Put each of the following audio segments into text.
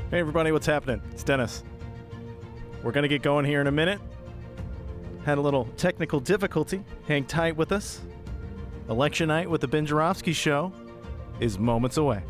Hey everybody, what's happening? It's Dennis. We're going to get going here in a minute. Had a little technical difficulty. Hang tight with us. Election night with the Ben Joravsky Show is moments away.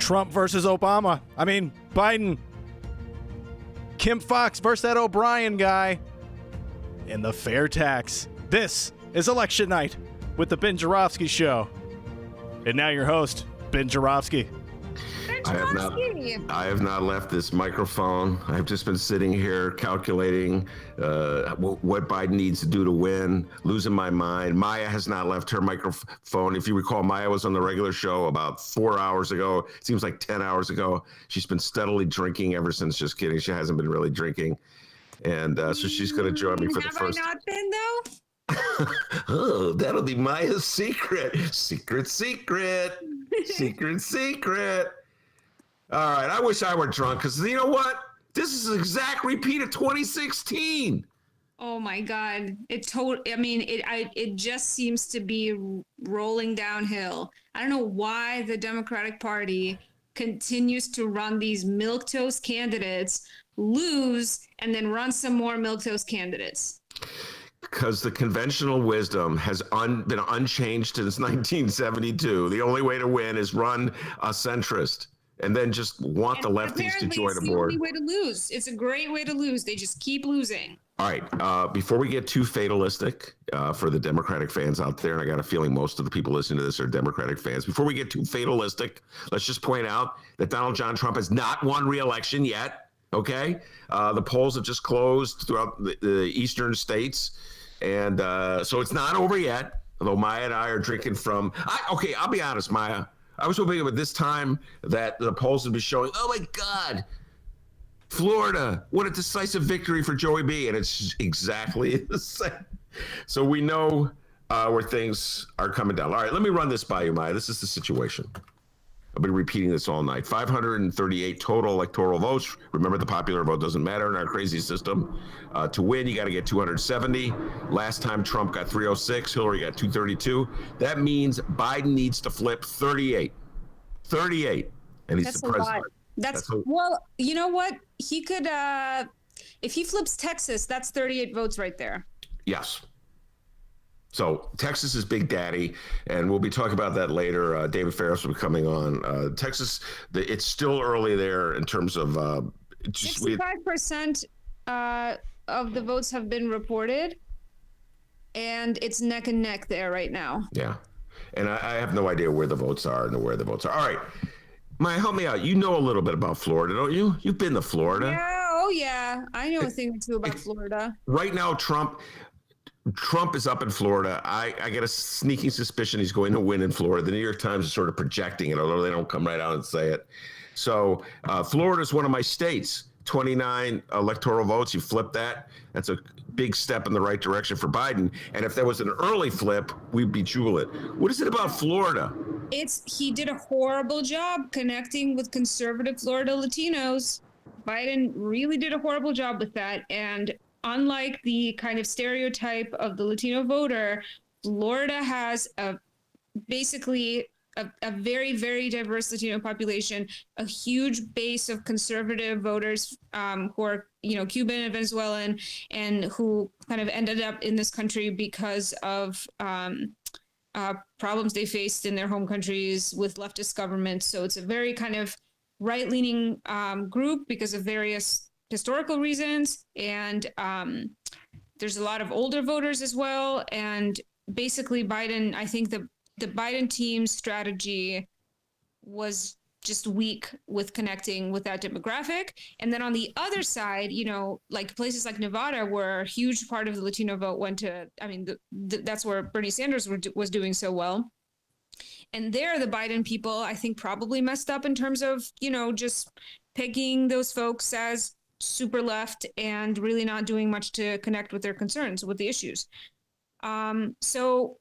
Trump versus Obama. I mean, Biden. Kim Foxx versus that O'Brien guy. And the fair tax. This is Election Night with the Ben Joravsky Show. And now your host, Ben Joravsky. I have not left this microphone. I've just been sitting here calculating what Biden needs to do to win, losing my mind. Maya has not left her microphone. If you recall, Maya was on the regular show about 4 hours ago. It seems like 10 hours ago. She's been steadily drinking ever since. Just kidding. She hasn't been really drinking. And so she's going to join me for the first. Have I not been, though? Oh, that'll be Maya's secret. Secret. All right, I wish I were drunk because you know what? This is an exact repeat of 2016. Oh my God! It just seems to be rolling downhill. I don't know why the Democratic Party continues to run these milquetoast candidates, lose, and then run some more milquetoast candidates. Because the conventional wisdom has been unchanged since 1972. The only way to win is run a centrist and then just want the lefties to join it's aboard. the only way to lose. It's a great way to lose. They just keep losing. All right. Before we get too fatalistic for the Democratic fans out there, and I got a feeling most of the people listening to this are Democratic fans. Before we get too fatalistic, let's just point out that Donald John Trump has not won re-election yet. Okay. The polls have just closed throughout the eastern states. And so it's not over yet, although Maya and I are drinking from. I'll be honest, Maya. I was hoping at this time that the polls would be showing, oh my God, Florida, what a decisive victory for Joey B. And it's exactly the same. So we know where things are coming down. All right, let me run this by you, Maya. This is the situation. I'll be repeating this all night. 538 total electoral votes. Remember, the popular vote doesn't matter in our crazy system. To win, you got to get 270. Last time Trump got 306, Hillary got 232. That means Biden needs to flip 38. 38. And he's the president. Well, you know what? He could, if he flips Texas, that's 38 votes right there. Yes. So Texas is Big Daddy, and we'll be talking about that later. David Ferris will be coming on. Texas, it's still early there in terms of 65% of the votes have been reported, and it's neck and neck there right now. Yeah, and I have no idea where the votes are and where the votes are. All right, Maya, help me out. You know a little bit about Florida, don't you? You've been to Florida. Yeah, oh yeah, I know a thing or two about Florida. Right now, Trump is up in Florida. I get a sneaking suspicion he's going to win in Florida. The New York Times is sort of projecting it, although they don't come right out and say it. So Florida is one of my states. 29 electoral votes. You flip that. That's a big step in the right direction for Biden. And if there was an early flip, we'd be jubilant. What is it about Florida? He did a horrible job connecting with conservative Florida Latinos. Biden really did a horrible job with that. And unlike the kind of stereotype of the Latino voter, Florida has basically a very, very diverse Latino population, a huge base of conservative voters who are, Cuban and Venezuelan, and who kind of ended up in this country because of problems they faced in their home countries with leftist governments. So it's a very kind of right-leaning group because of various historical reasons. And there's a lot of older voters as well. And basically Biden, I think the Biden team's strategy was just weak with connecting with that demographic. And then on the other side, like places like Nevada, where a huge part of the Latino vote went to, that's where Bernie Sanders was doing so well. And there, the Biden people, I think, probably messed up in terms of, just pegging those folks as super left and really not doing much to connect with their concerns, with the issues. So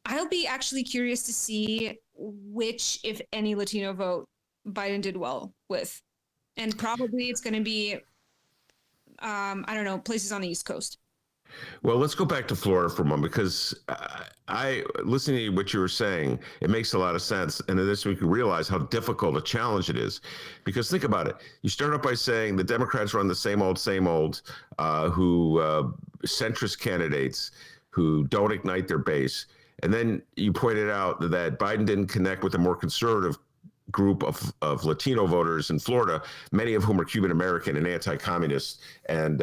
I'll be actually curious to see which, if any, Latino vote Biden did well with. And probably it's going to be, places on the East Coast. Well, let's go back to Florida for a moment, because listening to what you were saying, it makes a lot of sense. And in this, we can realize how difficult a challenge it is. Because think about it. You start off by saying the Democrats run the same old, centrist candidates who don't ignite their base. And then you pointed out that Biden didn't connect with a more conservative group of Latino voters in Florida, many of whom are Cuban American and anti-communist, and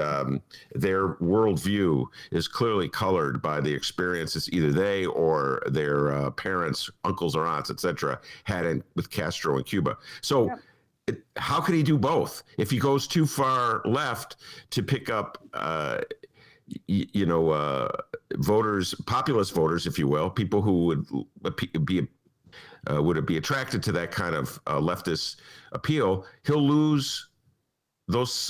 their worldview is clearly colored by the experiences either they or their parents, uncles or aunts, etc., had with Castro in Cuba. So how could he do both? If he goes too far left to pick up voters, populist voters, if you will, people who would be attracted to that kind of leftist appeal, he'll lose those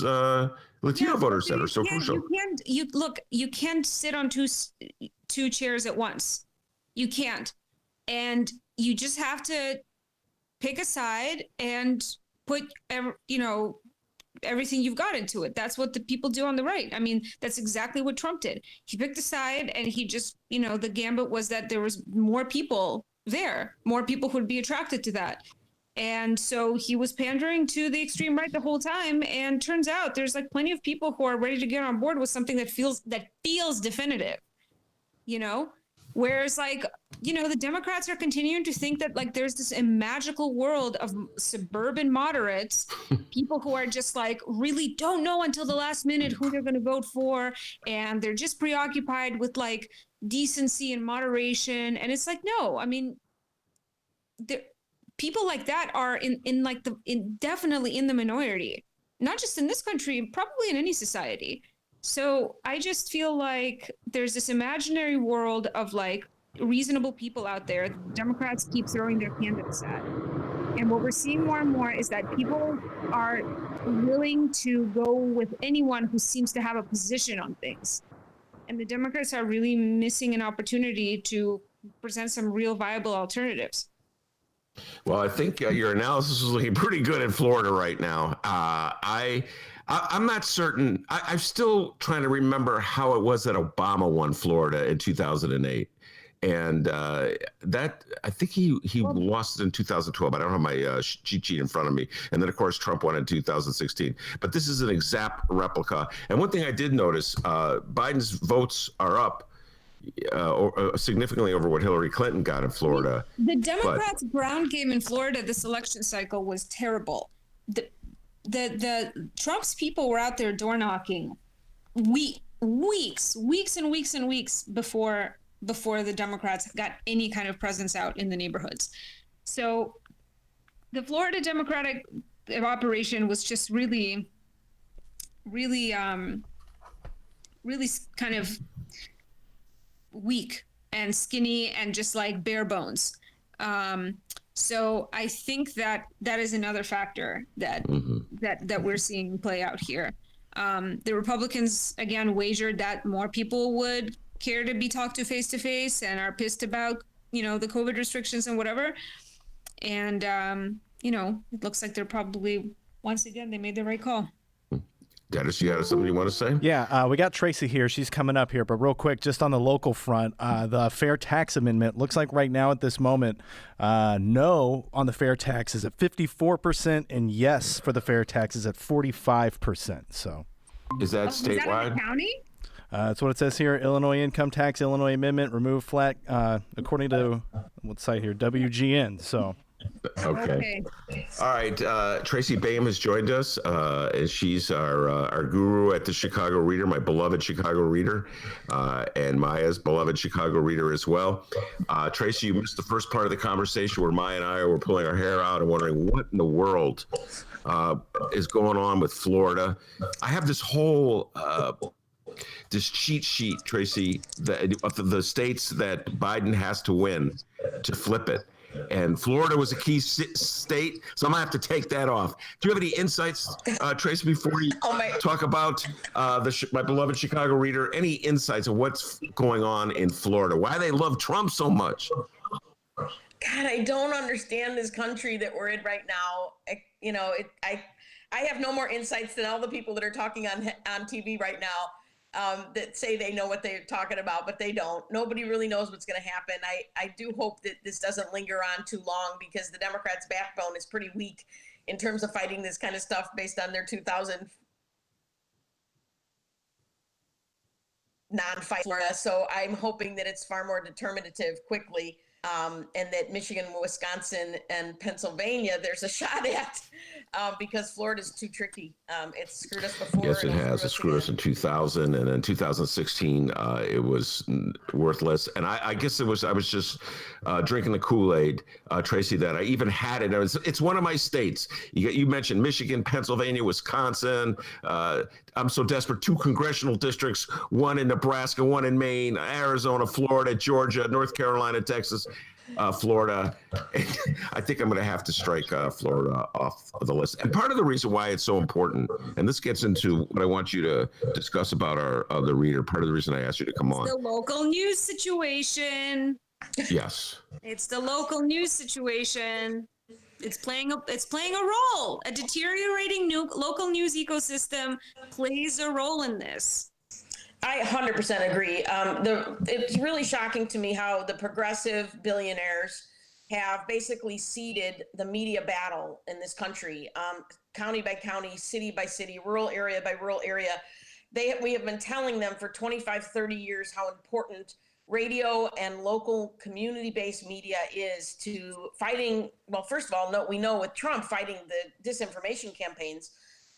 Latino voters that are so crucial. You can't sit on two chairs at once. You can't. And you just have to pick a side and put, everything you've got into it. That's what the people do on the right. That's exactly what Trump did. He picked a side, and he just, the gambit was that there was more people who would be attracted to that. And so he was pandering to the extreme right the whole time. And turns out there's like plenty of people who are ready to get on board with something that feels definitive. you know? Whereas like, the Democrats are continuing to think that like there's this magical world of suburban moderates, people who are just like really don't know until the last minute who they're going to vote for. And they're just preoccupied with like decency and moderation. And it's like, no, I mean, people like that are definitely in the minority, not just in this country, probably in any society. So I just feel like there's this imaginary world of like reasonable people out there that Democrats keep throwing their candidates at. And what we're seeing more and more is that people are willing to go with anyone who seems to have a position on things. And the Democrats are really missing an opportunity to present some real viable alternatives. Well, I think your analysis is looking pretty good in Florida right now. I'm not certain. I'm still trying to remember how it was that Obama won Florida in 2008. And that I think he lost it in 2012. I don't have my cheat sheet in front of me. And then, of course, Trump won in 2016. But this is an exact replica. And one thing I did notice, Biden's votes are up significantly over what Hillary Clinton got in Florida. The Democrats' ground game in Florida this election cycle was terrible. The Trump's people were out there door knocking weeks and weeks before the Democrats got any kind of presence out in the neighborhoods. So the Florida Democratic operation was just really kind of weak and skinny and just like bare bones. So I think that is another factor that we're seeing play out here. The Republicans, again, wagered that more people would care to be talked to face and are pissed about, the COVID restrictions and whatever. And, it looks like they're probably, once again, they made the right call. Dennis, you have something you want to say? Yeah, we got Tracy here. She's coming up here. But real quick, just on the local front, the fair tax amendment looks like right now at this moment, no on the fair tax is at 54% and yes for the fair tax is at 45%. So is that statewide? Is that in the county? That's what it says here. Illinois income tax, Illinois amendment, remove flat, according to what's site here, WGN. So. Okay. All right. Tracy Bayham has joined us, and she's our guru at the Chicago Reader, my beloved Chicago Reader, and Maya's beloved Chicago Reader as well. Tracy, you missed the first part of the conversation where Maya and I were pulling our hair out and wondering what in the world is going on with Florida. I have this whole this cheat sheet, Tracy, of the states that Biden has to win to flip it. And Florida was a key state, so I'm going to have to take that off. Do you have any insights, Tracy, before you talk about my beloved Chicago Reader? Any insights of what's going on in Florida? Why they love Trump so much? God, I don't understand this country that we're in right now. I have no more insights than all the people that are talking on TV right now. That say they know what they're talking about, but they don't. Nobody really knows what's going to happen. I do hope that this doesn't linger on too long because the Democrats' backbone is pretty weak in terms of fighting this kind of stuff based on their 2000 non-fight Florida. So I'm hoping that it's far more determinative quickly. And that Michigan, Wisconsin, and Pennsylvania, there's a shot at because Florida's too tricky. It's screwed us before. Yes, it has. It screwed us in 2000, and in 2016, it was worthless. And I guess I was just drinking the Kool-Aid, Tracy, that I even had it. It's one of my states. You mentioned Michigan, Pennsylvania, Wisconsin. I'm so desperate. 2 congressional districts, one in Nebraska, one in Maine, Arizona, Florida, Georgia, North Carolina, Texas, Florida. I think I'm going to have to strike Florida off of the list. And part of the reason why it's so important, and this gets into what I want you to discuss about our the Reader, part of the reason I asked you to come on. The local news situation. Yes. It's the local news situation. It's playing a role. A deteriorating local news ecosystem plays a role in this. I 100% agree. It's really shocking to me how the progressive billionaires have basically ceded the media battle in this country, county by county, city by city, rural area by rural area. We have been telling them for 25, 30 years how important radio and local community-based media is to fighting, well, first of all, we know with Trump fighting the disinformation campaigns,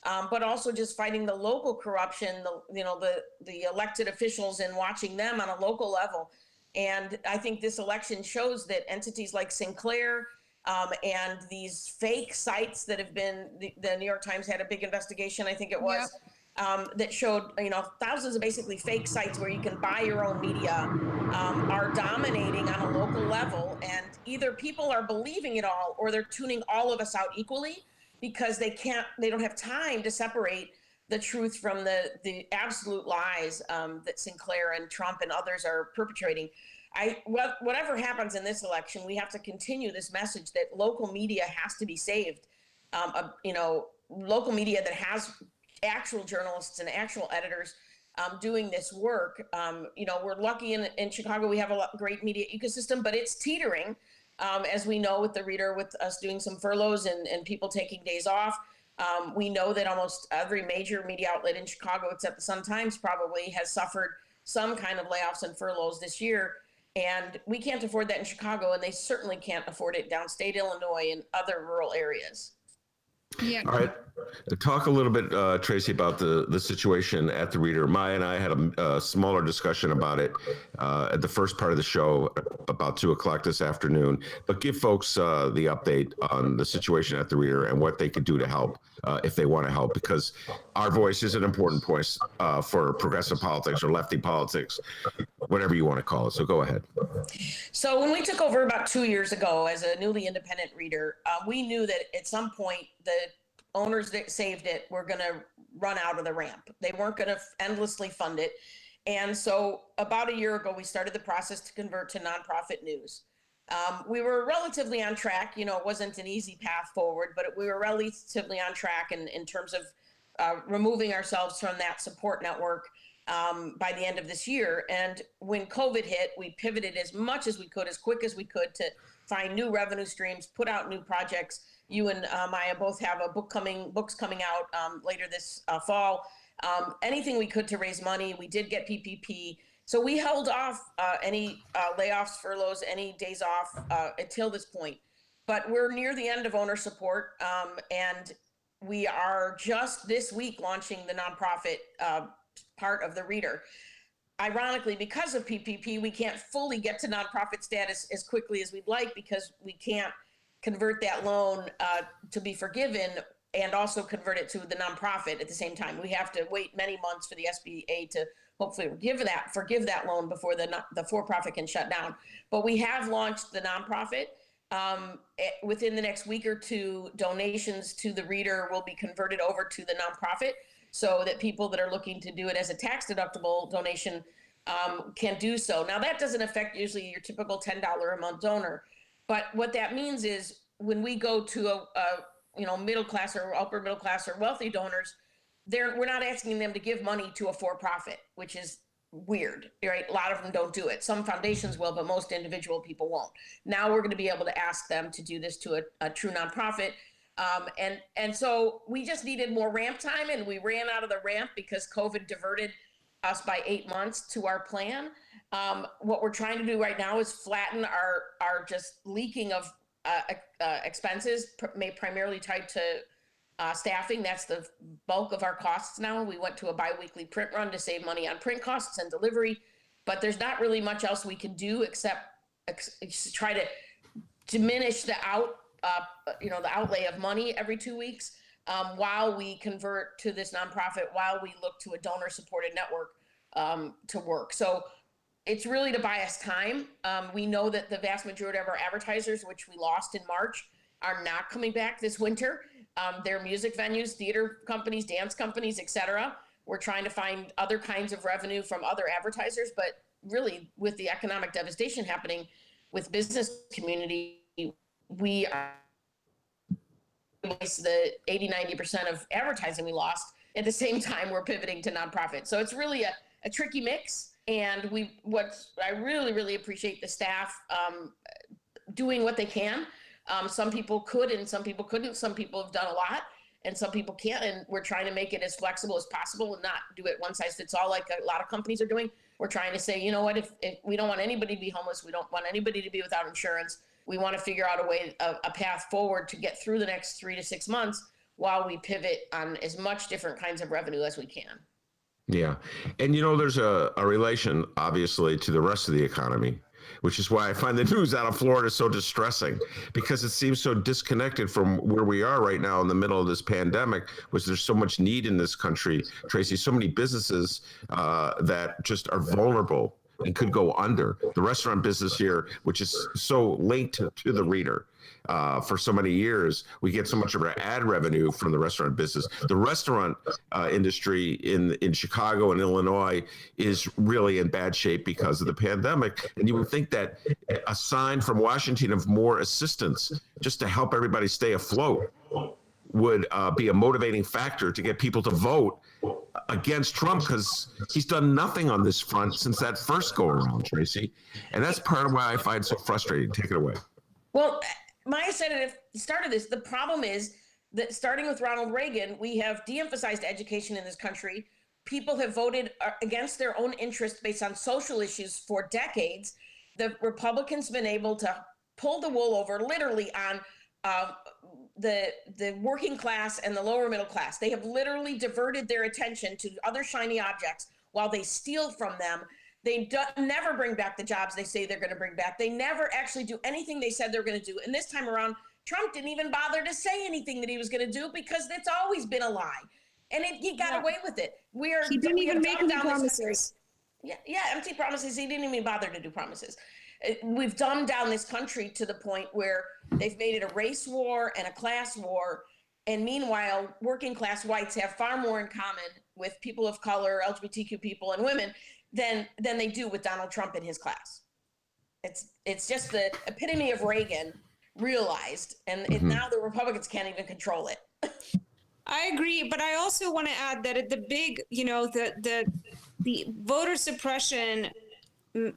but also just fighting the local corruption, the elected officials and watching them on a local level. And I think this election shows that entities like Sinclair and these fake sites that have been, the New York Times had a big investigation, I think it was, that showed, thousands of basically fake sites where you can buy your own media are dominating on a local level. And either people are believing it all or they're tuning all of us out equally because they don't have time to separate the truth from the absolute lies that Sinclair and Trump and others are perpetrating. Whatever happens in this election, we have to continue this message that local media has to be saved. Local media that has actual journalists and actual editors doing this work. We're lucky in Chicago, we have a great media ecosystem, but it's teetering, as we know with the Reader, with us doing some furloughs and people taking days off. We know that almost every major media outlet in Chicago, except the Sun-Times probably, has suffered some kind of layoffs and furloughs this year. And we can't afford that in Chicago, and they certainly can't afford it downstate Illinois and other rural areas. Yeah. All right. Talk a little bit, Tracy, about the situation at the Reader. Maya and I had a smaller discussion about it at the first part of the show about 2:00 this afternoon. But give folks the update on the situation at the Reader and what they could do to help if they want to help, because our voice is an important voice for progressive politics or lefty politics, whatever you want to call it. So go ahead. So when we took over about 2 years ago as a newly independent Reader, we knew that at some point the owners that saved it were going to run out of the ramp. They weren't going to endlessly fund it. And so about a year ago, we started the process to convert to nonprofit news. We were relatively on track. It wasn't an easy path forward, but we were relatively on track in terms of removing ourselves from that support network by the end of this year. And when COVID hit, we pivoted as much as we could, as quick as we could, to find new revenue streams, put out new projects. You and Maya both have books coming out later this fall. Anything we could to raise money. We did get PPP. So we held off any layoffs, furloughs, any days off until this point. But we're near the end of owner support, and we are just this week launching the nonprofit part of the Reader. Ironically, because of PPP, we can't fully get to nonprofit status as quickly as we'd like because we can't convert that loan to be forgiven and also convert it to the nonprofit at the same time. We have to wait many months for the SBA to hopefully forgive that loan before the for-profit can shut down. But we have launched the nonprofit. Within the next week or two, donations to the Reader will be converted over to the nonprofit so that people that are looking to do it as a tax-deductible donation can do so. Now, that doesn't affect usually your typical $10 a month donor. But what that means is when we go to a middle class or upper middle class or wealthy donors, we're not asking them to give money to a for-profit, which is weird, right? A lot of them don't do it. Some foundations will, but most individual people won't. Now we're going to be able to ask them to do this to a true nonprofit. And so we just needed more ramp time, and we ran out of the ramp because COVID diverted us by 8 months to our plan. What we're trying to do right now is flatten our just leaking of expenses, primarily tied to staffing. That's the bulk of our costs now. We went to a biweekly print run to save money on print costs and delivery, but there's not really much else we can do except try to diminish the outlay of money every 2 weeks while we convert to this nonprofit, while we look to a donor-supported network to work. So it's really to buy us time. We know that the vast majority of our advertisers, which we lost in March, are not coming back this winter. They're music venues, theater companies, dance companies, et cetera. We're trying to find other kinds of revenue from other advertisers, but really with the economic devastation happening with business community, we are the 80-90% of advertising we lost. At the same time, we're pivoting to nonprofit. So it's really a tricky mix. And I really, really appreciate the staff doing what they can. Some people could and some people couldn't. Some people have done a lot and some people can't. And we're trying to make it as flexible as possible and not do it one size fits all like a lot of companies are doing. We're trying to say, you know what, if we don't want anybody to be homeless, we don't want anybody to be without insurance. We want to figure out a path forward to get through the next 3 to 6 months while we pivot on as much different kinds of revenue as we can. Yeah. And, there's a relation, obviously, to the rest of the economy, which is why I find the news out of Florida so distressing, because it seems so disconnected from where we are right now in the middle of this pandemic, which there's so much need in this country, Tracy, so many businesses that just are vulnerable and could go under. The restaurant business here, which is so linked to the reader. For so many years, we get so much of our ad revenue from the restaurant business. The restaurant industry in Chicago and Illinois is really in bad shape because of the pandemic. And you would think that a sign from Washington of more assistance just to help everybody stay afloat would be a motivating factor to get people to vote against Trump, because he's done nothing on this front since that first go around, Tracy. And that's part of why I find it so frustrating. Take it away. Well, Maya said it at the start of this. The problem is that starting with Ronald Reagan, we have de-emphasized education in this country. People have voted against their own interest based on social issues for decades. The Republicans have been able to pull the wool over literally on the working class and the lower middle class. They have literally diverted their attention to other shiny objects while they steal from them. They never bring back the jobs they say they're going to bring back. They never actually do anything they said they're going to do. And this time around, Trump didn't even bother to say anything that he was going to do, because it's always been a lie. And he got away with it. He didn't even make any promises. Yeah, empty promises. He didn't even bother to do promises. We've dumbed down this country to the point where they've made it a race war and a class war. And meanwhile, working class whites have far more in common with people of color, LGBTQ people, and women than they do with Donald Trump and his class. It's just the epitome of Reagan realized, and now the Republicans can't even control it. I agree, but I also want to add that the big, the voter suppression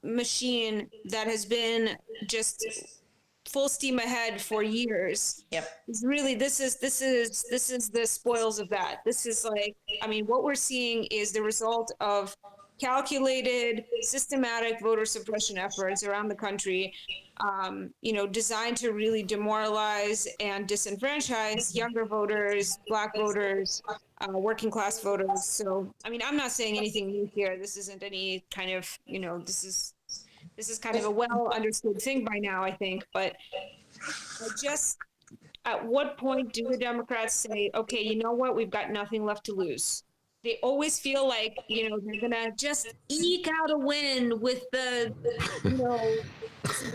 machine that has been just full steam ahead for years. Yep. Is really this is the spoils of that. This is what we're seeing is the result of calculated, systematic voter suppression efforts around the country, designed to really demoralize and disenfranchise younger voters, Black voters, working class voters. So, I'm not saying anything new here. This isn't any kind of, this is kind of a well understood thing by now, I think. But at what point do the Democrats say, okay, you know what, we've got nothing left to lose? They always feel like, they're going to just eke out a win with the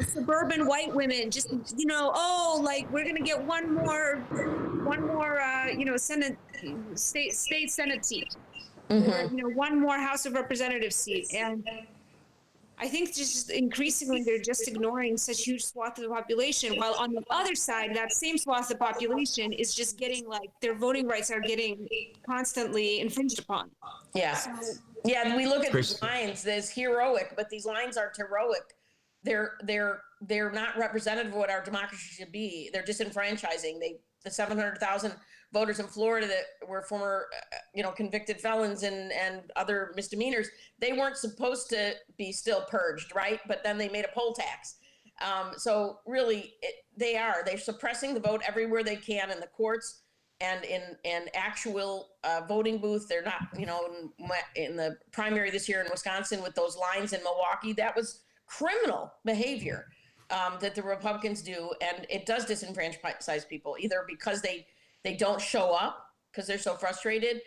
suburban white women, just, we're going to get one more state Senate seat, or, one more House of Representatives seat. And I think just increasingly they're just ignoring such huge swaths of the population, while on the other side, that same swath of the population is just getting their voting rights are getting constantly infringed upon. Yeah. We look at these lines as heroic, but these lines aren't heroic. They're not representative of what our democracy should be. They're disenfranchising. The 700,000 voters in Florida that were former, convicted felons and other misdemeanors, they weren't supposed to be still purged, right? But then they made a poll tax. So really, they're suppressing the vote everywhere they can in the courts and in actual voting booth. They're not, in the primary this year in Wisconsin with those lines in Milwaukee, that was criminal behavior that the Republicans do. And it does disenfranchise people, either because they don't show up because they're so frustrated,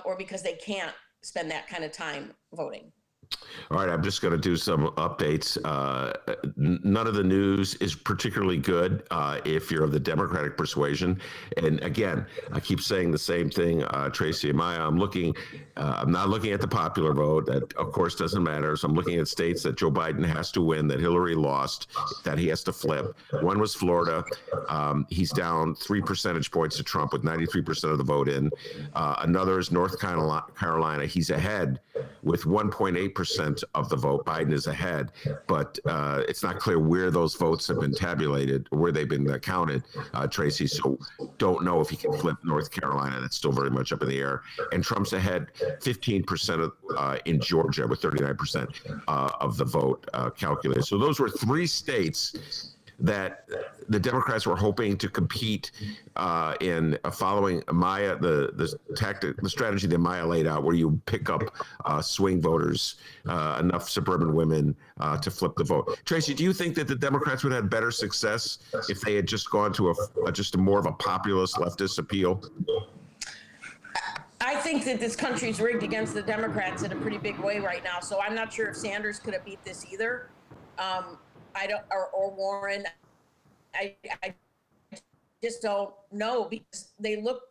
or because they can't spend that kind of time voting. All right, I'm just going to do some updates. None of the news is particularly good if you're of the Democratic persuasion. And again, I keep saying the same thing, Tracy and Maya. I'm not looking at the popular vote. That, of course, doesn't matter. So I'm looking at states that Joe Biden has to win, that Hillary lost, that he has to flip. One was Florida. He's down 3 percentage points to Trump with 93% of the vote in. Another is North Carolina. He's ahead with 1.8% of the vote. Biden is ahead, but it's not clear where those votes have been tabulated, where they've been counted, Tracy. So don't know if he can flip North Carolina. That's still very much up in the air. And Trump's ahead 15% in Georgia with 39% of the vote calculated. So those were three states that the Democrats were hoping to compete in following Maya, the strategy that Maya laid out, where you pick up swing voters, enough suburban women to flip the vote. Tracy, do you think that the Democrats would have better success if they had just gone to just a more of a populist leftist appeal? I think that this country's rigged against the Democrats in a pretty big way right now. So I'm not sure if Sanders could have beat this either. I don't, or Warren. I just don't know, because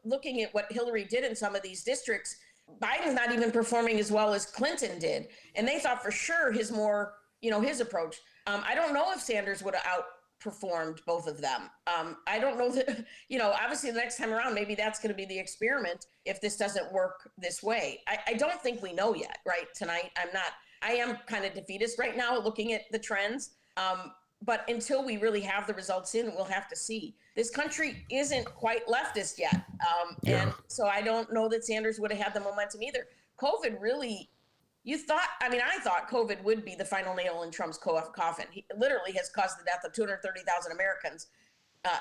looking at what Hillary did in some of these districts, Biden's not even performing as well as Clinton did, and they thought for sure his approach. I don't know if Sanders would have outperformed both of them. I don't know that, obviously the next time around, maybe that's going to be the experiment if this doesn't work this way. I don't think we know yet, right? Tonight, I am kind of defeatist right now looking at the trends. But until we really have the results in, we'll have to see. This country isn't quite leftist yet. And so I don't know that Sanders would have had the momentum either. COVID really, I thought COVID would be the final nail in Trump's coffin. He literally has caused the death of 230,000 Americans.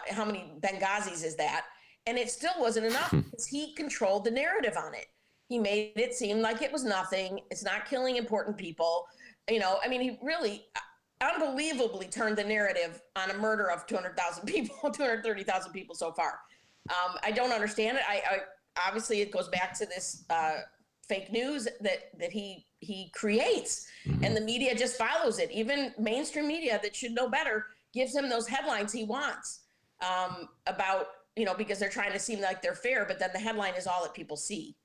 How many Benghazis is that? And it still wasn't enough because he controlled the narrative on it. He made it seem like it was nothing. It's not killing important people. He really unbelievably turned the narrative on a murder of 200,000 people, 230,000 people so far. I don't understand it. I obviously it goes back to this fake news that he creates, and the media just follows it. Even mainstream media that should know better gives him those headlines he wants about, because they're trying to seem like they're fair, but then the headline is all that people see.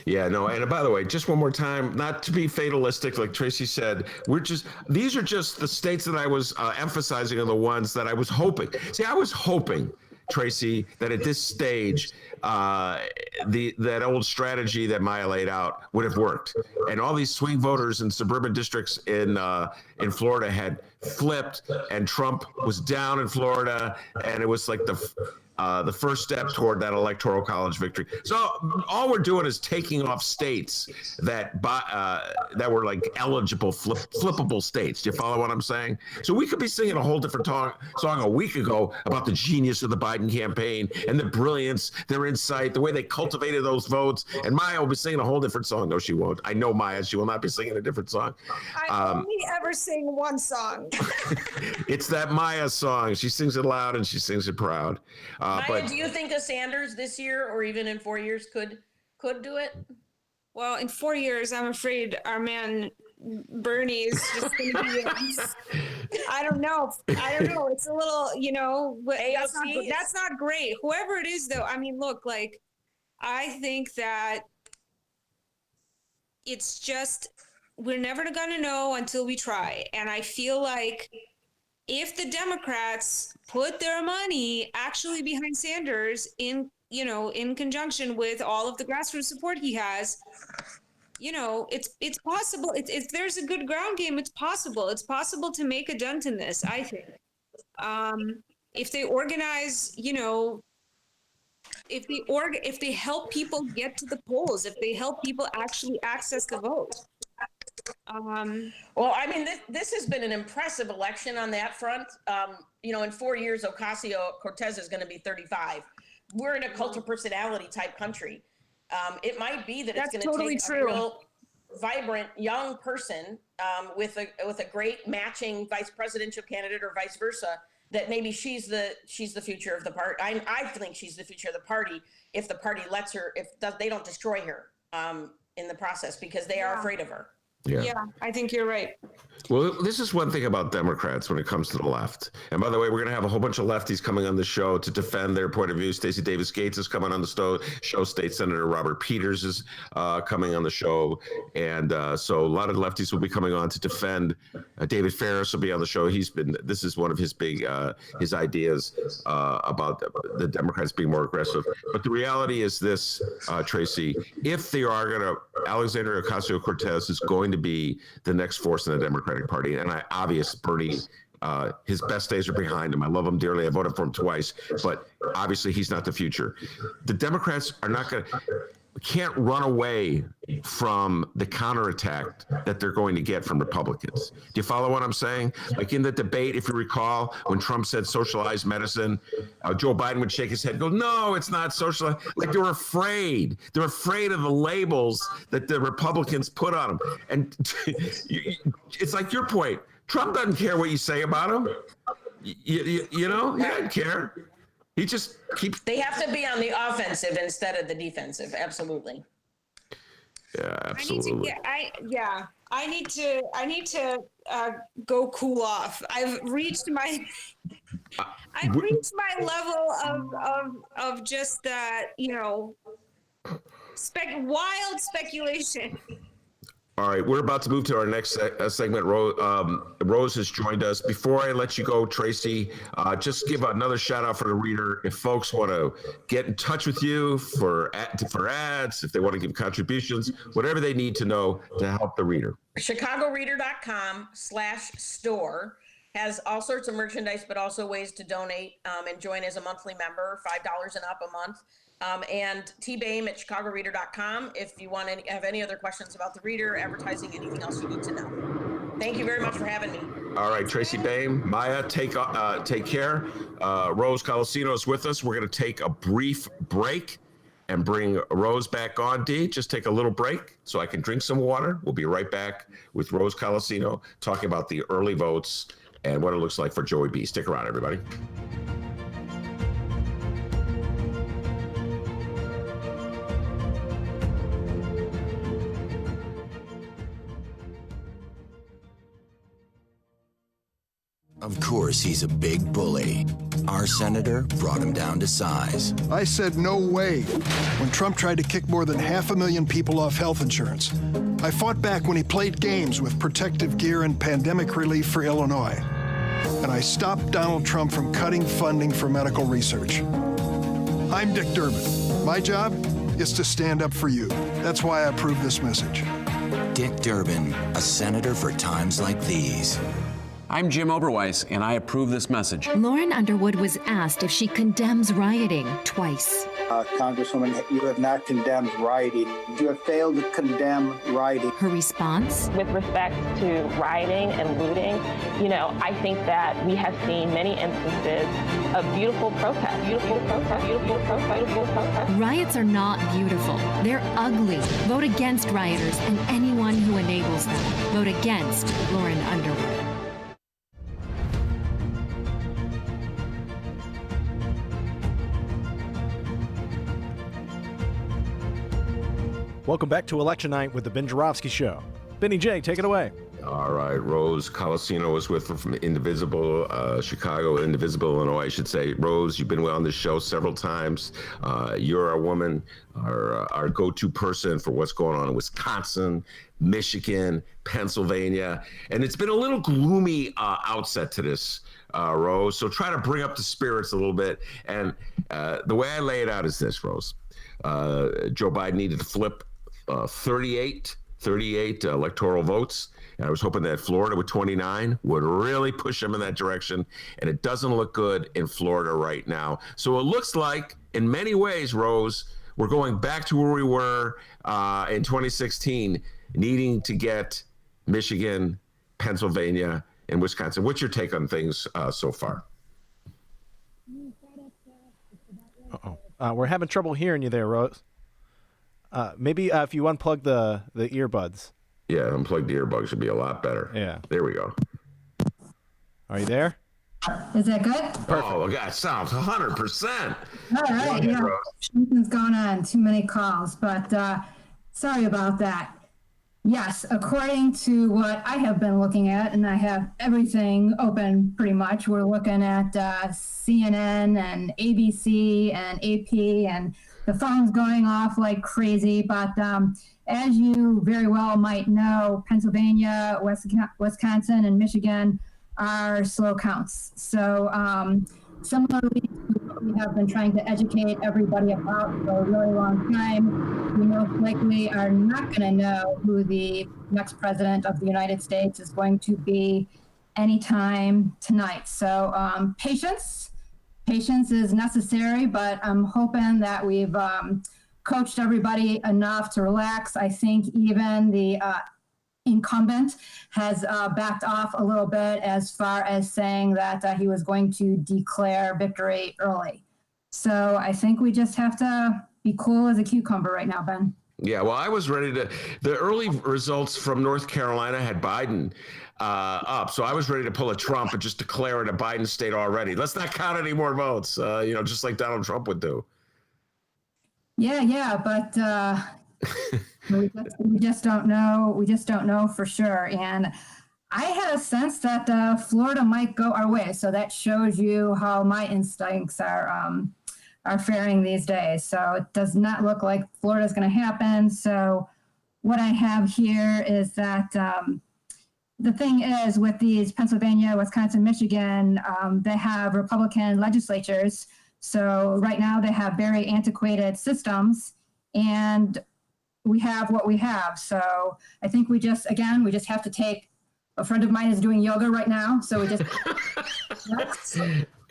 Yeah, no, and by the way, just one more time, not to be fatalistic, like Tracy said, these are just the states that I was emphasizing are the ones that I was hoping. See, I was hoping, Tracy, that at this stage, that old strategy that Maya laid out would have worked, and all these swing voters in suburban districts in Florida had flipped, and Trump was down in Florida, and it was like the first step toward that electoral college victory. So all we're doing is taking off states that were like eligible flippable states. Do you follow what I'm saying? So we could be singing a whole different song a week ago about the genius of the Biden campaign and the brilliance, their insight, the way they cultivated those votes. And Maya will be singing a whole different song. No, she won't. I know Maya. She will not be singing a different song. I only ever sing one song. It's that Maya song. She sings it loud and she sings it proud. Maya, do you think a Sanders this year or even in 4 years could do it? Well, in 4 years, I'm afraid our man Bernie is just going to be. I don't know. It's a little, that's not great. Whoever it is, though. Look, I think that it's just we're never going to know until we try, and I feel like if the Democrats put their money actually behind Sanders in conjunction with all of the grassroots support he has, it's possible. If there's a good ground game, it's possible. It's possible to make a dent in this, I think. If they organize, if they help people get to the polls, if they help people actually access the vote. This has been an impressive election on that front. In 4 years, Ocasio-Cortez is going to be 35. We're in a cult of personality type country. It might be that it's going to take a real vibrant young person with a great matching vice presidential candidate or vice versa, that maybe she's the future of the party. I think she's the future of the party if the party lets her, if they don't destroy her in the process, because they are afraid of her. Yeah, I think you're right. Well, this is one thing about Democrats when it comes to the left. And by the way, we're going to have a whole bunch of lefties coming on the show to defend their point of view. Stacey Davis Gates is coming on the show. State Senator Robert Peters is coming on the show. And so a lot of lefties will be coming on to defend. David Ferris will be on the show. This is one of his big, his ideas about the Democrats being more aggressive. But the reality is this, Tracy, if they are going to, Alexandria Ocasio-Cortez is going to be the next force in the Democratic Party. And Bernie, his best days are behind him. I love him dearly. I voted for him twice, but obviously he's not the future. The Democrats are not going to, can't run away from the counterattack that they're going to get from Republicans. Do you follow what I'm saying? Like in the debate, if you recall, when Trump said socialized medicine, Joe Biden would shake his head and go, no, it's not socialized. Like they're afraid. They're afraid of the labels that the Republicans put on them. And it's like your point. Trump doesn't care what you say about him. You know, he doesn't care. He just keeps. They have to be on the offensive instead of the defensive. Absolutely. Yeah, absolutely. I need to go cool off. I've reached my level of just wild speculation. All right, we're about to move to our next segment. Rose has joined us. Before I let you go, Tracy, just give another shout out for the reader. If folks want to get in touch with you for ads, if they want to give contributions, whatever they need to know to help the reader. ChicagoReader.com/store has all sorts of merchandise, but also ways to donate and join as a monthly member, $5 and up a month. And tbame at chicagoreader.com if you want to have any other questions about the reader, advertising, anything else you need to know. Thank you very much for having me. All right, Tracy Bame, Maya, take care. Rose Colasino is with us. We're going to take a brief break and bring Rose back on. Dee, just take a little break so I can drink some water. We'll be right back with Rose Colasino talking about the early votes and what it looks like for Joey B. Stick around, everybody. Of course, he's a big bully. Our senator brought him down to size. I said no way when Trump tried to kick more than 500,000 people off health insurance. I fought back when he played games with protective gear and pandemic relief for Illinois. And I stopped Donald Trump from cutting funding for medical research. I'm Dick Durbin. My job is to stand up for you. That's why I approve this message. Dick Durbin, a senator for times like these. I'm Jim Oberweis, and I approve this message. Lauren Underwood was asked if she condemns rioting twice. Congresswoman, you have not condemned rioting. You have failed to condemn rioting. Her response? With respect to rioting and looting, I think that we have seen many instances of beautiful protest. Riots are not beautiful. They're ugly. Vote against rioters and anyone who enables them. Vote against Lauren Underwood. Welcome back to Election Night with the Ben Joravsky Show. Benny J, take it away. All right, Rose Colasino is with her from Indivisible, Chicago, Indivisible, Illinois, I should say. Rose, you've been on this show several times. You're a woman, our go-to person for what's going on in Wisconsin, Michigan, Pennsylvania. And it's been a little gloomy outset to this, Rose. So try to bring up the spirits a little bit. And the way I lay it out is this, Rose. Joe Biden needed to flip 38 electoral votes. And I was hoping that Florida with 29 would really push him in that direction. And it doesn't look good in Florida right now. So it looks like, in many ways, Rose, we're going back to where we were in 2016, needing to get Michigan, Pennsylvania, and Wisconsin. What's your take on things so far? Uh-oh. We're having trouble hearing you there, Rose. Maybe if you unplug the earbuds. Yeah, unplug the earbuds should be a lot better. Yeah. There we go. Are you there? Is that good? Perfect. Oh, God, sounds 100%. All right, something's going on. Too many calls, but sorry about that. Yes, according to what I have been looking at, and I have everything open pretty much, we're looking at CNN and ABC and AP, and the phone's going off like crazy. But as you very well might know, Pennsylvania, Wisconsin, and Michigan are slow counts. So similarly to what we have been trying to educate everybody about for a really long time, we most likely are not going to know who the next president of the United States is going to be anytime tonight. So patience is necessary, but I'm hoping that we've coached everybody enough to relax. I think even the incumbent has backed off a little bit as far as saying that he was going to declare victory early. So I think we just have to be cool as a cucumber right now, Ben. Yeah, well, I was ready to. The early results from North Carolina had Biden up, so I was ready to pull a Trump and just declare it a Biden state already. Let's not count any more votes, just like Donald Trump would do. Yeah, but we just don't know. We just don't know for sure. And I had a sense that Florida might go our way. So that shows you how my instincts are faring these days. So it does not look like Florida is going to happen. So what I have here is that the thing is with these Pennsylvania, Wisconsin, Michigan, they have Republican legislatures. So right now they have very antiquated systems, and we have what we have. So I think we just have to take, a friend of mine is doing yoga right now. So we just,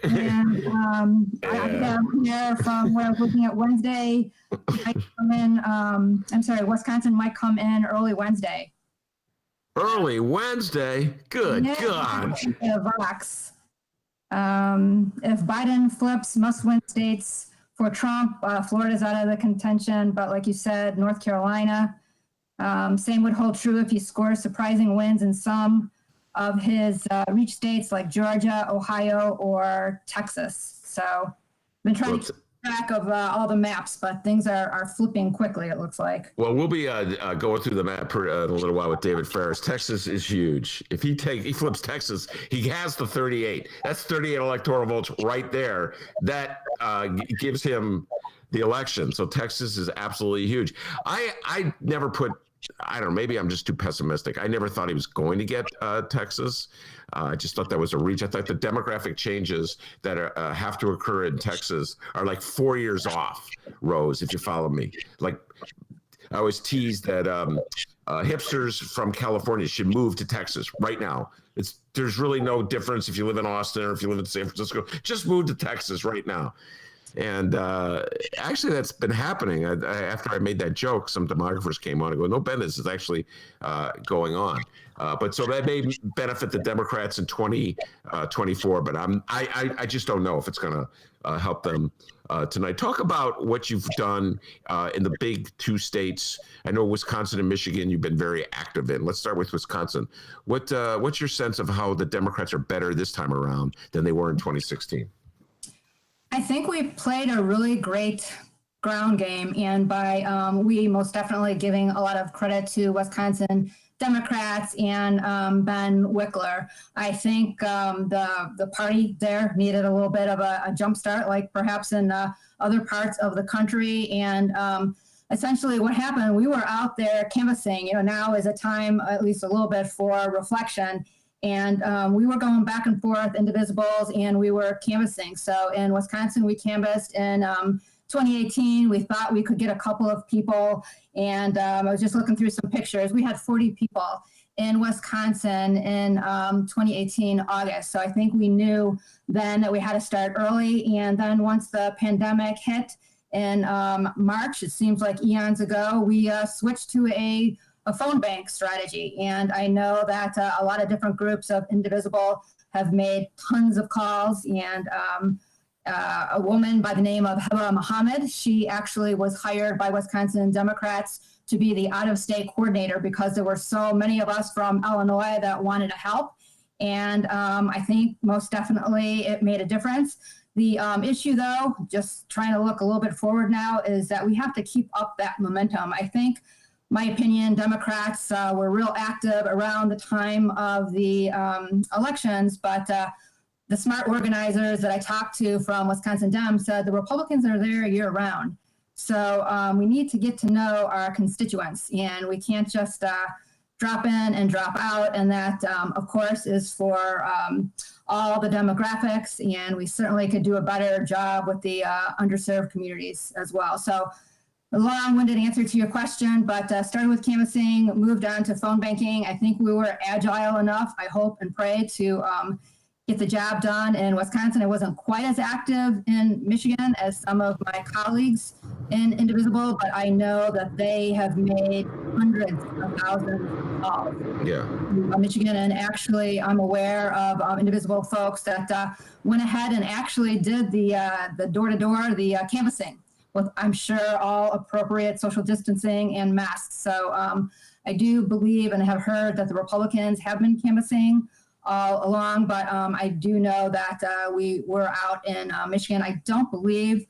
and I have here from what I was looking at Wednesday, might come in, Wisconsin might come in early Wednesday. Early Wednesday? Good God. Foxx. If Biden flips must-win states for Trump, Florida's out of the contention, but like you said, North Carolina, same would hold true if he scores surprising wins in some of his reach states like Georgia, Ohio, or Texas. So I've been trying to keep track of all the maps, but things are flipping quickly, it looks like. Well, we'll be going through the map in a little while with David Ferris. Texas is huge. If he flips Texas, he has the 38. That's 38 electoral votes right there. That gives him the election. So Texas is absolutely huge. I never put, I don't know, maybe I'm just too pessimistic. I never thought he was going to get Texas. I just thought that was a reach. I thought the demographic changes that have to occur in Texas are like 4 years off, Rose, if you follow me. Like, I always tease that hipsters from California should move to Texas right now. There's really no difference if you live in Austin or if you live in San Francisco. Just move to Texas right now. And actually, that's been happening. After I made that joke, some demographers came on and go, "No, Ben, this is actually going on." But so that may benefit the Democrats in 2024. But I just don't know if it's going to help them tonight. Talk about what you've done in the big two states. I know Wisconsin and Michigan you've been very active in. Let's start with Wisconsin. What's your sense of how the Democrats are better this time around than they were in 2016? I think we played a really great ground game, and by we most definitely giving a lot of credit to Wisconsin Democrats and Ben Wickler. I think the party there needed a little bit of a jump start, like perhaps in other parts of the country. And essentially what happened, we were out there canvassing. Now is a time, at least a little bit, for reflection. And we were going back and forth, indivisibles, and we were canvassing. So in Wisconsin, we canvassed in 2018. We thought we could get a couple of people. And I was just looking through some pictures. We had 40 people in Wisconsin in 2018 August. So I think we knew then that we had to start early. And then once the pandemic hit in March, it seems like eons ago, we switched to a phone bank strategy. And I know that a lot of different groups of Indivisible have made tons of calls. And a woman by the name of Heba Muhammad, she actually was hired by Wisconsin Democrats to be the out-of-state coordinator because there were so many of us from Illinois that wanted to help. And I think most definitely it made a difference. The issue, though, just trying to look a little bit forward now, is that we have to keep up that momentum. I think my opinion, Democrats were real active around the time of the elections, but the smart organizers that I talked to from Wisconsin Dem said the Republicans are there year round. So we need to get to know our constituents, and we can't just drop in and drop out. And that, of course, is for all the demographics, and we certainly could do a better job with the underserved communities as well. So a long-winded answer to your question, but started with canvassing, moved on to phone banking. I think we were agile enough, I hope and pray, to get the job done in Wisconsin. I wasn't quite as active in Michigan as some of my colleagues in Indivisible, but I know that they have made hundreds of thousands of calls. Yeah. Michigan, and actually I'm aware of Indivisible folks that went ahead and actually did the door-to-door, the canvassing, with, I'm sure, all appropriate social distancing and masks. So I do believe and have heard that the Republicans have been canvassing all along, but I do know that we were out in Michigan. I don't believe,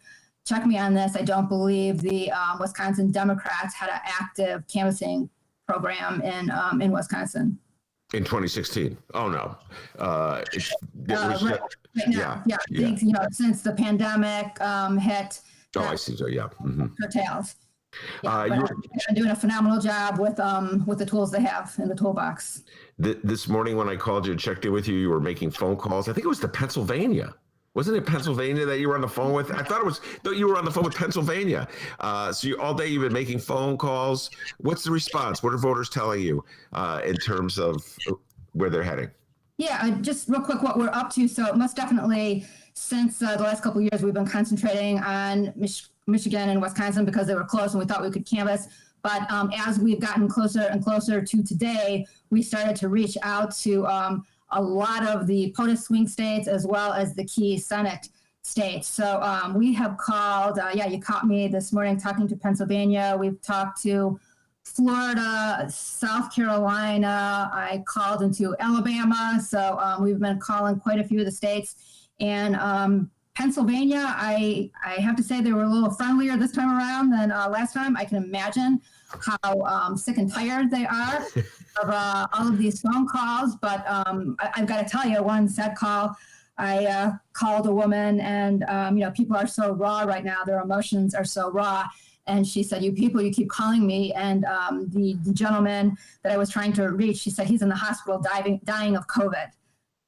check me on this, I don't believe the Wisconsin Democrats had an active canvassing program in Wisconsin. In 2016. Oh, no. Right now, yeah. Things, since the pandemic hit. Oh, I see. So, yeah. Mm-hmm. Curtails. Yeah, you're doing a phenomenal job with the tools they have in the toolbox. This morning when I called you and checked in with you, you were making phone calls. I think it was to Pennsylvania. Wasn't it Pennsylvania that you were on the phone with? I thought you were on the phone with Pennsylvania. So all day you've been making phone calls. What's the response? What are voters telling you in terms of where they're heading? Yeah, just real quick what we're up to. So most definitely since the last couple of years, we've been concentrating on Michigan and Wisconsin because they were close and we thought we could canvass. But as we've gotten closer and closer to today, we started to reach out to a lot of the POTUS swing states as well as the key Senate states. So we have called, you caught me this morning talking to Pennsylvania. We've talked to Florida, South Carolina. I called into Alabama. So we've been calling quite a few of the states. And Pennsylvania, I have to say they were a little friendlier this time around than last time. I can imagine how sick and tired they are of all of these phone calls. But I've got to tell you, one sad call, I called a woman and, people are so raw right now. Their emotions are so raw. And she said, you people, you keep calling me. And the gentleman that I was trying to reach, she said, he's in the hospital dying of COVID.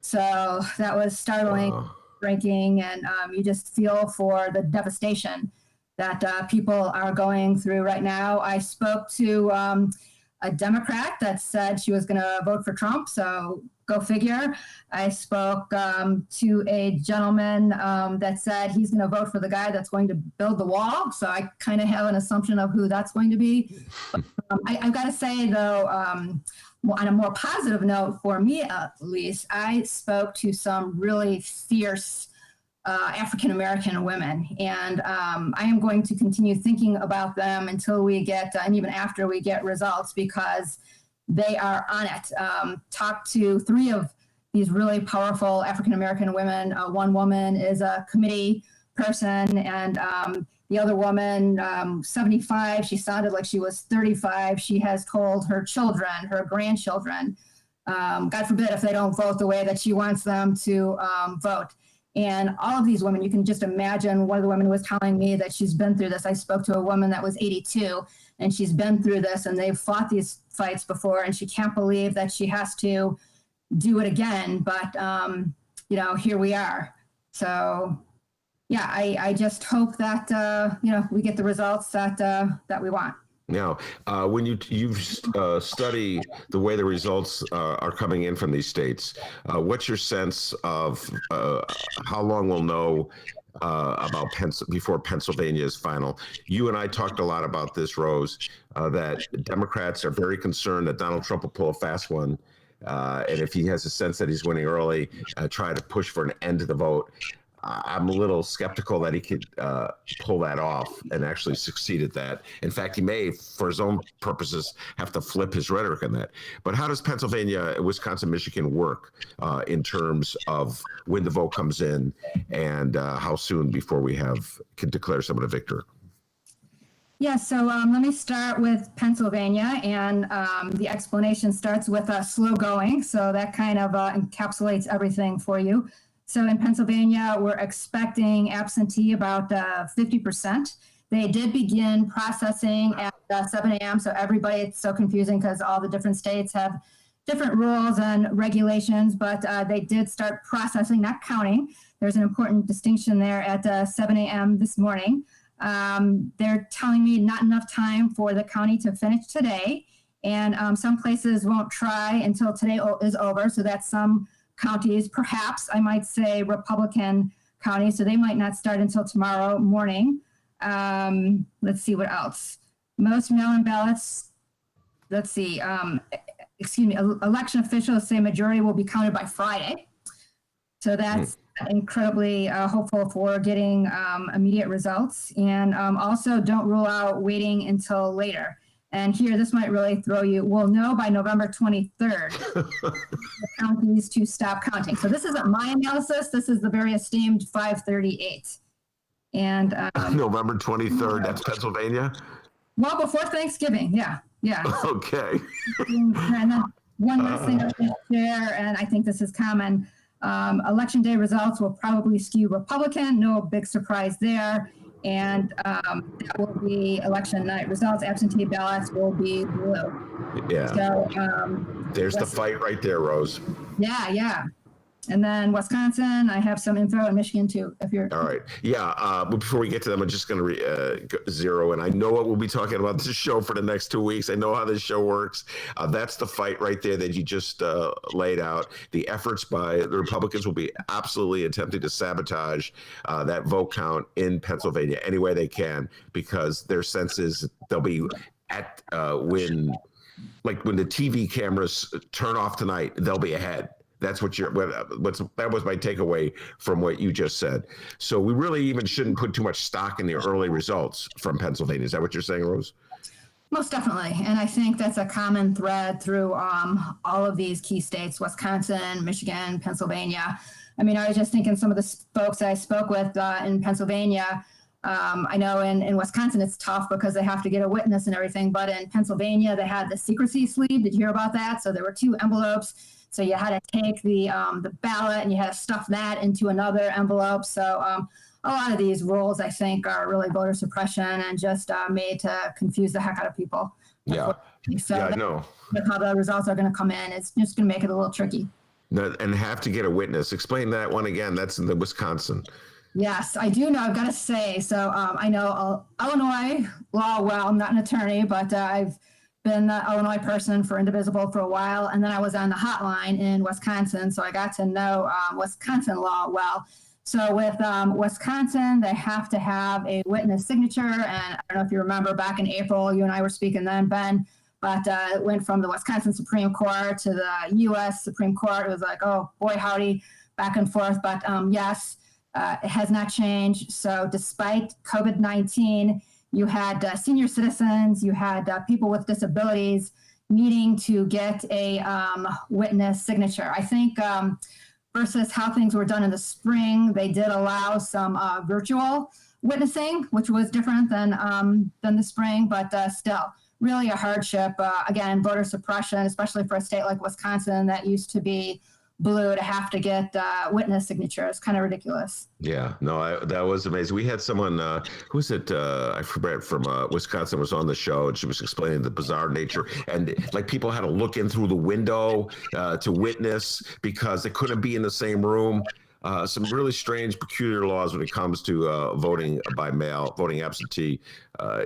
So that was startling. Wow. Ranking, and you just feel for the devastation that people are going through right now. I spoke to a Democrat that said she was going to vote for Trump, so go figure. I spoke to a gentleman that said he's going to vote for the guy that's going to build the wall, so I kind of have an assumption of who that's going to be. I've got to say, though, on a more positive note, for me at least, I spoke to some really fierce African-American women, and I am going to continue thinking about them until we get, and even after we get results, because they are on it. Talked to 3 of these really powerful African-American women. One woman is a committee person, and the other woman, 75, she sounded like she was 35. She has told her children, her grandchildren, God forbid if they don't vote the way that she wants them to vote. And all of these women, you can just imagine. One of the women was telling me that she's been through this. I spoke to a woman that was 82, and she's been through this, and they've fought these fights before, and she can't believe that she has to do it again. But, here we are. So, yeah, I just hope that, we get the results that we want. Now, when you study the way the results are coming in from these states, what's your sense of how long we'll know about before Pennsylvania is final? You and I talked a lot about this, Rose, that Democrats are very concerned that Donald Trump will pull a fast one. And if he has a sense that he's winning early, try to push for an end to the vote. I'm a little skeptical that he could pull that off and actually succeed at that. In fact, he may, for his own purposes, have to flip his rhetoric on that. But how does Pennsylvania, Wisconsin, Michigan work in terms of when the vote comes in and how soon before we can declare someone a victor? Yeah, so let me start with Pennsylvania, and the explanation starts with slow going, so that kind of encapsulates everything for you. So in Pennsylvania, we're expecting absentee about 50%. They did begin processing at 7 a.m., so everybody, it's so confusing because all the different states have different rules and regulations, but they did start processing, not counting. There's an important distinction there at 7 a.m. this morning. They're telling me not enough time for the county to finish today, and some places won't try until today is over. So that's some counties, perhaps I might say Republican counties, so they might not start until tomorrow morning. Let's see what else. Most mail-in ballots, let's see, election officials say majority will be counted by Friday. So that's incredibly hopeful for getting immediate results. And also don't rule out waiting until later. And here, this might really throw you. We'll know by November 23rd the counties to stop counting. So this isn't my analysis. This is the very esteemed 538. And November 23rd, that's Pennsylvania? Well, before Thanksgiving, yeah. Okay. And then one last thing I want to share, and I think this is common. Election day results will probably skew Republican. No big surprise there. And that will be election night results. Absentee ballots will be blue. Yeah. So there's the fight right there, Rose. Yeah. And then Wisconsin, I have some info, in Michigan too, if you're. All right. Yeah. But before we get to them, I'm just going to zero in. I know what we'll be talking about this show for the next 2 weeks. I know how this show works. That's the fight right there that you just laid out. The efforts by the Republicans will be absolutely attempting to sabotage that vote count in Pennsylvania any way they can, because their sense is they'll be at when the TV cameras turn off tonight, they'll be ahead. That's that was my takeaway from what you just said. So we really even shouldn't put too much stock in the early results from Pennsylvania. Is that what you're saying, Rose? Most definitely. And I think that's a common thread through all of these key states, Wisconsin, Michigan, Pennsylvania. I mean, I was just thinking some of the folks I spoke with in Pennsylvania. I know in Wisconsin it's tough because they have to get a witness and everything, but in Pennsylvania they had the secrecy sleeve. Did you hear about that? So there were 2 envelopes. So you had to take the ballot and you had to stuff that into another envelope. So a lot of these rules, I think, are really voter suppression and just made to confuse the heck out of people. Yeah. So yeah, I know. How the results are going to come in, it's just going to make it a little tricky. And have to get a witness. Explain that one again. That's in the Wisconsin. Yes, I do know. I've got to say. So I know Illinois law well. I'm not an attorney, but I've been an Illinois person for Indivisible for a while, and then I was on the hotline in Wisconsin, so I got to know Wisconsin law well. So with Wisconsin, they have to have a witness signature, and I don't know if you remember back in April, you and I were speaking then, Ben, but it went from the Wisconsin Supreme Court to the U.S. Supreme Court. It was like, oh boy, howdy, back and forth, but yes, it has not changed. So despite COVID-19, you had senior citizens, you had people with disabilities needing to get a witness signature. I think versus how things were done in the spring, they did allow some virtual witnessing, which was different than the spring, but still really a hardship. Again, voter suppression, especially for a state like Wisconsin that used to be blue, to have to get witness signatures. Kind of ridiculous. Yeah, no, that was amazing. We had someone, who was it? I forget, from Wisconsin was on the show, and she was explaining the bizarre nature. And like people had to look in through the window to witness because they couldn't be in the same room. Some really strange, peculiar laws when it comes to voting by mail, voting absentee.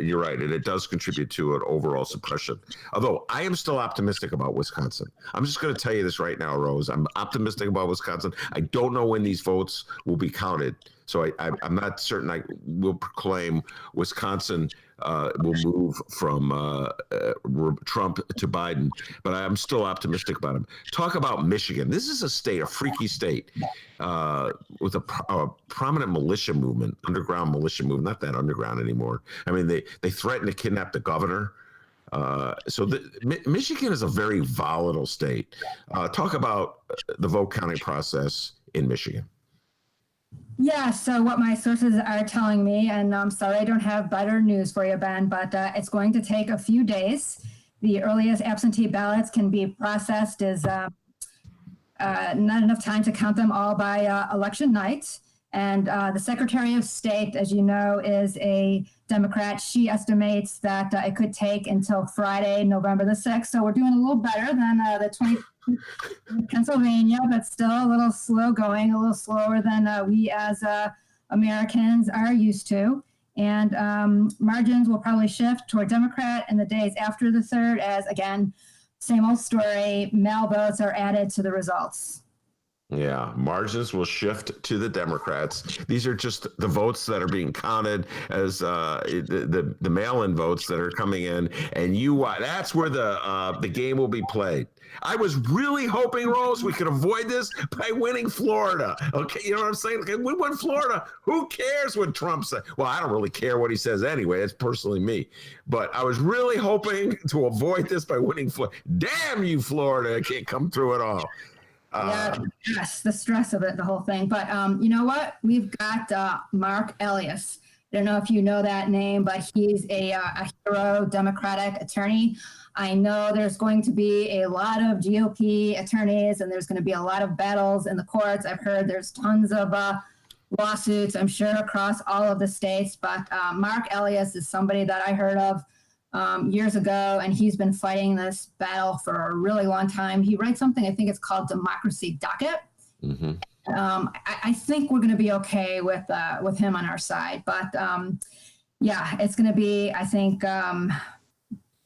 You're right, and it does contribute to an overall suppression. Although I am still optimistic about Wisconsin. I'm just going to tell you this right now, Rose. I'm optimistic about Wisconsin. I don't know when these votes will be counted, so I'm not certain I will proclaim Wisconsin will move from Trump to Biden, but I'm still optimistic about him. Talk about Michigan. This is a state, a freaky state, with a prominent militia movement, underground militia movement, not that underground anymore. I mean, they threatened to kidnap the governor. So Michigan is a very volatile state. Talk about the vote counting process in Michigan. Yeah, so what my sources are telling me, and I'm sorry I don't have better news for you, Ben, but it's going to take a few days. The earliest absentee ballots can be processed is not enough time to count them all by election night. And the Secretary of State, as you know, is a Democrat. She estimates that it could take until Friday, November the 6th. So we're doing a little better than the 20 in Pennsylvania, but still a little slow going, a little slower than we as Americans are used to. And margins will probably shift toward Democrat in the days after the 3rd, as again, same old story, mail votes are added to the results. Yeah, margins will shift to the Democrats. These are just the votes that are being counted as the mail-in votes that are coming in, and that's where the game will be played. I was really hoping, Rose, we could avoid this by winning Florida. Okay, you know what I'm saying? Okay, we win Florida. Who cares what Trump says? Well, I don't really care what he says anyway. It's personally me. But I was really hoping to avoid this by winning Florida. Damn you, Florida! I can't come through at all. Yes, the stress of it, the whole thing. But you know what? We've got Mark Elias. I don't know if you know that name, but he's a hero Democratic attorney. I know there's going to be a lot of GOP attorneys, and there's going to be a lot of battles in the courts. I've heard there's tons of lawsuits, I'm sure, across all of the states. But Mark Elias is somebody that I heard of years ago, and he's been fighting this battle for a really long time. He writes something, I think it's called Democracy Docket. Mm-hmm. I think we're going to be okay with him on our side, but yeah, it's going to be, I think,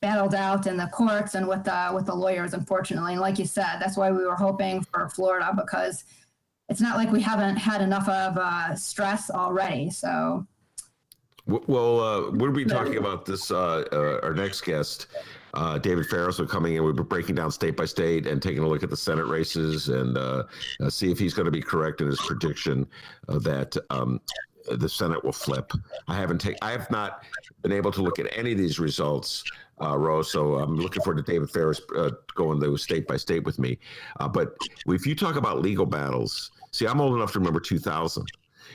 battled out in the courts and with the lawyers, unfortunately. And like you said, that's why we were hoping for Florida, because it's not like we haven't had enough of stress already. So. Well, we'll be talking about this. Our next guest, David Ferris, will coming in. We'll be breaking down state by state and taking a look at the Senate races and see if he's going to be correct in his prediction that the Senate will flip. I have not been able to look at any of these results, Rose. So I'm looking forward to David Ferris going those state by state with me. But if you talk about legal battles, see, I'm old enough to remember 2000.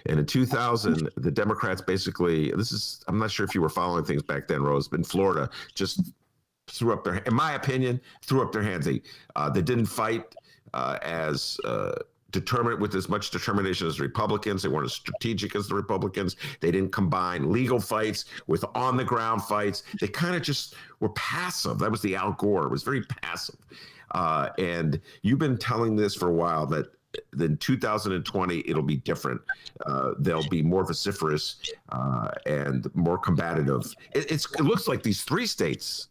And in 2000, the Democrats basically, I'm not sure if you were following things back then, Rose, but in Florida, just threw up their, in my opinion, threw up their hands. They didn't fight as determined with as much determination as the Republicans. They weren't as strategic as the Republicans. They didn't combine legal fights with on the ground fights. They kind of just were passive. That was the Al Gore. It was very passive. And you've been telling this for a while that in 2020, it'll be different. They'll be more vociferous and more combative. It looks like these three states,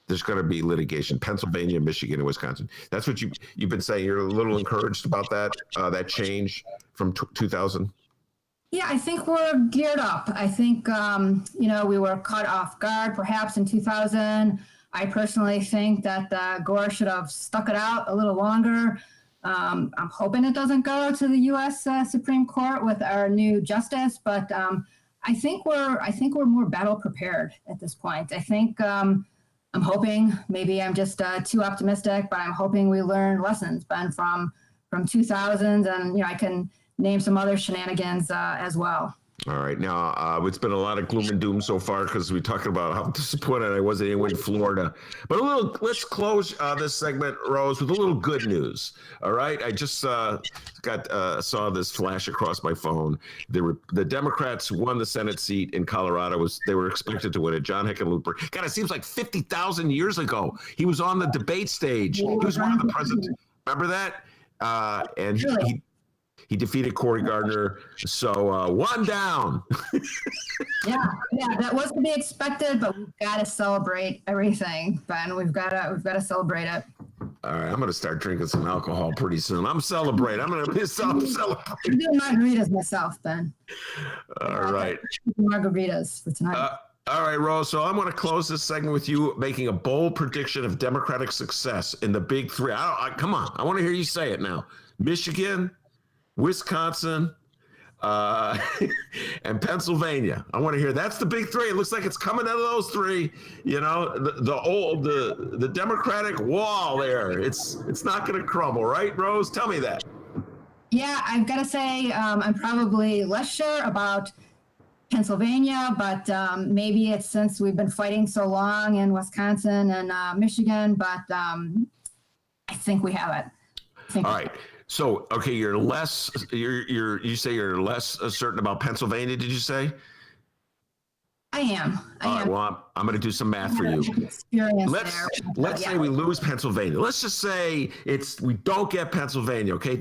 there's going to be litigation: Pennsylvania, Michigan, and Wisconsin. That's what you've been saying. You're a little encouraged about that change from 2000. Yeah, I think we're geared up. I think we were caught off guard perhaps in 2000. I personally think that Gore should have stuck it out a little longer. I'm hoping it doesn't go to the U.S. Supreme Court with our new justice, but I think we're more battle prepared at this point. I think I'm hoping, maybe I'm just too optimistic, but I'm hoping we learn lessons, Ben, from 2000s, and I can name some other shenanigans as well. All right. Now, it's been a lot of gloom and doom so far because we talked about how disappointed I was in Florida. But let's close this segment, Rose, with a little good news. All right. I just saw this flash across my phone. The Democrats won the Senate seat in Colorado. They were expected to win it. John Hickenlooper. God, it seems like 50,000 years ago. He was on the debate stage. He was one of the presidents. Remember that? And he defeated Cory Gardner, so one down. yeah, that was to be expected, but we've got to celebrate everything, Ben. We've got to celebrate it. All right, I'm going to start drinking some alcohol pretty soon. I'm celebrating. I'm going to celebrate. I'm doing margaritas myself, Ben. All right. Margaritas for tonight. All right, Rose. So I'm going to close this segment with you making a bold prediction of Democratic success in the big three. Come on. I want to hear you say it now. Michigan, Wisconsin, and Pennsylvania. I want to hear that's the big three. It looks like it's coming out of those three. The Democratic wall there. It's not going to crumble, right, Rose? Tell me that. Yeah, I've got to say, I'm probably less sure about Pennsylvania, but maybe it's since we've been fighting so long in Wisconsin and Michigan, but I think we have it. All right. So, okay, you say you're less certain about Pennsylvania, did you say? I am. All right, well, I'm going to do some math for you. Let's say we lose Pennsylvania. Let's just say we don't get Pennsylvania. Okay,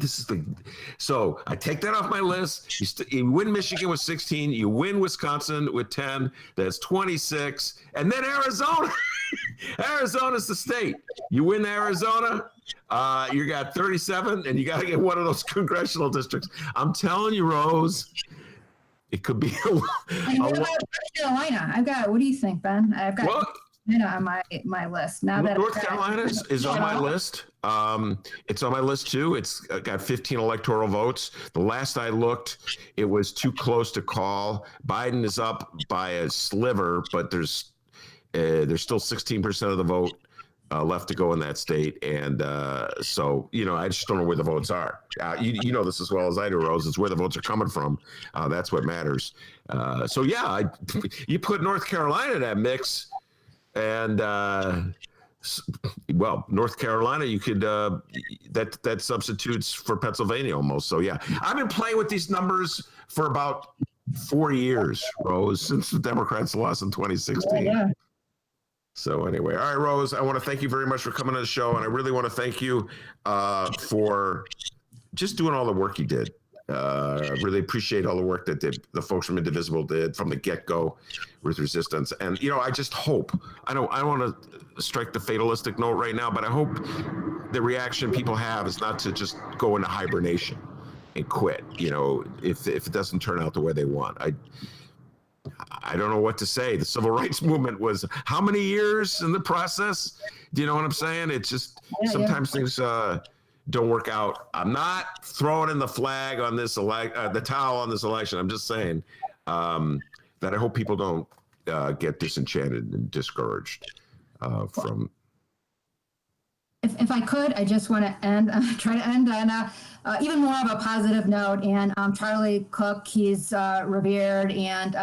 so I take that off my list. You win Michigan with 16. You win Wisconsin with 10. That's 26. And then Arizona. Arizona's the state. You win Arizona. You got 37, and you got to get one of those congressional districts. I'm telling you, Rose. It could be what about North Carolina? What do you think, Ben? I've got on my list. Now that North Carolina is on my list. It's on my list too. It's got 15 electoral votes. The last I looked, it was too close to call. Biden is up by a sliver, but there's still 16% of the vote left to go in that state. And so, I just don't know where the votes are. You know this as well as I do, Rose. It's where the votes are coming from. That's what matters. So, yeah, you put North Carolina in that mix. And, North Carolina, you could that substitutes for Pennsylvania almost. So, yeah, I've been playing with these numbers for about 4 years, Rose, since the Democrats lost in 2016. Yeah. So anyway, all right, Rose, I want to thank you very much for coming on the show. And I really want to thank you for just doing all the work you did. Really appreciate all the work that the folks from Indivisible did from the get-go with Resistance. And, I just hope, I don't want to strike the fatalistic note right now, but I hope the reaction people have is not to just go into hibernation and quit, if it doesn't turn out the way they want. I don't know what to say. The civil rights movement was how many years in the process? Do you know what I'm saying? It's just sometimes things don't work out. I'm not throwing in the flag on this the towel on this election. I'm just saying that I hope people don't get disenchanted and discouraged from. If I could, I just want to try to end on even more of a positive note. And Charlie Cook, he's revered and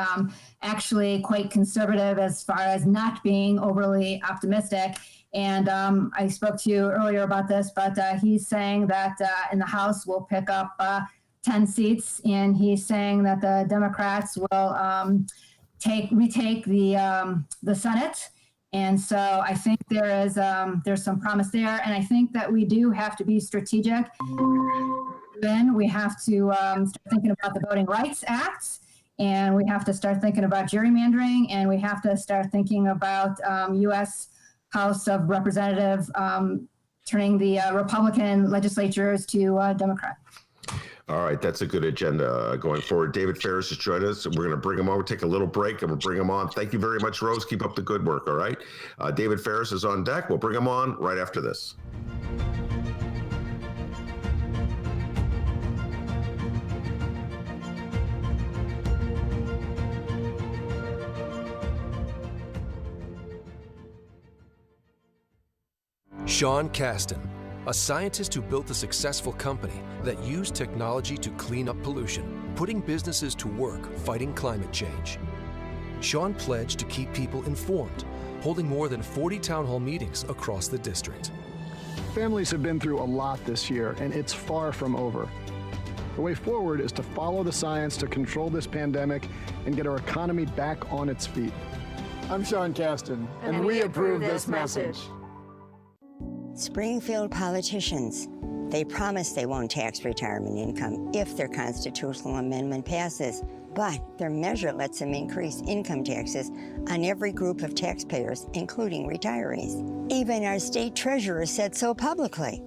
actually quite conservative as far as not being overly optimistic. And I spoke to you earlier about this, but he's saying that in the House we'll pick up 10 seats, and he's saying that the Democrats will retake the Senate. And so I think there's some promise there. And I think that we do have to be strategic. Then we have to start thinking about the Voting Rights Act, and we have to start thinking about gerrymandering, and we have to start thinking about U.S. House of Representatives turning the Republican legislatures to Democrat. All right, that's a good agenda going forward. David Ferris has joined us, and we're going to bring him over, take a little break, and we'll bring him on. Thank you very much, Rose. Keep up the good work, all right? David Ferris is on deck. We'll bring him on right after this. Sean Caston, a scientist who built a successful company that used technology to clean up pollution, putting businesses to work fighting climate change. Sean pledged to keep people informed, holding more than 40 town hall meetings across the district. Families have been through a lot this year, and it's far from over. The way forward is to follow the science to control this pandemic and get our economy back on its feet. I'm Sean Caston, and we approve this message. Springfield politicians, they promise they won't tax retirement income if their constitutional amendment passes, but their measure lets them increase income taxes on every group of taxpayers, including retirees. Even our state treasurer said so publicly.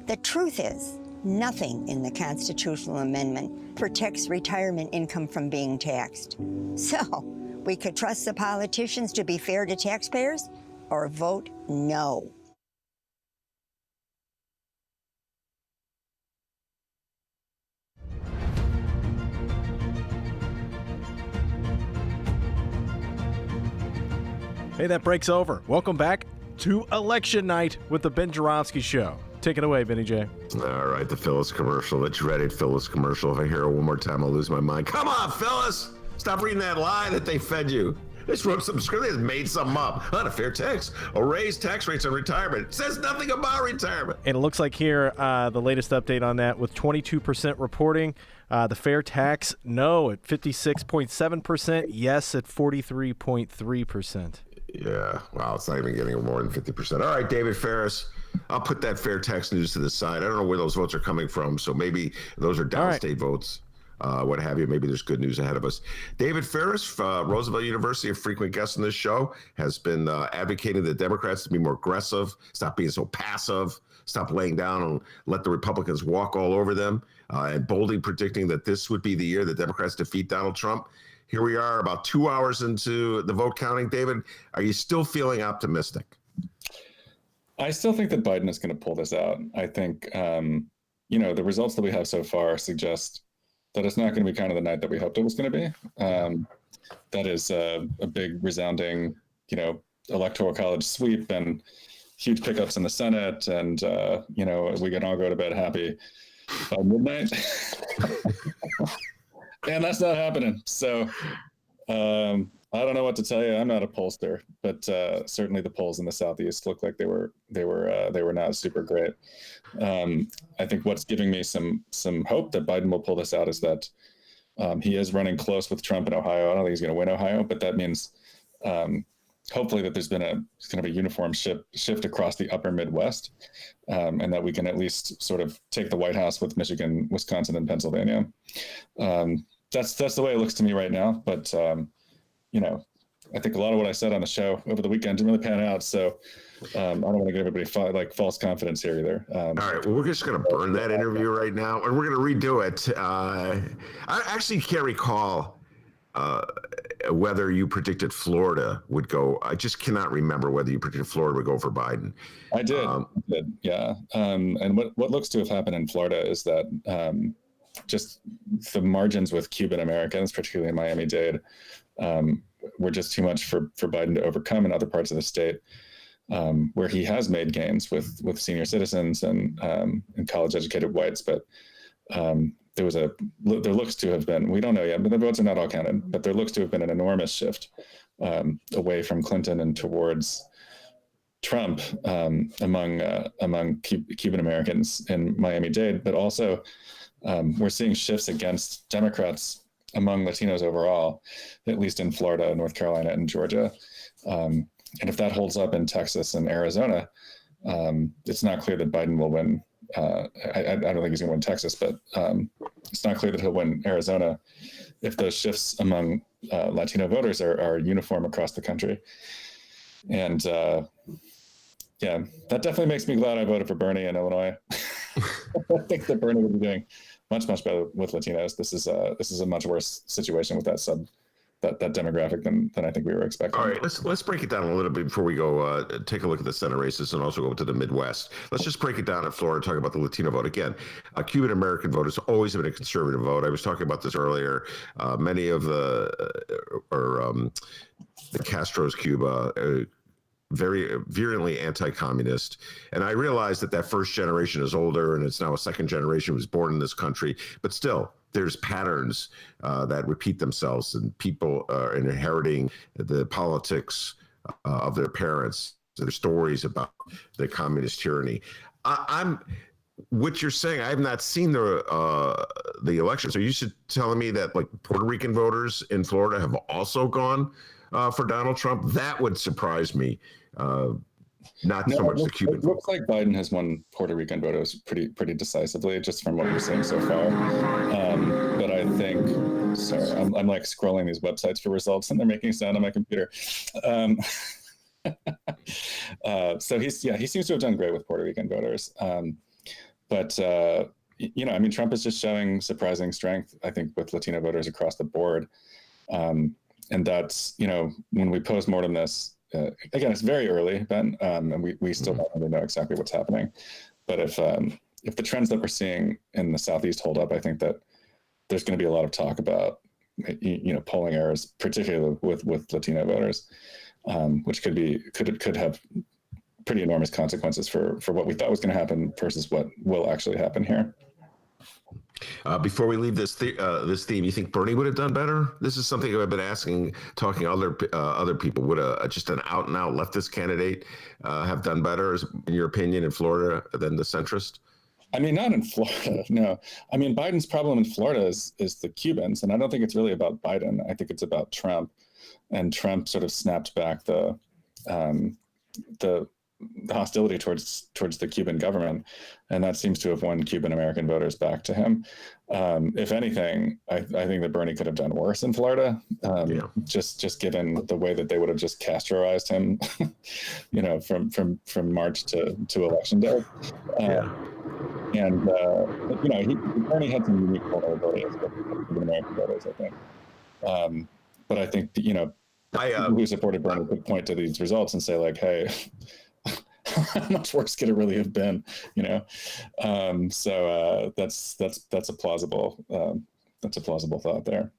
The truth is, nothing in the constitutional amendment protects retirement income from being taxed. So, we could trust the politicians to be fair to taxpayers or vote no. Hey, that break's over. Welcome back to Election Night with the Ben Joravsky Show. Take it away, Benny J. All right, the Phyllis commercial, the dreaded Phyllis commercial. If I hear it one more time, I'll lose my mind. Come on, Phyllis! Stop reading that lie that they fed you. They just wrote some script. They just made something up. Unfair tax, or raised tax rates on retirement. It says nothing about retirement. And it looks like here, the latest update on that with 22% reporting. The fair tax, no, at 56.7%. Yes, at 43.3%. Yeah, wow, it's not even getting more than 50%. All right, David Ferris, I'll put that fair tax news to the side. I don't know where those votes are coming from, so maybe those are downstate votes. What have you. Maybe there's good news ahead of us. David Ferris, Roosevelt University, a frequent guest on this show, has been advocating the Democrats to be more aggressive, stop being so passive, stop laying down and let the Republicans walk all over them, and boldly predicting that this would be the year the Democrats defeat Donald Trump. Here we are about 2 hours into the vote counting. David, are you still feeling optimistic? I still think that Biden is going to pull this out. I think, the results that we have so far suggest that it's not going to be kind of the night that we hoped it was going to be. That is a big resounding, electoral college sweep and huge pickups in the Senate. And, we can all go to bed happy by midnight. And that's not happening. So I don't know what to tell you. I'm not a pollster, but certainly the polls in the Southeast look like they were not super great. I think what's giving me some hope that Biden will pull this out is that he is running close with Trump in Ohio. I don't think he's going to win Ohio, but that means hopefully that there's been a kind of a uniform shift across the upper Midwest, and that we can at least sort of take the White House with Michigan, Wisconsin, and Pennsylvania. That's the way it looks to me right now. But I think a lot of what I said on the show over the weekend didn't really pan out. So I don't want to give everybody false confidence here either. All right, well, we're just going to burn that interview right now, and we're going to redo it. I actually can't recall whether you predicted Florida would go. I just cannot remember whether you predicted Florida would go for Biden. I did. Yeah. And what looks to have happened in Florida is that just the margins with Cuban Americans, particularly in Miami-Dade, were just too much for Biden to overcome in other parts of the state, where he has made gains with senior citizens and college-educated whites. But there looks to have been, we don't know yet, but the votes are not all counted, but there looks to have been an enormous shift away from Clinton and towards Trump among Cuban Americans in Miami-Dade. But also we're seeing shifts against Democrats among Latinos overall, at least in Florida, North Carolina, and Georgia. And if that holds up in Texas and Arizona, it's not clear that Biden will win. I don't think he's going to win Texas, but it's not clear that he'll win Arizona if those shifts among Latino voters are uniform across the country. And yeah, that definitely makes me glad I voted for Bernie in Illinois. I think that Bernie would be doing much better with Latinos. This is a much worse situation with that demographic than I think we were expecting. All right, let's break it down a little bit before we go take a look at the Senate races and also go to the Midwest. Let's just break it down in Florida, talk about the Latino vote. Again, a Cuban American vote has always been a conservative vote. I was talking about this earlier. Many of the Castro's Cuba, very virulently anti-communist. And I realize that first generation is older and it's now a second generation who was born in this country, but still there's patterns that repeat themselves, and people are inheriting the politics of their parents, their stories about the communist tyranny. What you're saying, I have not seen the elections. Are you telling me that like Puerto Rican voters in Florida have also gone for Donald Trump? That would surprise me. Not so much the Cuban. It looks like Biden has won Puerto Rican voters pretty decisively, just from what we're seeing so far. But I think, sorry, I'm like scrolling these websites for results, and they're making sound on my computer. So he seems to have done great with Puerto Rican voters. But Trump is just showing surprising strength, I think, with Latino voters across the board. And that's, when we postmortem this, again, it's very early, Ben, and we still don't really know exactly what's happening. But if the trends that we're seeing in the Southeast hold up, I think that there's going to be a lot of talk about, polling errors, particularly with Latino voters, which could have pretty enormous consequences for what we thought was going to happen versus what will actually happen here. Before we leave this theme, you think Bernie would have done better? This is something I've been asking, talking to other people. Would just an out and out leftist candidate have done better, in your opinion, in Florida than the centrist? I mean, not in Florida, no. I mean, Biden's problem in Florida is the Cubans, and I don't think it's really about Biden. I think it's about Trump, and Trump sort of snapped back the hostility towards the Cuban government, and that seems to have won Cuban American voters back to him. If anything, I think that Bernie could have done worse in Florida, just given the way that they would have just Castroized him, from March to election day. And Bernie had some unique vulnerabilities with Cuban American voters, I think. But I think who supported Bernie could point to these results and say, like, hey, how much worse could it really have been? So that's a plausible thought there.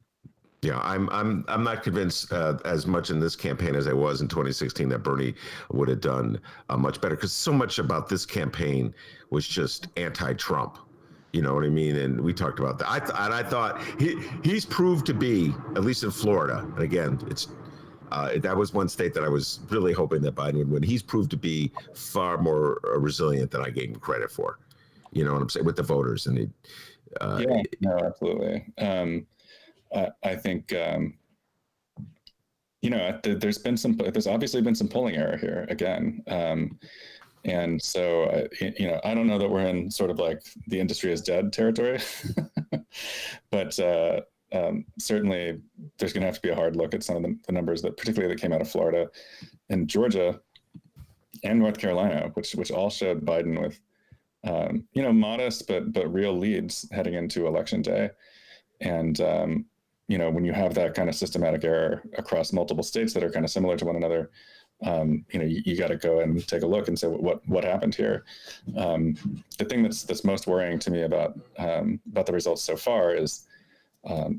Yeah, I'm not convinced as much in this campaign as I was in 2016 that Bernie would have done much better, because so much about this campaign was just anti-Trump. You know what I mean? And we talked about that. I thought he's proved to be, at least in Florida, and again, it's that was one state that I was really hoping that Biden would win. He's proved to be far more resilient than I gave him credit for. You know what I'm saying? With the voters. And no, absolutely. I think, there's obviously been some polling error here again. And so, I don't know that we're in sort of like the industry is dead territory, but certainly there's going to have to be a hard look at some of the numbers that particularly that came out of Florida and Georgia and North Carolina, which all showed Biden with, modest, but real leads heading into election day. And, when you have that kind of systematic error across multiple states that are kind of similar to one another, you got to go and take a look and say what happened here. The thing that's most worrying to me about the results so far is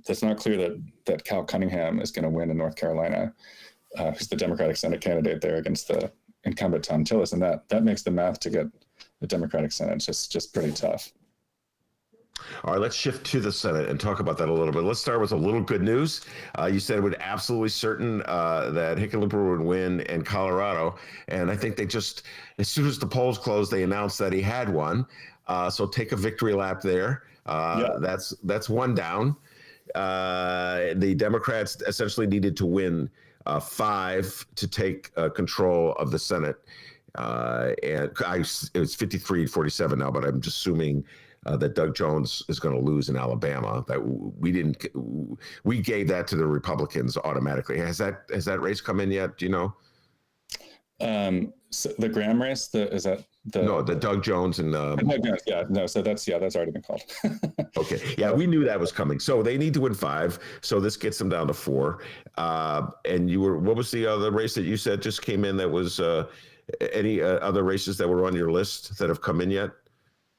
it's not clear that Cal Cunningham is going to win in North Carolina, who's the Democratic Senate candidate there against the incumbent Tom Tillis, and that makes the math to get the Democratic Senate just pretty tough. All right, let's shift to the Senate and talk about that a little bit. Let's start with a little good news. You said it would absolutely certain that Hickenlooper would win in Colorado. And I think they just, as soon as the polls closed, they announced that he had won. So take a victory lap there. That's one down. The Democrats essentially needed to win 5 to take control of the Senate. And it was 53-47 now, but I'm just assuming that Doug Jones is going to lose in Alabama. That we gave that to the Republicans automatically. Has that race come in yet? Do you know? So the Graham race, the Doug Jones and Doug Jones, so that's already been called. Okay, yeah, we knew that was coming. So they need to win 5. So this gets them down to 4. And what was the other race that you said just came in? That was any other races that were on your list that have come in yet?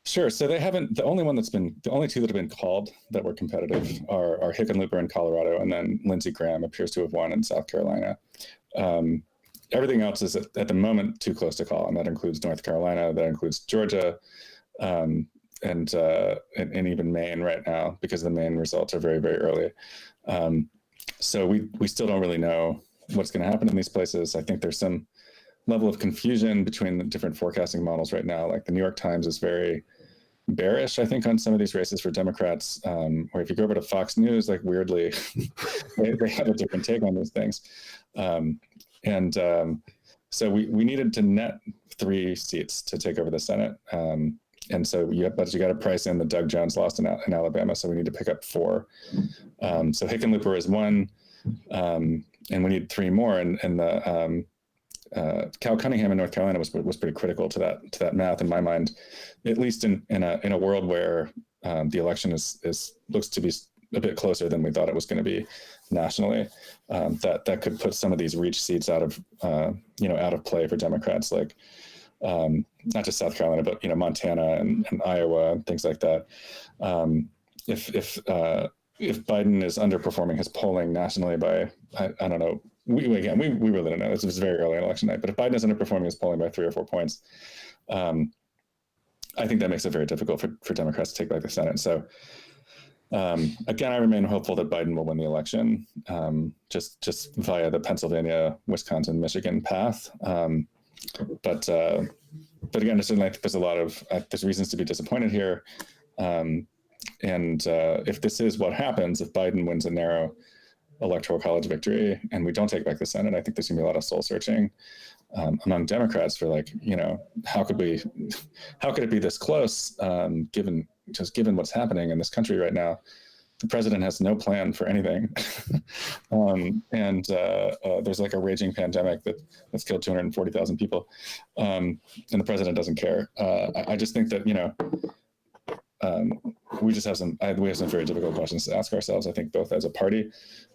Sure. So the only 2 that have been called that were competitive are Hickenlooper in Colorado, and then Lindsey Graham appears to have won in South Carolina. Everything else is at the moment too close to call, and that includes North Carolina, that includes Georgia, and even Maine right now, because the Maine results are very, very early. So we still don't really know what's going to happen in these places. I think there's some level of confusion between the different forecasting models right now. Like the New York Times is very bearish, I think, on some of these races for Democrats. Or if you go over to Fox News, like weirdly, they have a different take on these things. So we needed to net 3 seats to take over the Senate. And so you got to price in the Doug Jones lost in Alabama. So we need to pick up 4. So Hickenlooper is 1, and we need 3 more. And the Cal Cunningham in North Carolina was pretty critical to that math in my mind, at least in a world where the election looks to be a bit closer than we thought it was going to be nationally. That could put some of these reach seats out of play for Democrats, like not just South Carolina, but Montana and Iowa and things like that. If if Biden is underperforming his polling nationally by, I don't know, we really don't know. This was very early on election night, but if Biden is underperforming his polling by 3 or 4 points, I think that makes it very difficult for Democrats to take back the Senate. So again, I remain hopeful that Biden will win the election, just via the Pennsylvania, Wisconsin, Michigan path. But again, certainly I think there's a lot of there's reasons to be disappointed here. And if this is what happens, if Biden wins a narrow electoral college victory and we don't take back the Senate, I think there's gonna be a lot of soul searching among Democrats for like, how could it be this close, given what's happening in this country right now? The president has no plan for anything. And there's like a raging pandemic that's killed 240,000 people. And the president doesn't care. I just think that, we have some very difficult questions to ask ourselves, I think, both as a party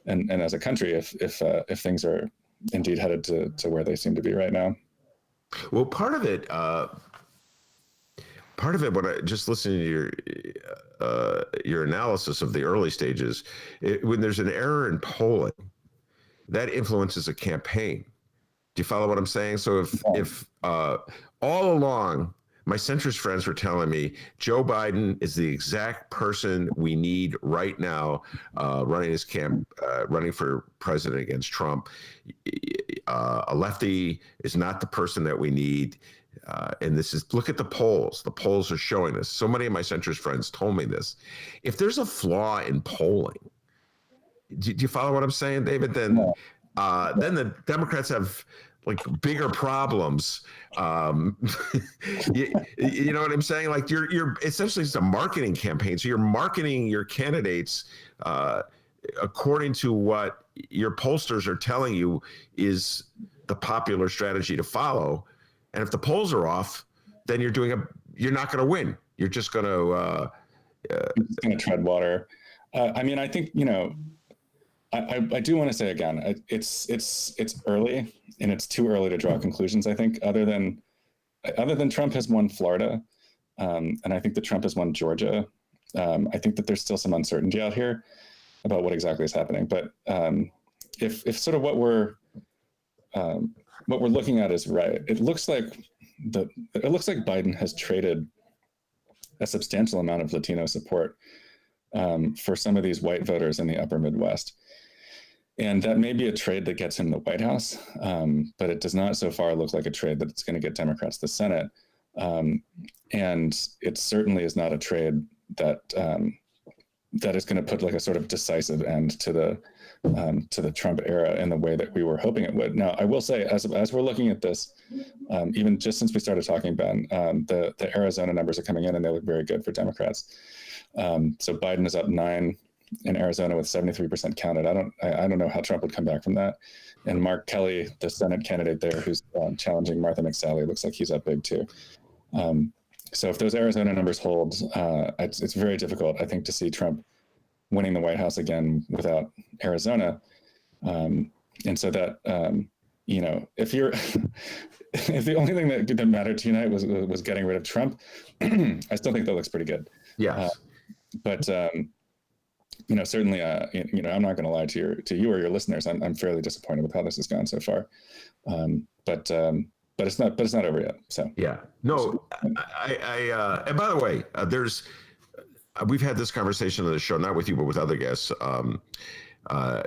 and as a country, if things are indeed headed to where they seem to be right now. Well, part of it, when I just listening to your analysis of the early stages, when there's an error in polling, that influences a campaign. Do you follow what I'm saying? So if all along my centrist friends were telling me Joe Biden is the exact person we need right now, running for president against Trump. A lefty is not the person that we need. And look at the polls. The polls are showing this. So many of my centrist friends told me this. If there's a flaw in polling, do you follow what I'm saying, David? Then the Democrats have like bigger problems. You know what I'm saying? Like you're essentially it's a marketing campaign. So you're marketing your candidates according to what your pollsters are telling you is the popular strategy to follow. And if the polls are off, then you're not going to win. You're just going to tread water. I mean, I think, I do want to say again, it's early and it's too early to draw conclusions. I think other than Trump has won Florida, and I think that Trump has won Georgia. I think that there's still some uncertainty out here about what exactly is happening. But if sort of what we're looking at is right, it looks like Biden has traded a substantial amount of Latino support for some of these white voters in the upper Midwest. And that may be a trade that gets him the White House, but it does not so far look like a trade that it's going to get Democrats the Senate. And it certainly is not a trade that is going to put like a sort of decisive end to the Trump era in the way that we were hoping it would. Now, I will say, as we're looking at this, even just since we started talking, Ben, the Arizona numbers are coming in and they look very good for Democrats. So Biden is up 9 in Arizona with 73% counted. I don't know how Trump would come back from that. And Mark Kelly, the Senate candidate there, who's challenging Martha McSally, looks like he's up big too. So if those Arizona numbers hold, it's very difficult, I think, to see Trump winning the White House again without Arizona. And so that, if if the only thing that mattered to unite was getting rid of Trump, I still think that looks pretty good. Yeah. But certainly, I'm not going to lie to you or your listeners. I'm fairly disappointed with how this has gone so far. But it's not over yet. So yeah, no, and by the way, we've had this conversation on the show, not with you, but with other guests.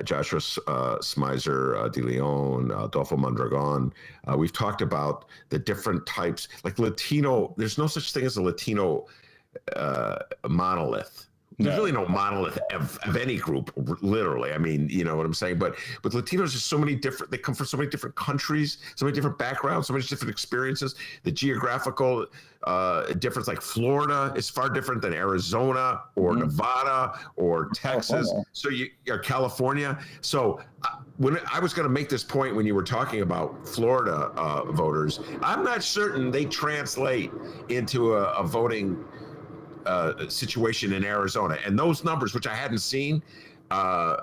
Joshua Smizer, De Leon, Adolfo Mondragon. We've talked about the different types, like Latino. There's no such thing as a Latino monolith. There's really no monolith of any group, literally. I mean, you know what I'm saying? But with Latinos, there's so many different, they come from so many different countries, so many different backgrounds, so many different experiences. The geographical difference, like Florida is far different than Arizona or Nevada or Texas. So or California. So when I was going to make this point when you were talking about Florida voters, I'm not certain they translate into a voting situation in Arizona, and those numbers, which I hadn't seen, are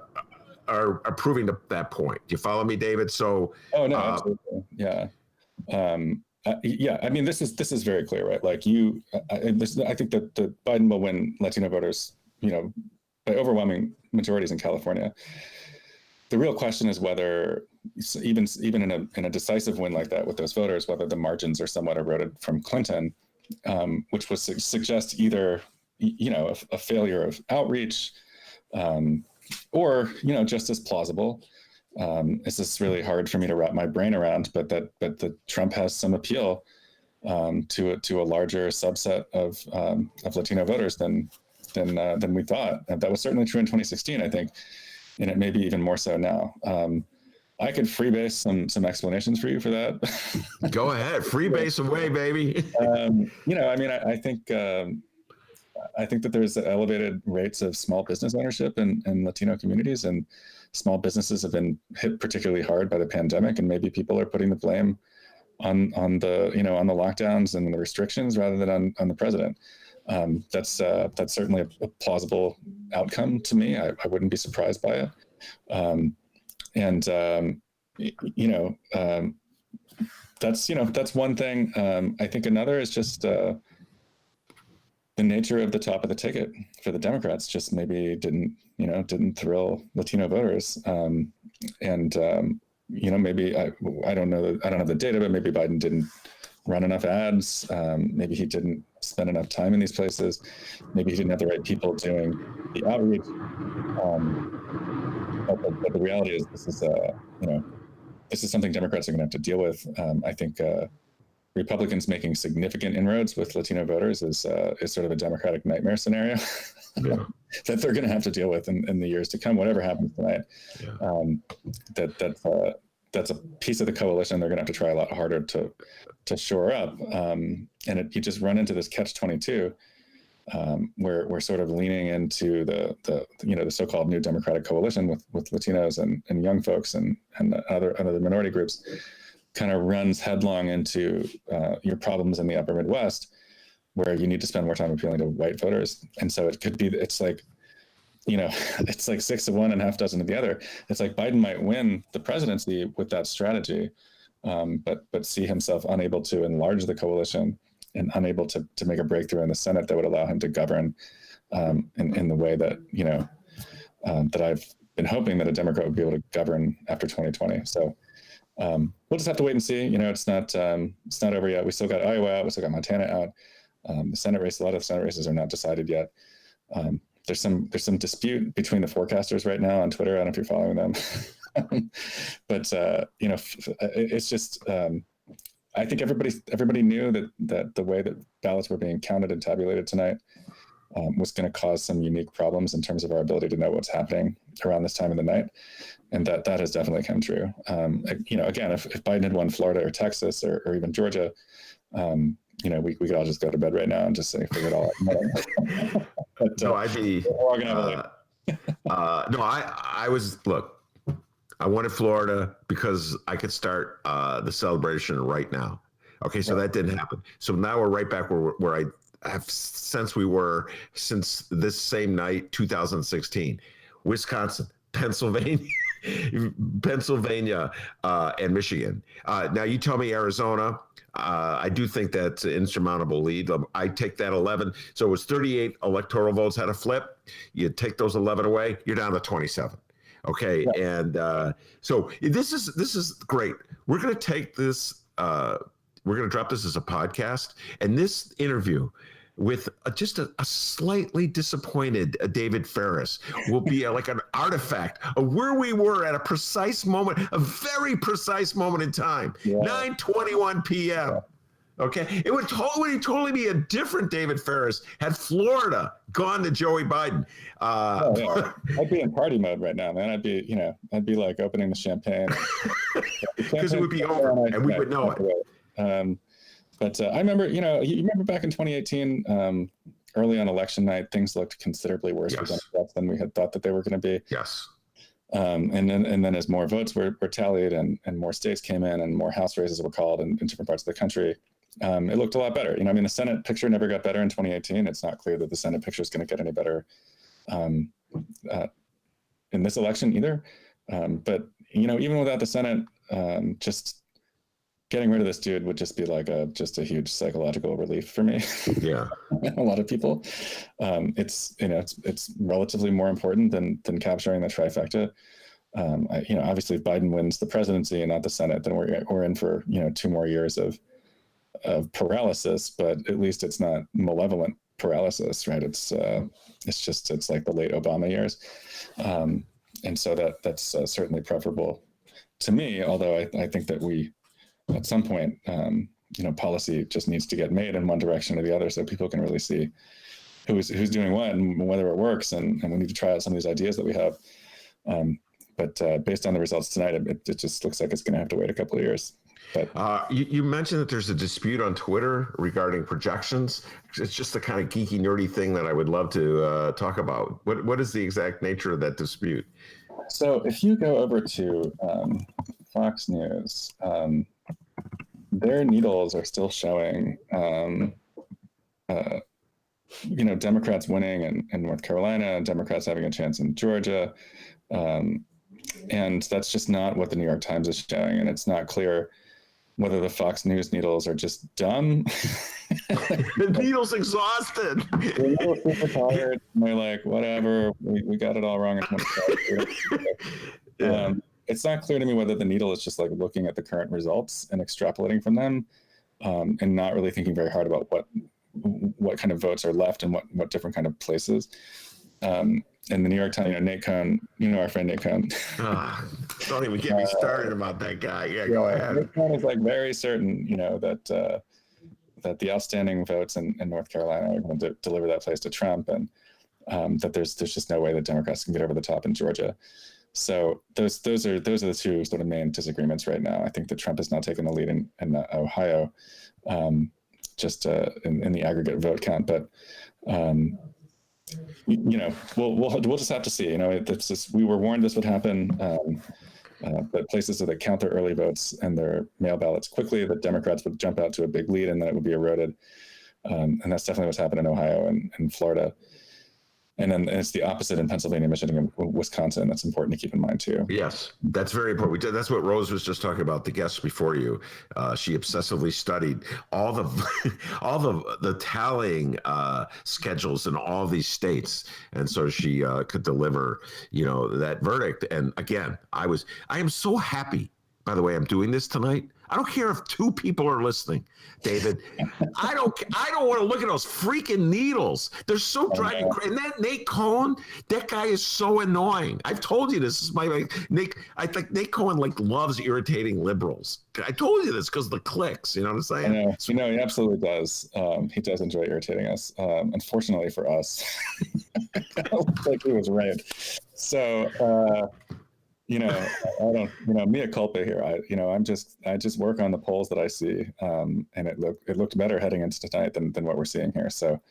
proving that point. Do you follow me, David? So, absolutely, yeah, yeah. I mean, this is very clear, right? Like I think that the Biden will win Latino voters, by overwhelming majorities in California. The real question is whether, even in a decisive win like that with those voters, whether the margins are somewhat eroded from Clinton, which would suggest either, a failure of outreach, or, just as plausible. This is really hard for me to wrap my brain around, but that Trump has some appeal to a larger subset of Latino voters than we thought. And that was certainly true in 2016, I think, and it may be even more so now. I could freebase some explanations for you for that. Go ahead, freebase away, baby. I think that there's elevated rates of small business ownership in Latino communities, and small businesses have been hit particularly hard by the pandemic, and maybe people are putting the blame on the lockdowns and the restrictions rather than on the president. That's certainly a plausible outcome to me. I wouldn't be surprised by it. That's one thing. I think another is just the nature of the top of the ticket for the Democrats just maybe didn't thrill Latino voters. Maybe I don't know. I don't have the data, but maybe Biden didn't run enough ads. Maybe he didn't spend enough time in these places. Maybe he didn't have the right people doing the outreach. But the reality is, this is something Democrats are going to have to deal with. I think Republicans making significant inroads with Latino voters is sort of a Democratic nightmare scenario that they're going to have to deal with in the years to come, whatever happens tonight. That's a piece of the coalition they're going to have to try a lot harder to shore up. You just run into this catch-22 where we're sort of leaning into the so-called new Democratic coalition with Latinos and young folks and other minority groups, kind of runs headlong into your problems in the upper Midwest, where you need to spend more time appealing to white voters. And so it's like 6 to 1 and half dozen to the other. It's like Biden might win the presidency with that strategy, but see himself unable to enlarge the coalition and unable to make a breakthrough in the Senate that would allow him to govern in the way that, that I've been hoping that a Democrat would be able to govern after 2020. So we'll just have to wait and see. It's not over yet. We still got Iowa out. We still got Montana out. The Senate race, a lot of the Senate races are not decided yet. There's some dispute between the forecasters right now on Twitter. I don't know if you're following them, but it's just. I think everybody knew that the way that ballots were being counted and tabulated tonight was going to cause some unique problems in terms of our ability to know what's happening around this time of the night, and that has definitely come true. Again, if Biden had won Florida or Texas or even Georgia, we could all just go to bed right now and just say figure it all out. But, I wanted Florida because I could start the celebration right now. Okay, so that didn't happen. So now we're right back where I have since we were since this same night, 2016. Wisconsin, Pennsylvania, and Michigan. Now you tell me Arizona. I do think that's an insurmountable lead. I take that 11. So it was 38 electoral votes had a flip. You take those 11 away, you're down to 27. Okay, yeah. And so this is great. We're going to take this. We're going to drop this as a podcast, and this interview with just a slightly disappointed David Ferris will be like an artifact of where we were at a very precise moment in time, 9:21 p.m. Yeah. Okay, it would totally be a different David Ferris had Florida gone to Joey Biden. I'd be in party mode right now, man. I'd be like opening the champagne because it would be over and we would know it. But I remember, you remember back in 2018, early on election night, things looked considerably worse for Democrats than we had thought that they were going to be. Yes. And then as more votes were tallied and more states came in and more House races were called in different parts of the country, it looked a lot better. The Senate picture never got better in 2018. It's not clear that the Senate picture is going to get any better in this election either. But even without the Senate, just getting rid of this dude would just be like just a huge psychological relief for me. Yeah. A lot of people. It's relatively more important than capturing the trifecta. Obviously if Biden wins the presidency and not the Senate, then we're in for 2 more years of paralysis, but at least it's not malevolent paralysis, right? It's like the late Obama years. And so that's certainly preferable to me, although I think that we, at some point, policy just needs to get made in one direction or the other so people can really see who's doing what and whether it works. And we need to try out some of these ideas that we have. But based on the results tonight, it just looks like it's going to have to wait a couple of years. But you mentioned that there's a dispute on Twitter regarding projections. It's just the kind of geeky, nerdy thing that I would love to talk about. What is the exact nature of that dispute? So if you go over to Fox News, their needles are still showing, Democrats winning in North Carolina, Democrats having a chance in Georgia. And that's just not what the New York Times is showing. And it's not clear whether the Fox News needles are just dumb. The needle's exhausted. They're super tired. And they're like, whatever, we got it all wrong. It's not clear to me whether the needle is just like looking at the current results and extrapolating from them, and not really thinking very hard about what kind of votes are left and what different kind of places. And the New York Times, Nate Cohn, our friend Nate Cohn. Don't even get me started about that guy. Yeah, go ahead. Nate Cohn is like very certain, that the outstanding votes in North Carolina are going to deliver that place to Trump, and that there's just no way that Democrats can get over the top in Georgia. So those are the two sort of main disagreements right now. I think that Trump has now taken the lead in Ohio, just in the aggregate vote count, but. We'll just have to see. It's just, we were warned this would happen. But places that count their early votes and their mail ballots quickly, the Democrats would jump out to a big lead, and then it would be eroded. And that's definitely what's happened in Ohio and Florida. And then it's the opposite in Pennsylvania, Michigan, and Wisconsin. That's important to keep in mind too. Yes, that's very important. That's what Rose was just talking about. The guests before you, she obsessively studied all the tallying schedules in all these states, and so she could deliver, that verdict. And again, I am so happy. By the way, I'm doing this tonight. I don't care if 2 people are listening, David. I don't want to look at those freaking needles. They're so driving crazy. And that Nate Cohn, that guy is so annoying. I've told you this. Is Nate. I think Nate Cohn loves irritating liberals. I told you this because of the clicks. You know what I'm saying? I know. He absolutely does. He does enjoy irritating us. Unfortunately for us, like he was right. So. I don't, mea culpa here. I just work on the polls that I see, and it looked better heading into tonight than what we're seeing here. So,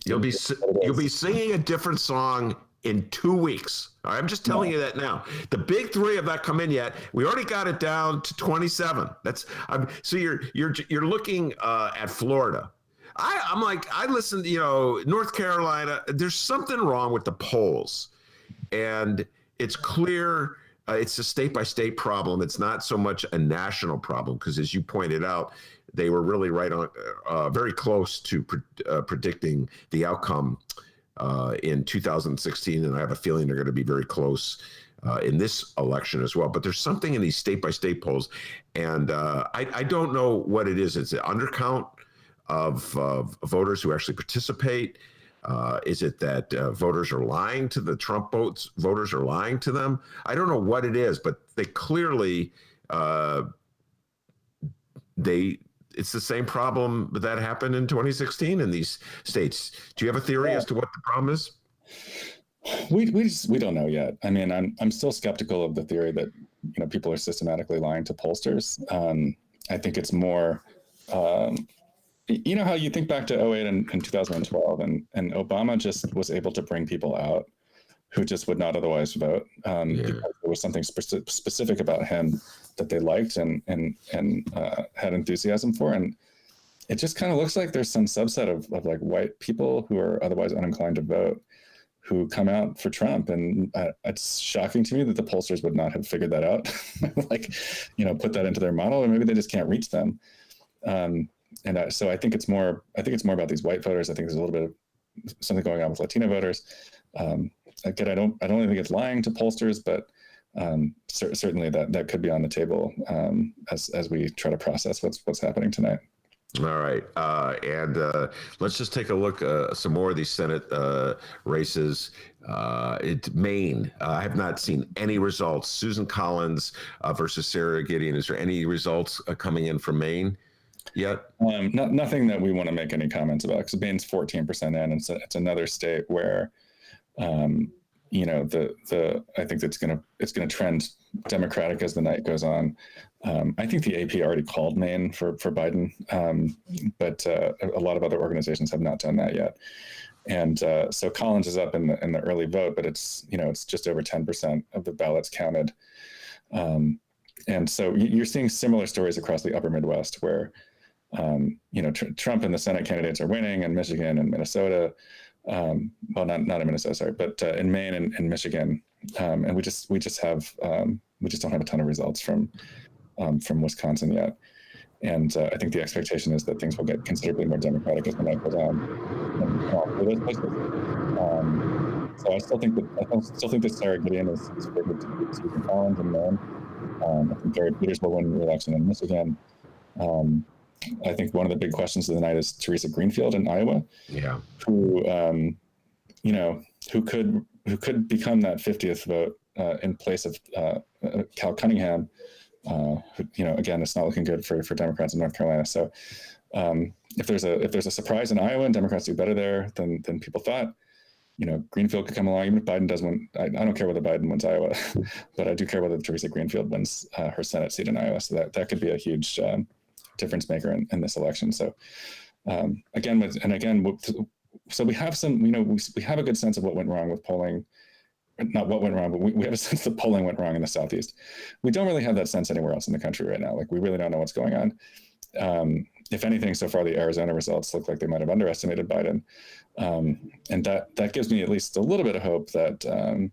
you'll be singing a different song in 2 weeks. All right, I'm just telling you that now. The big 3 have not come in yet. We already got it down to 27. So you're looking at Florida. I listened. North Carolina. There's something wrong with the polls, and it's clear it's a state-by-state problem. It's not so much a national problem because, as you pointed out, they were really right on, very close to predicting the outcome in 2016, and I have a feeling they're going to be very close in this election as well. But there's something in these state-by-state polls, and I don't know what it is. It's an undercount of voters who actually participate. Is it that voters are lying to the Trump votes? Voters are lying to them? I don't know what it is, but they clearly, it's the same problem that happened in 2016 in these states. Do you have a theory as to what the problem is? We don't know yet. I mean, I'm still skeptical of the theory that people are systematically lying to pollsters. I think it's more. How you think back to 2008 and 2012, and Obama just was able to bring people out who just would not otherwise vote. Because there was something specific about him that they liked and had enthusiasm for. And it just kind of looks like there's some subset of like white people who are otherwise uninclined to vote who come out for Trump. And it's shocking to me that the pollsters would not have figured that out, like, put that into their model, or maybe they just can't reach them. So I think it's more about these white voters. I think there's a little bit of something going on with Latino voters. Again, I don't think it's lying to pollsters, but certainly that could be on the table as we try to process what's happening tonight. All right. And let's just take a look some more of these Senate races. Maine, I have not seen any results. Susan Collins versus Sarah Gideon. Is there any results coming in from Maine yet? Nothing that we want to make any comments about, because Maine's 14% in. It's another state where, I think it's gonna trend Democratic as the night goes on. I think the AP already called Maine for Biden, but a lot of other organizations have not done that yet. And so Collins is up in the early vote, but it's just over 10% of the ballots counted. And so you're seeing similar stories across the upper Midwest where, Trump and the Senate candidates are winning in Michigan and Minnesota. Well, not in Minnesota, sorry, but in Maine and Michigan. And we just don't have a ton of results from Wisconsin yet. And I think the expectation is that things will get considerably more Democratic as the night goes on. So I still think that Sarah Gideon is favored to beat Susan Collins in Maine. I think Jared Peters will win the election in Michigan. I think one of the big questions of the night is Teresa Greenfield in Iowa. Yeah. Who could become that 50th vote in place of Cal Cunningham. Again, it's not looking good for Democrats in North Carolina. So if there's a surprise in Iowa and Democrats do better there than people thought, Greenfield could come along. Even if Biden does win, I don't care whether Biden wins Iowa, but I do care whether Teresa Greenfield wins her Senate seat in Iowa. So that could be a huge difference maker in this election. So so we have some, we have a good sense of what went wrong with polling. Not what went wrong, but we have a sense that polling went wrong in the Southeast. We don't really have that sense anywhere else in the country right now. Like, we really don't know what's going on. If anything, so far, the Arizona results look like they might have underestimated Biden. And that gives me at least a little bit of hope that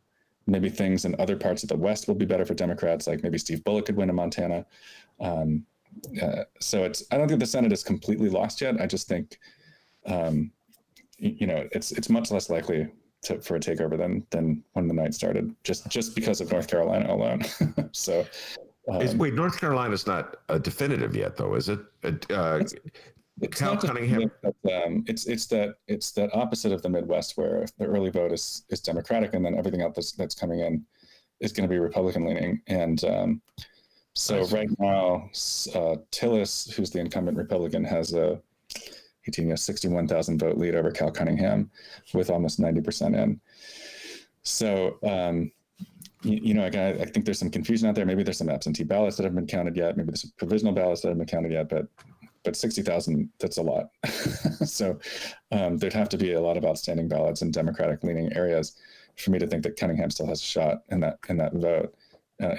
maybe things in other parts of the West will be better for Democrats, like maybe Steve Bullock could win in Montana. So I don't think the Senate is completely lost yet. I just think, it's much less likely for a takeover than when the night started, just because of North Carolina alone. So, wait, North Carolina's not definitive yet, though, is it? Cal Cunningham. It's that opposite of the Midwest, where the early vote is Democratic, and then everything else that's coming in is going to be Republican leaning. And so right now, Tillis, who's the incumbent Republican, has a 61,000 vote lead over Cal Cunningham with almost 90% in. So, again, I think there's some confusion out there. Maybe there's some absentee ballots that haven't been counted yet. Maybe there's some provisional ballots that haven't been counted yet, but 60,000, that's a lot. So there'd have to be a lot of outstanding ballots in Democratic leaning areas for me to think that Cunningham still has a shot in that vote,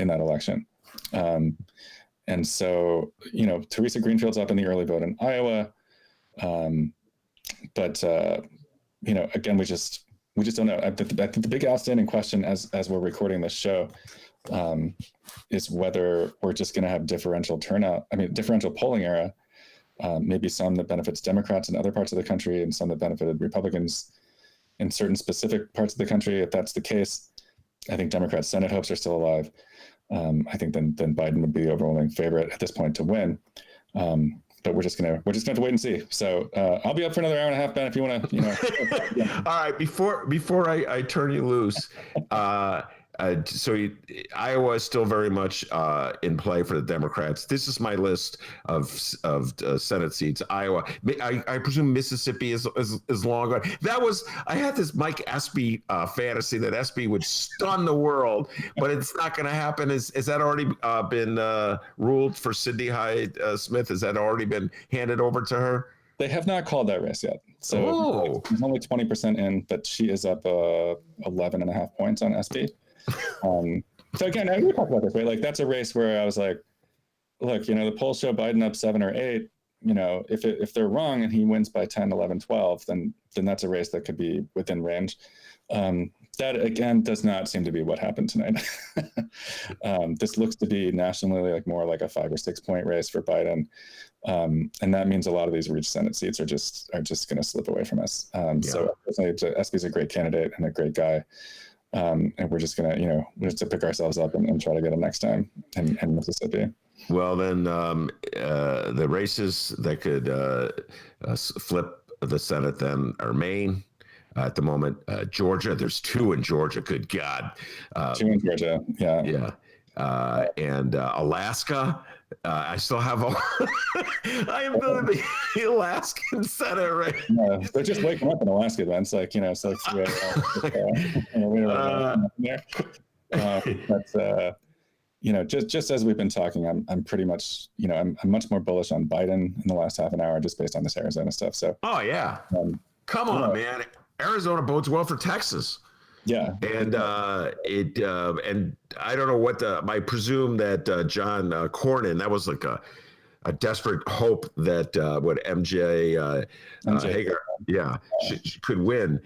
in that election. And so, Teresa Greenfield's up in the early vote in Iowa. But again, we just don't know. I think the big outstanding question as we're recording this show is whether we're just going to have differential polling error. Maybe some that benefits Democrats in other parts of the country and some that benefited Republicans in certain specific parts of the country. If that's the case, I think Democrats' Senate hopes are still alive. I think then Biden would be the overwhelming favorite at this point to win. But we're just gonna have to wait and see. So I'll be up for another hour and a half, Ben, if you want to. Yeah. All right. Before I turn you loose, Iowa is still very much in play for the Democrats. This is my list of Senate seats. Iowa, I presume Mississippi is long gone. I had this Mike Espy fantasy that Espy would stun the world, but it's not going to happen. Has that already been ruled for Cindy Hyde Smith? Has that already been handed over to her? They have not called that race yet. So she's only 20% in, but she is up 11 and a half points on Espy. So again, we talked about this, right? Like, that's a race where I was like, look, the polls show Biden up 7 or 8. If they're wrong and he wins by 10, 11, 12, then that's a race that could be within range. That again does not seem to be what happened tonight. This looks to be nationally like more like a 5 or 6 point race for Biden, and that means a lot of these reach Senate seats are just going to slip away from us. So SB's a great candidate and a great guy, and we're just gonna we have to pick ourselves up and try to get him next time in Mississippi. Well, then the races that could flip the Senate then are Maine. At the moment, Georgia, there's 2 in Georgia. Good God. 2 in Georgia. Yeah. Yeah. And Alaska. I still have I am building the Alaskan Senate right now. They're just waking up in Alaska, then. It's like, it's like, just as we've been talking, I'm pretty much, I'm much more bullish on Biden in the last half an hour just based on this Arizona stuff. So, oh, yeah. Come on, man. Arizona bodes well for Texas. Yeah. And and I don't know what I presume that John Cornyn, that was like a desperate hope that MJ Hagar, could win.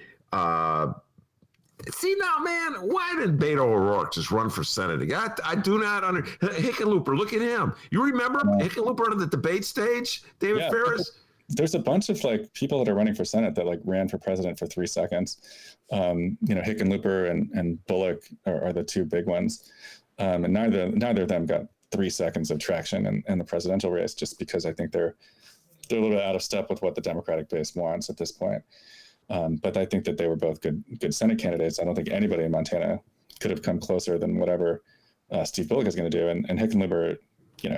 See now, man, why did Beto O'Rourke just run for Senate again? I do not Hickenlooper, look at him. You remember Hickenlooper on the debate stage? David Ferris? There's a bunch of like people that are running for Senate that like ran for president for 3 seconds. Hickenlooper and Bullock are the 2 big ones. And neither of them got 3 seconds of traction in the presidential race, just because I think they're a little bit out of step with what the Democratic base wants at this point. But I think that they were both good Senate candidates. I don't think anybody in Montana could have come closer than whatever Steve Bullock is going to do. And Hickenlooper,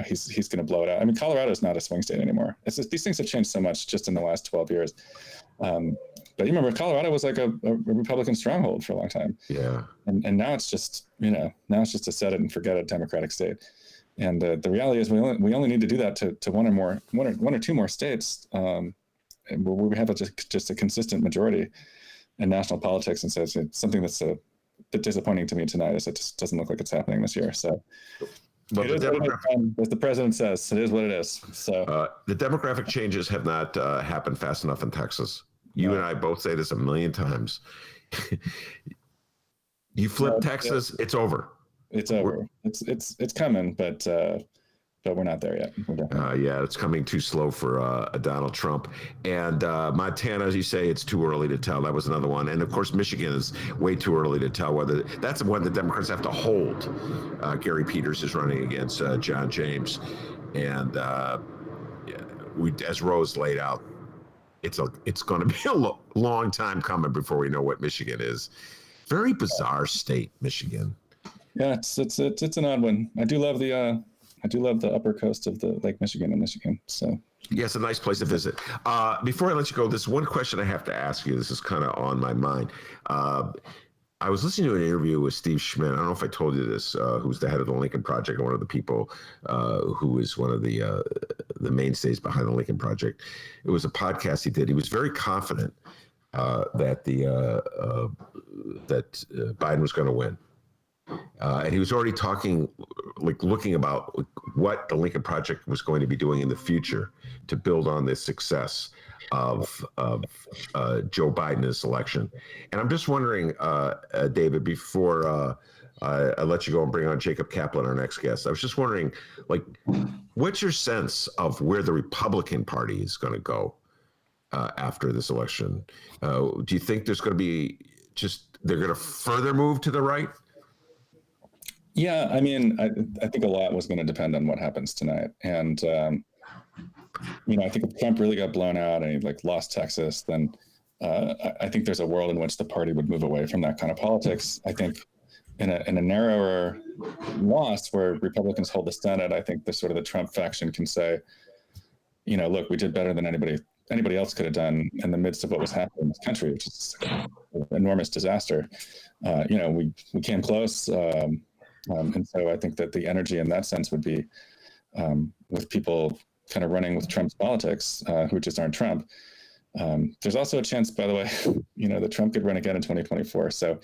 he's going to blow it out. I mean, Colorado is not a swing state anymore. It's just, these things have changed so much just in the last 12 years. But you remember, Colorado was like a Republican stronghold for a long time. Yeah. And now it's just, now it's just a set it and forget it Democratic state. And the reality is we only need to do that to one or two more states, and where we have just a consistent majority in national politics. And so it's something that's a bit disappointing to me tonight, is it just doesn't look like it's happening this year. So. But as the president says, it is what it is. So the demographic changes have not happened fast enough in Texas. You and I both say this a million times. You flip Texas, it's over. It's over. It's coming, but we're not there yet. It's coming too slow for Donald Trump. And Montana, as you say, it's too early to tell. That was another one. And of course, Michigan is way too early to tell whether that's the one the Democrats have to hold. Gary Peters is running against John James. And as Rose laid out, it's going to be a long time coming before we know what Michigan is. Very bizarre state, Michigan. Yeah, it's an odd one. I do love the upper coast of the Lake Michigan in Michigan. So yeah, it's a nice place to visit. Before I let you go, there's one question I have to ask you. This is kind of on my mind. I was listening to an interview with Steve Schmidt. I don't know if I told you this, who's the head of the Lincoln Project, one of the people who is one of the mainstays behind the Lincoln Project. It was a podcast he did. He was very confident that Biden was going to win. And he was already looking about what the Lincoln Project was going to be doing in the future to build on this success of Joe Biden's election. And I'm just wondering, David, before I let you go and bring on Jacob Kaplan, our next guest, I was just wondering, what's your sense of where the Republican Party is going to go after this election? Do you think there's going to be they're going to further move to the right? Yeah, I mean, I think a lot was going to depend on what happens tonight. And, I think if Trump really got blown out and he lost Texas, then I think there's a world in which the party would move away from that kind of politics. I think in a narrower loss where Republicans hold the Senate, I think the Trump faction can say, look, we did better than anybody else could have done in the midst of what was happening in this country, which is an enormous disaster. We came close. And so I think that the energy in that sense would be with people kind of running with Trump's politics, who just aren't Trump. There's also a chance, by the way, that Trump could run again in 2024. So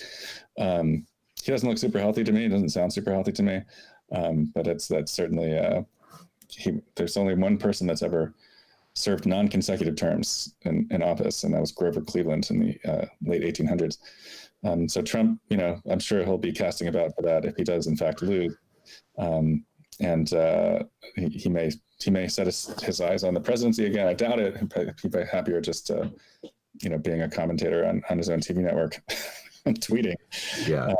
he doesn't look super healthy to me. He doesn't sound super healthy to me. But that's certainly, there's only one person that's ever served non-consecutive terms in office, and that was Grover Cleveland in the late 1800s. So Trump, I'm sure he'll be casting about for that if he does in fact lose. And he may set his eyes on the presidency again. I doubt it. He'd be happier just being a commentator on his own TV network and tweeting. Yeah.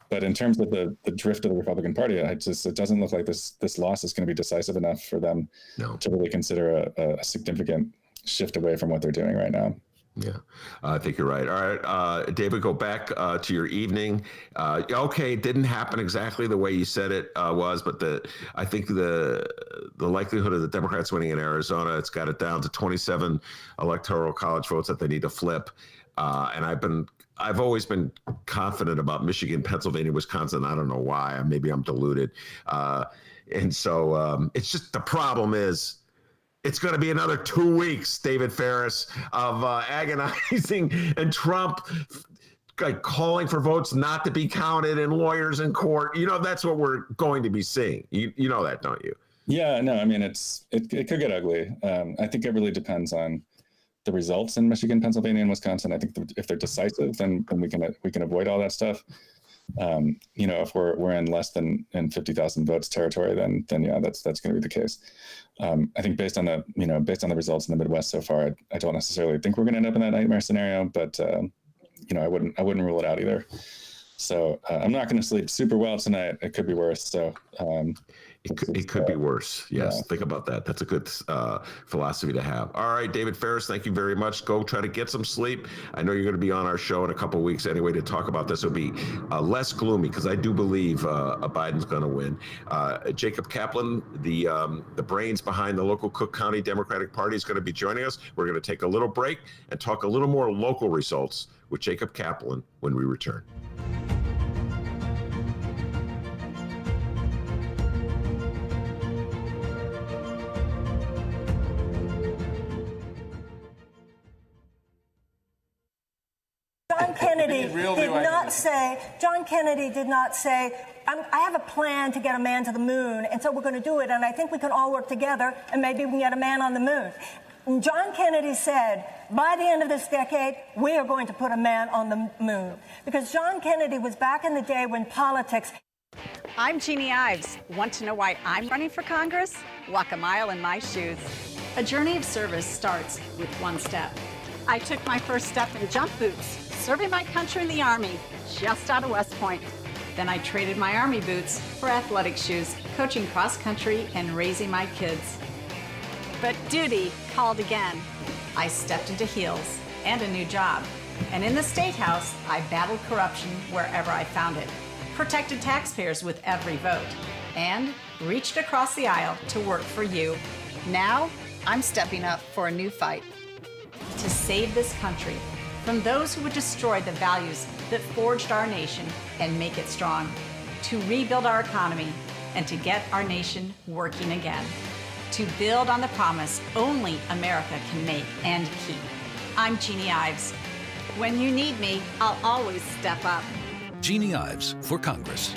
But in terms of the drift of the Republican Party, it doesn't look like this loss is going to be decisive enough for them to really consider a significant shift away from what they're doing right now. Yeah, I think you're right. All right, David, go back to your evening. Okay, it didn't happen exactly the way you said it was, but I think the likelihood of the Democrats winning in Arizona, it's got it down to 27 electoral college votes that they need to flip. And I've always been confident about Michigan, Pennsylvania, Wisconsin. I don't know why. Maybe I'm deluded. And so it's just the problem is, it's going to be another 2 weeks, David Ferris, of agonizing and Trump calling for votes not to be counted and lawyers in court. That's what we're going to be seeing. You know that, don't you? Yeah, no, I mean, it could get ugly. I think it really depends on the results in Michigan, Pennsylvania, and Wisconsin. I think if they're decisive, then we can avoid all that stuff. If we're in less than 50,000 votes territory, then yeah, that's going to be the case. I think based on the results in the Midwest so far, I don't necessarily think we're going to end up in that nightmare scenario, but I wouldn't rule it out either. So I'm not going to sleep super well tonight. It could be worse. So it could be worse. Yes, yeah. Think about that. That's a good philosophy to have. All right, David Ferris, thank you very much. Go try to get some sleep. I know you're going to be on our show in a couple of weeks anyway to talk about this. It'll be less gloomy because I do believe Biden's going to win. Jacob Kaplan, the brains behind the local Cook County Democratic Party, is going to be joining us. We're going to take a little break and talk a little more local results with Jacob Kaplan when we return. John Kennedy did not say, I have a plan to get a man to the moon, and so we're going to do it, and I think we can all work together, and maybe we can get a man on the moon. And John Kennedy said, by the end of this decade, we are going to put a man on the moon. Because John Kennedy was back in the day when politics... I'm Jeannie Ives. Want to know why I'm running for Congress? Walk a mile in my shoes. A journey of service starts with one step. I took my first step in jump boots, serving my country in the Army, just out of West Point. Then I traded my Army boots for athletic shoes, coaching cross country and raising my kids. But duty called again. I stepped into heels and a new job. And in the State House, I battled corruption wherever I found it, protected taxpayers with every vote, and reached across the aisle to work for you. Now, I'm stepping up for a new fight. To save this country from those who would destroy the values that forged our nation and make it strong. To rebuild our economy and to get our nation working again. To build on the promise only America can make and keep. I'm Jeannie Ives. When you need me, I'll always step up. Jeannie Ives for Congress.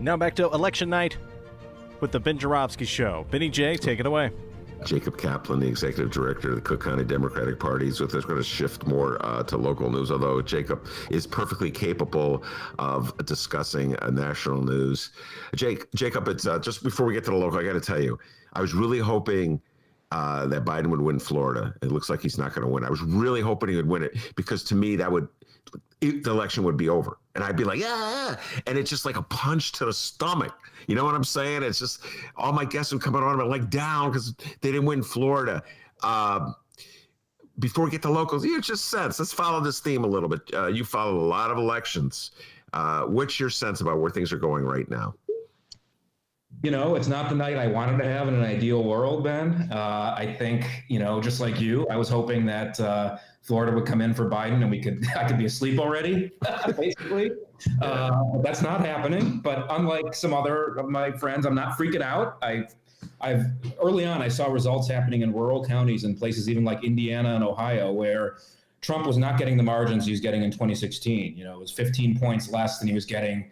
Now back to election night with the Ben Joravsky Show. Benny J, take it away. Jacob Kaplan, the executive director of the Cook County Democratic Party, is with us. Going to shift more to local news, although Jacob is perfectly capable of discussing national news. Jacob, it's just before we get to the local, I got to tell you, I was really hoping that Biden would win Florida. It looks like he's not going to win. I was really hoping he would win it because to me, the election would be over. And I'd be like, yeah. And it's just like a punch to the stomach. You know what I'm saying? It's just all my guests would come on like down because they didn't win Florida. Before we get to locals, your just sense. Let's follow this theme a little bit. You follow a lot of elections. What's your sense about where things are going right now? It's not the night I wanted to have in an ideal world, Ben. I think, just like you, I was hoping that Florida would come in for Biden and I could be asleep already, basically. That's not happening. But unlike some other of my friends, I'm not freaking out. Early on, I saw results happening in rural counties and places even like Indiana and Ohio where Trump was not getting the margins he was getting in 2016. You know, it was 15 points less than he was getting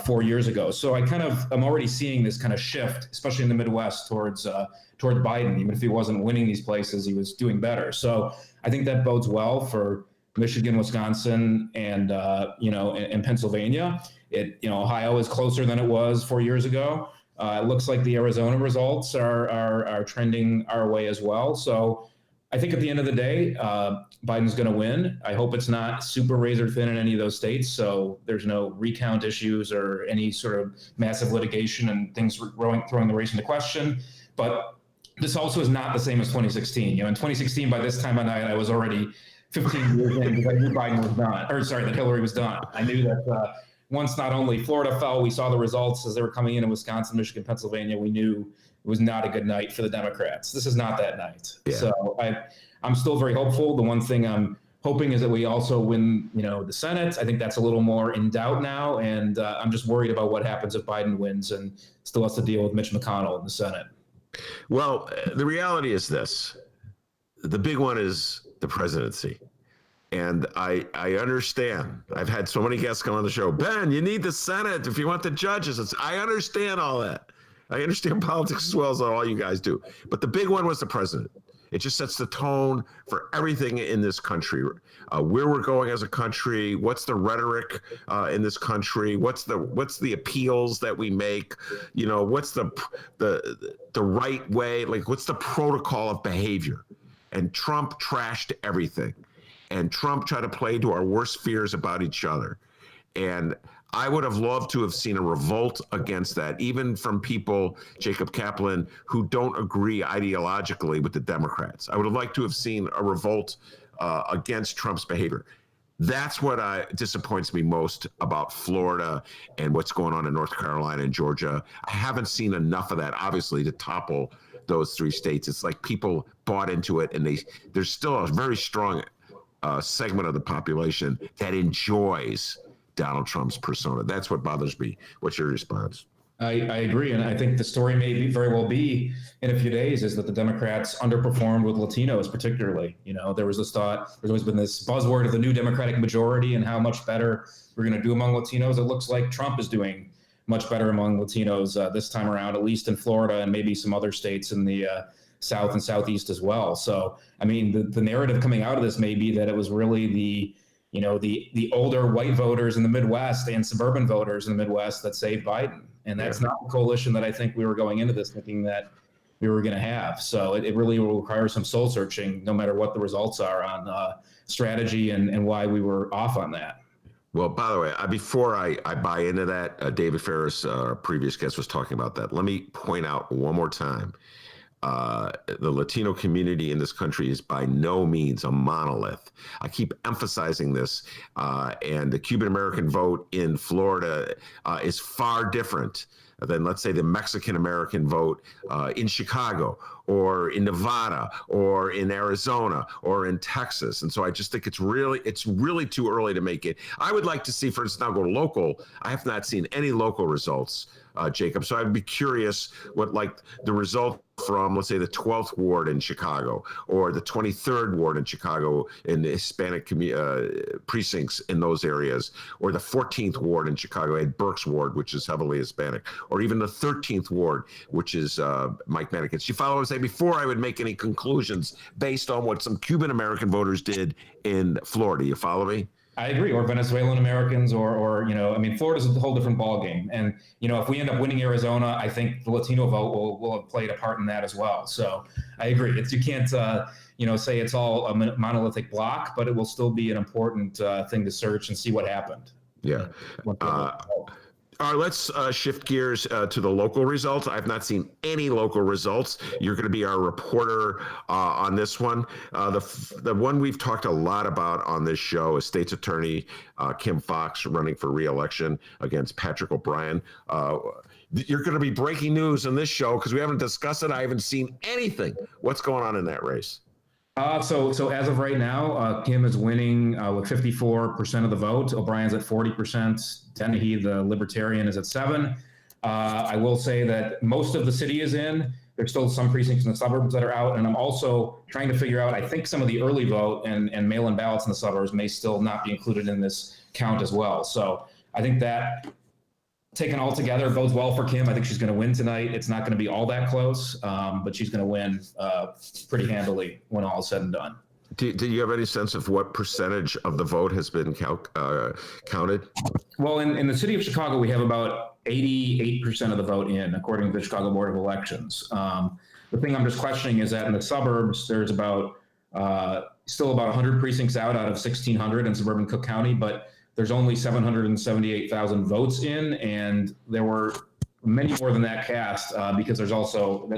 4 years ago. So I'm already seeing this kind of shift, especially in the Midwest, towards Biden. Even if he wasn't winning these places, he was doing better. So I think that bodes well for Michigan, Wisconsin, and and Pennsylvania. Ohio is closer than it was 4 years ago. It looks like the Arizona results are trending our way as well. So I think at the end of the day, Biden's going to win. I hope it's not super razor thin in any of those states, so there's no recount issues or any sort of massive litigation and things throwing the race into question. But this also is not the same as 2016. In 2016, by this time of night, I was already 15 years in because I knew Biden was done, that Hillary was done. I knew that once not only Florida fell, we saw the results as they were coming in Wisconsin, Michigan, Pennsylvania. We knew it was not a good night for the Democrats. This is not that night. Yeah. So I'm still very hopeful. The one thing I'm hoping is that we also win, the Senate. I think that's a little more in doubt now. And I'm just worried about what happens if Biden wins and still has to deal with Mitch McConnell in the Senate. Well, the reality is this. The big one is the presidency. And I understand. I've had so many guests come on the show. Ben, you need the Senate if you want the judges. I understand all that. I understand politics as well as all you guys do. But the big one was the president. It just sets the tone for everything in this country, where we're going as a country. What's the rhetoric in this country? What's the appeals that we make? What's the right way? Like, what's the protocol of behavior? And Trump trashed everything. And Trump tried to play to our worst fears about each other. And I would have loved to have seen a revolt against that, even from people, Jacob Kaplan, who don't agree ideologically with the Democrats. I would have liked to have seen a revolt against Trump's behavior. That's what disappoints me most about Florida and what's going on in North Carolina and Georgia. I haven't seen enough of that, obviously, to topple those three states. It's like people bought into it, and there's still a very strong segment of the population that enjoys Donald Trump's persona. That's what bothers me. What's your response? I agree. And I think the story may very well be in a few days is that the Democrats underperformed with Latinos particularly. There was this thought, there's always been this buzzword of the new Democratic majority and how much better we're going to do among Latinos. It looks like Trump is doing much better among Latinos this time around, at least in Florida and maybe some other states in the South and Southeast as well. So, I mean, the narrative coming out of this may be that it was really the older white voters in the Midwest and suburban voters in the Midwest that saved Biden. And that's not the coalition that I think we were going into this thinking that we were going to have. So it really will require some soul searching, no matter what the results are on strategy and why we were off on that. Well, by the way, before I buy into that, David Ferris, our previous guest, was talking about that. Let me point out one more time. The Latino community in this country is by no means a monolith. I keep emphasizing this, and the Cuban American vote in Florida is far different than, let's say, the Mexican American vote in Chicago or in Nevada or in Arizona or in Texas. And so I just think it's really too early to make it. I would like to see, for instance, now go local. I have not seen any local results, Jacob. So I'd be curious what, like, the result from, let's say, the 12th ward in Chicago or the 23rd ward in Chicago in the Hispanic precincts in those areas, or the 14th ward in Chicago at Burke's ward, which is heavily Hispanic, or even the 13th ward, which is Mike Madigan's. You follow what I'm saying? Before I would make any conclusions based on what some Cuban American voters did in Florida. You follow me? I agree. Or Venezuelan Americans, or Florida's a whole different ballgame. And, if we end up winning Arizona, I think the Latino vote will have played a part in that as well. So I agree. You can't, say it's all a monolithic block, but it will still be an important thing to search and see what happened. Yeah. All right, let's shift gears to the local results. I've not seen any local results. You're going to be our reporter on this one. The one we've talked a lot about on this show is State's Attorney Kim Foxx running for re-election against Patrick O'Brien. You're going to be breaking news on this show because we haven't discussed it. I haven't seen anything. What's going on in that race? So as of right now, Kim is winning with 54% of the vote. O'Brien's at 40%. Dennehy, the Libertarian, is at 7%. I will say that most of the city is in. There's still some precincts in the suburbs that are out. And I'm also trying to figure out, I think some of the early vote and mail-in ballots in the suburbs may still not be included in this count as well. So I think that taken all together bodes well for Kim. I think she's going to win tonight. It's not going to be all that close, but she's going to win pretty handily when all is said and done. Do you have any sense of what percentage of the vote has been counted? Well, in the city of Chicago, we have about 88% of the vote in, according to the Chicago Board of Elections. The thing I'm just questioning is that in the suburbs, there's about still about 100 precincts out of 1,600 in suburban Cook County, but there's only 778,000 votes in, and there were many more than that cast because there's also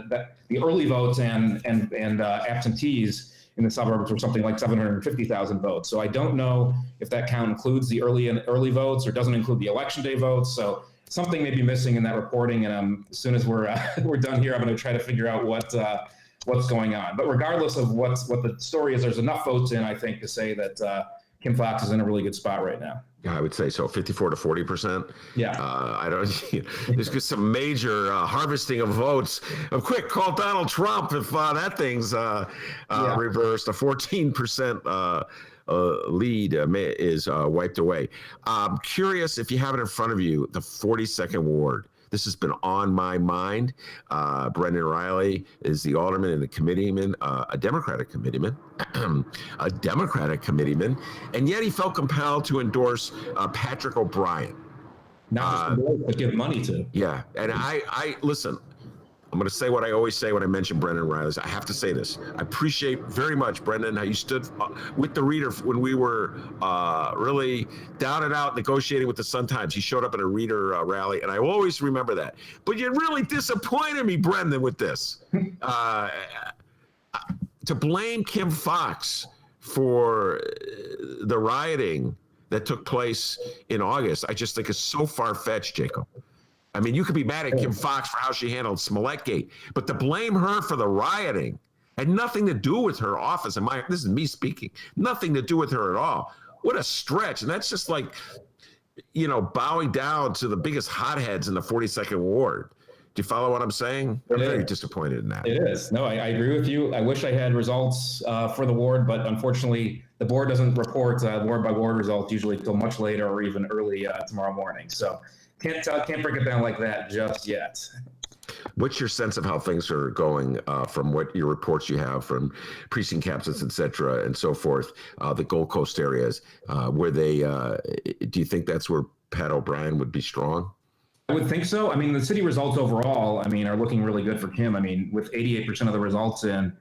the early votes and absentees in the suburbs were something like 750,000 votes. So I don't know if that count includes the early votes or doesn't include the election day votes. So something may be missing in that reporting. And as soon as we're done here, I'm going to try to figure out what's going on. But regardless of what the story is, there's enough votes in, I think, to say that Kim Foxx is in a really good spot right now. Yeah, I would say so. 54 to 40%. Yeah. I don't. There's just some major harvesting of votes. Quick, call Donald Trump if that thing's reversed. A 14% lead is wiped away. I'm curious if you have it in front of you, the 42nd ward. This has been on my mind. Brendan Riley is the alderman and the committeeman, a Democratic committeeman, and yet he felt compelled to endorse Patrick O'Brien. Not just but give money to. Yeah, and I listen. I'm going to say what I always say when I mention Brendan Riley. I have to say this. I appreciate very much, Brendan, how you stood with the reader when we were really down and out negotiating with the Sun-Times. You showed up at a reader rally, and I always remember that. But you really disappointed me, Brendan, with this. To blame Kim Foxx for the rioting that took place in August, I just think is so far-fetched, Jacob. I mean, you could be mad at Kim Foxx for how she handled Smollettgate, but to blame her for the rioting had nothing to do with her office. And this is me speaking, nothing to do with her at all. What a stretch. And that's just like, bowing down to the biggest hotheads in the 42nd Ward. Do you follow what I'm saying? I'm very disappointed in that. It is. No, I agree with you. I wish I had results for the ward, but unfortunately, the board doesn't report ward by ward results usually until much later or even early tomorrow morning. So can't break it down like that just yet. What's your sense of how things are going from what your reports you have from precinct captains, et cetera, and so forth, the Gold Coast areas, where they, do you think that's where Pat O'Brien would be strong? I would think so. I mean, the city results overall, are looking really good for Kim. I mean, with 88% of the results in,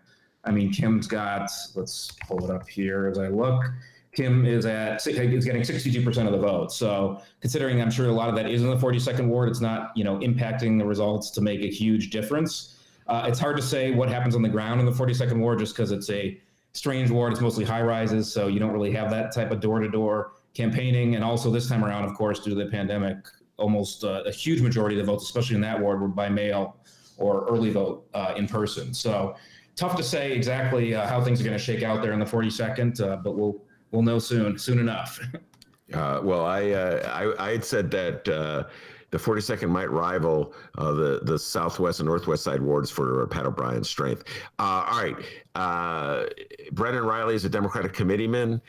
Kim's got, let's pull it up here as I look. Kim is getting 62% of the vote. So considering I'm sure a lot of that is in the 42nd ward, it's not, impacting the results to make a huge difference. It's hard to say what happens on the ground in the 42nd ward just because it's a strange ward. It's mostly high rises. So you don't really have that type of door-to-door campaigning. And also this time around, of course, due to the pandemic, almost a huge majority of the votes, especially in that ward, were by mail or early vote in person. So tough to say exactly how things are going to shake out there in the 42nd, but we'll know soon enough. Well, I had said that the 42nd might rival the southwest and northwest side wards for Pat O'Brien's strength. All right, Brendan Riley is a Democratic committeeman.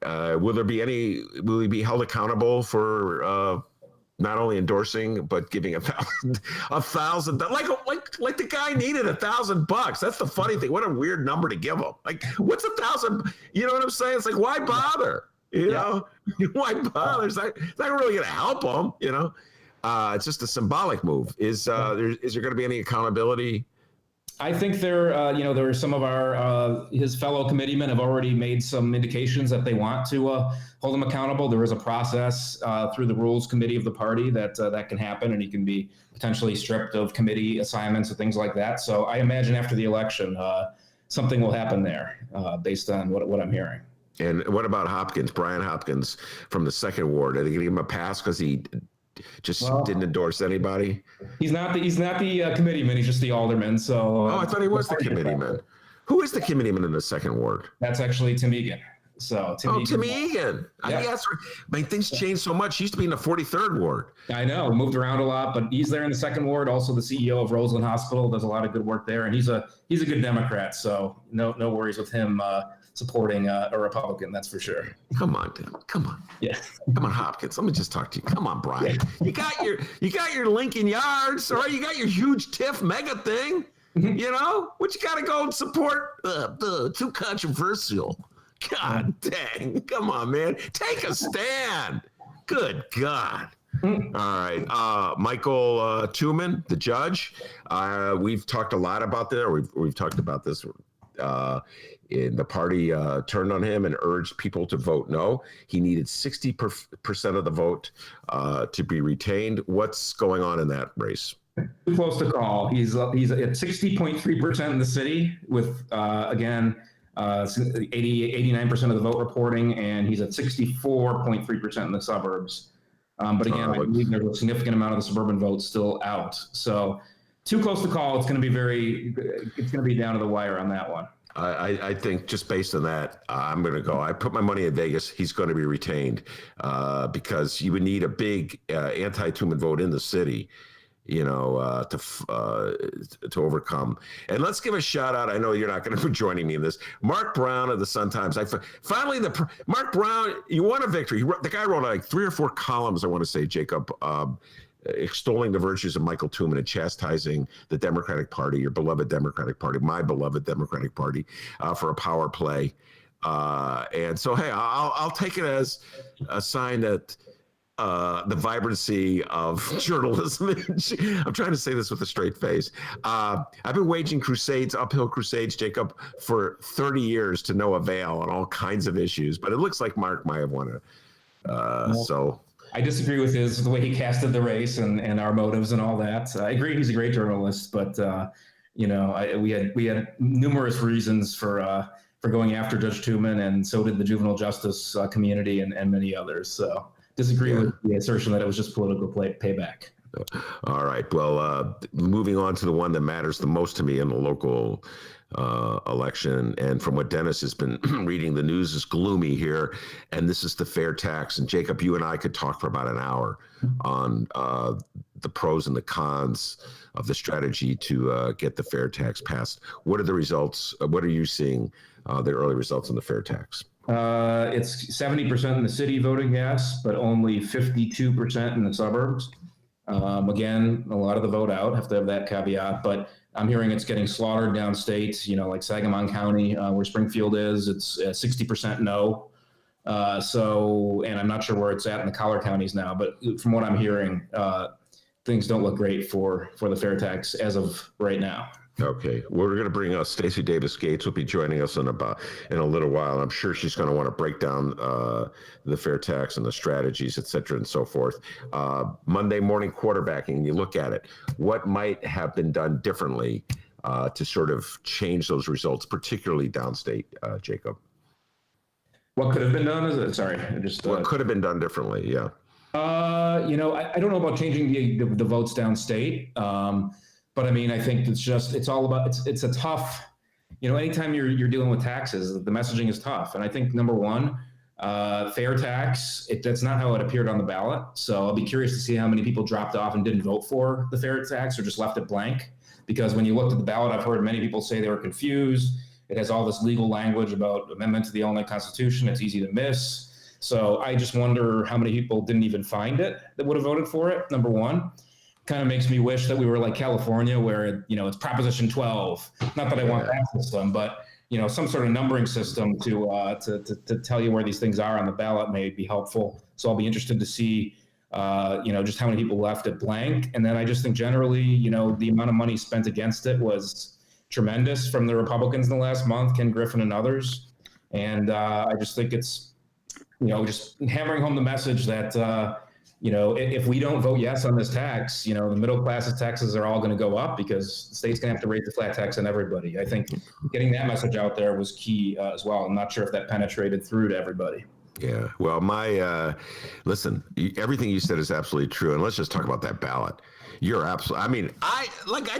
Will he be held accountable for not only endorsing but giving $1,000, like the guy needed $1,000? That's the funny thing. What a weird number to give him. Like, what's $1,000? You know what I'm saying? It's like, why bother? You know, why bother? It's not really going to help him. It's just a symbolic move. Is there going to be any accountability? I think there are some of his fellow committeemen have already made some indications that they want to hold him accountable. There is a process through the rules committee of the party that can happen, and he can be potentially stripped of committee assignments and things like that. So I imagine after the election, something will happen there based on what I'm hearing. And what about Brian Hopkins from the 2nd ward? Are they going to give him a pass because he didn't endorse anybody? He's not the committeeman. He's just the alderman. So I thought he was the committeeman. Who is the committeeman in the 2nd ward? That's actually Tim Egan. So Timmy Egan. Yeah. Things changed so much. He used to be in the 43rd ward. I know, moved around a lot, but he's there in the 2nd ward. Also, the CEO of Roseland Hospital does a lot of good work there, and he's a good Democrat. So no worries with him supporting a Republican. That's for sure. Come on, Tim. Come on. Yeah. Come on, Hopkins. Let me just talk to you. Come on, Brian. You got your Lincoln Yards, all right? You got your huge TIF mega thing. You know what? You got to go and support. Too controversial. God dang. Come on, man. Take a stand. Good God. All right. Michael Tuman, the judge. We've talked a lot about this. We've talked about this. In the party turned on him and urged people to vote no. He needed 60% of the vote to be retained. What's going on in that race? Too close to call. He's at 60.3% in the city with, again, 89% of the vote reporting, and he's at 64.3% in the suburbs. But again, I believe there's a significant amount of the suburban votes still out. So too close to call. It's going to be down to the wire on that one. I think just based on that, I'm going to go. I put my money in Vegas. He's going to be retained because you would need a big anti-Tuman vote in the city, to overcome. And let's give a shout out. I know you're not going to be joining me in this. Mark Brown of the Sun-Times. Mark Brown, you won a victory. The guy wrote like 3 or 4 columns, I want to say, Jacob, extolling the virtues of Michael Tuman and chastising the Democratic Party, your beloved Democratic Party, my beloved Democratic Party, for a power play. And so, hey, I'll take it as a sign that the vibrancy of journalism. I'm trying to say this with a straight face. I've been waging uphill crusades, Jacob, for 30 years to no avail on all kinds of issues. But it looks like Mark might have won it. So I disagree with the way he casted the race and our motives and all that. I agree he's a great journalist, but we had numerous reasons for going after Judge Tuman, and so did the juvenile justice community and many others. So disagree with the assertion that it was just political payback. All right. Well, moving on to the one that matters the most to me in the local election. And from what Dennis has been reading, the news is gloomy here. And this is the fair tax. And Jacob, you and I could talk for about an hour on the pros and the cons of the strategy to get the fair tax passed. What are the results? What are you seeing, the early results on the fair tax? It's 70% in the city voting yes, but only 52% in the suburbs. Again, a lot of the vote out, have to have that caveat, but I'm hearing it's getting slaughtered downstate, like Sangamon County, where Springfield is, it's 60% no. And I'm not sure where it's at in the collar counties now, but from what I'm hearing, things don't look great for the fair tax as of right now. Okay, we're going to bring Stacey Davis Gates will be joining us in a little while. I'm sure she's going to want to break down the fair tax and the strategies, et cetera, and so forth. Monday morning quarterbacking, you look at it. What might have been done differently to sort of change those results, particularly downstate, Jacob? What could have been done? What could have been done differently? Yeah. I don't know about changing the votes downstate. But I mean, I think it's all about, it's a tough, anytime you're dealing with taxes, the messaging is tough. And I think number one, fair tax, that's not how it appeared on the ballot. So I'll be curious to see how many people dropped off and didn't vote for the fair tax or just left it blank. Because when you looked at the ballot, I've heard many people say they were confused. It has all this legal language about amendment to the Illinois Constitution. It's easy to miss. So I just wonder how many people didn't even find it that would have voted for it, number one. Kind of makes me wish that we were like California, where it's Proposition 12. Not that I want that system, but some sort of numbering system to tell you where these things are on the ballot may be helpful. So I'll be interested to see, just how many people left it blank. And then I just think generally, the amount of money spent against it was tremendous from the Republicans in the last month, Ken Griffin and others. And I just think it's, just hammering home the message that. If we don't vote yes on this tax, the middle class of taxes are all going to go up because the state's going to have to raise the flat tax on everybody. I think getting that message out there was key as well. I'm not sure if that penetrated through to everybody. Yeah. Well, listen, everything you said is absolutely true. And let's just talk about that ballot. You're absolutely, I mean, I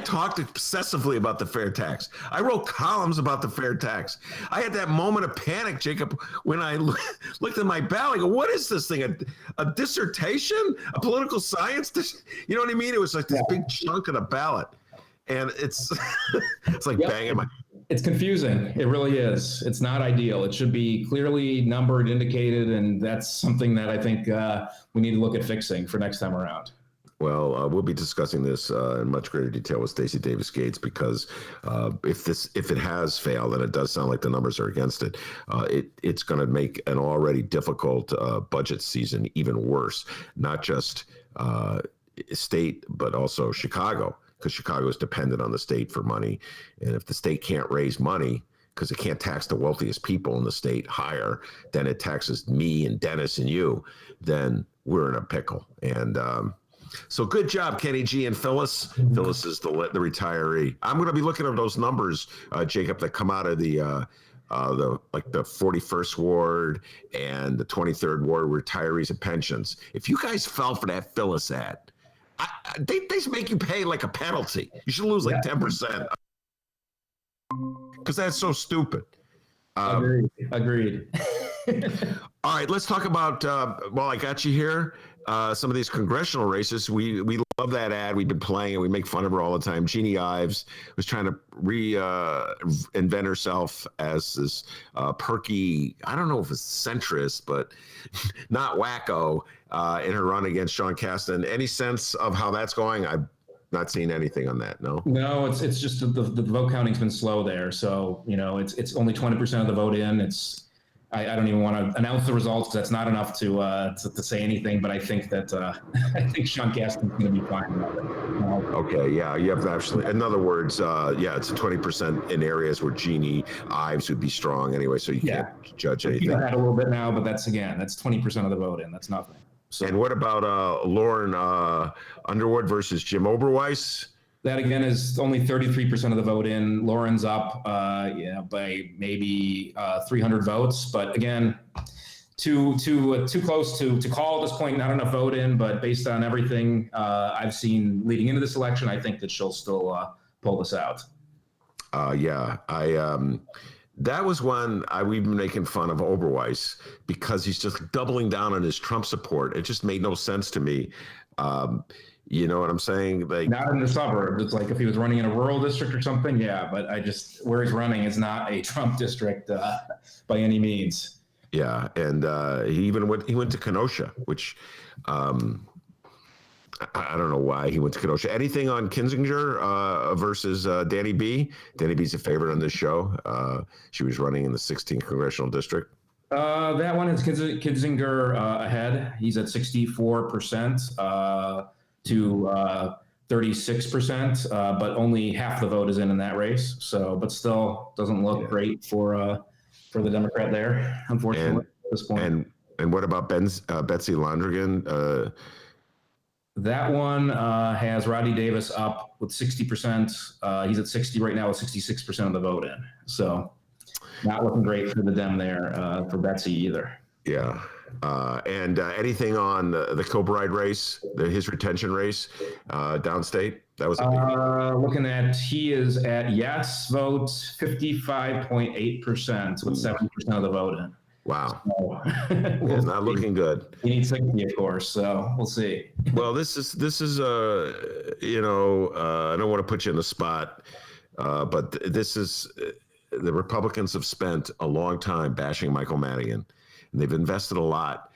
talked obsessively about the fair tax. I wrote columns about the fair tax. I had that moment of panic, Jacob, when I looked at my ballot. I go, what is this thing? A dissertation? A political science? You know what I mean? It was like this big chunk of the ballot. And it's like banging my... It's confusing. It really is. It's not ideal. It should be clearly numbered, indicated, and that's something that I think we need to look at fixing for next time around. Well, we'll be discussing this in much greater detail with Stacey Davis Gates, because if it has failed, and it does sound like the numbers are against it, it's going to make an already difficult budget season even worse. Not just state, but also Chicago, because Chicago is dependent on the state for money, and if the state can't raise money, because it can't tax the wealthiest people in the state higher than it taxes me and Dennis and you, then we're in a pickle. And so good job, Kenny G and Phyllis. Phyllis is the retiree. I'm going to be looking at those numbers, Jacob, that come out of the 41st ward and the 23rd ward retirees and pensions. If you guys fell for that Phyllis ad, they make you pay like a penalty. You should lose like 10%. Because that's so stupid. Agreed. All right, let's talk about, while I got you here, some of these congressional races. We love that ad. We've been playing it. We make fun of her all the time. Jeannie Ives was trying to reinvent herself as this perky, I don't know if it's centrist, but not wacko, in her run against Sean Casten. Any sense of how that's going? I've not seen anything on that. No, it's just the vote counting's been slow there. So, it's only 20% of the vote in. I don't even want to announce the results because that's not enough to say anything. But I think that I think Sean Casten's going to be fine about it. Okay, yeah, you have absolutely. In other words, it's a 20% in areas where Jeannie Ives would be strong anyway, so you can't judge anything. You had a little bit now, but that's 20% of the vote in. That's nothing. So, and what about Lauren Underwood versus Jim Oberweis? That again is only 33% of the vote in. Lauren's up by maybe 300 votes, but again, too close to call at this point. Not enough vote in, but based on everything I've seen leading into this election, I think that she'll still pull this out. That was one we've been making fun of Oberweis because he's just doubling down on his Trump support. It just made no sense to me. You know what I'm saying? Like, not in the suburbs. It's like if he was running in a rural district or something. Yeah, but where he's running is not a Trump district by any means. Yeah, and he went to Kenosha, which I don't know why he went to Kenosha. Anything on Kinzinger versus Danny B? Danny B's a favorite on this show. She was running in the 16th congressional district. That one is Kinzinger ahead. He's at 64%. To 36%, but only half the vote is in that race. So, but still doesn't look great for the Democrat there, unfortunately, at this point. And what about Betsy Londrigan? That one has Rodney Davis up with 60%. He's at 60 right now with 66% of the vote in. So, not looking great for the Dem there for Betsy either. Yeah. And anything on the Kilbride race, his retention race downstate? That was a big looking at, he is at yes votes 55.8% with 70% of the vote in. Wow. So, it's not looking good. He needs 60, of course, so we'll see. Well, this is I don't want to put you in the spot, but this is the Republicans have spent a long time bashing Michael Madigan. And they've invested a lot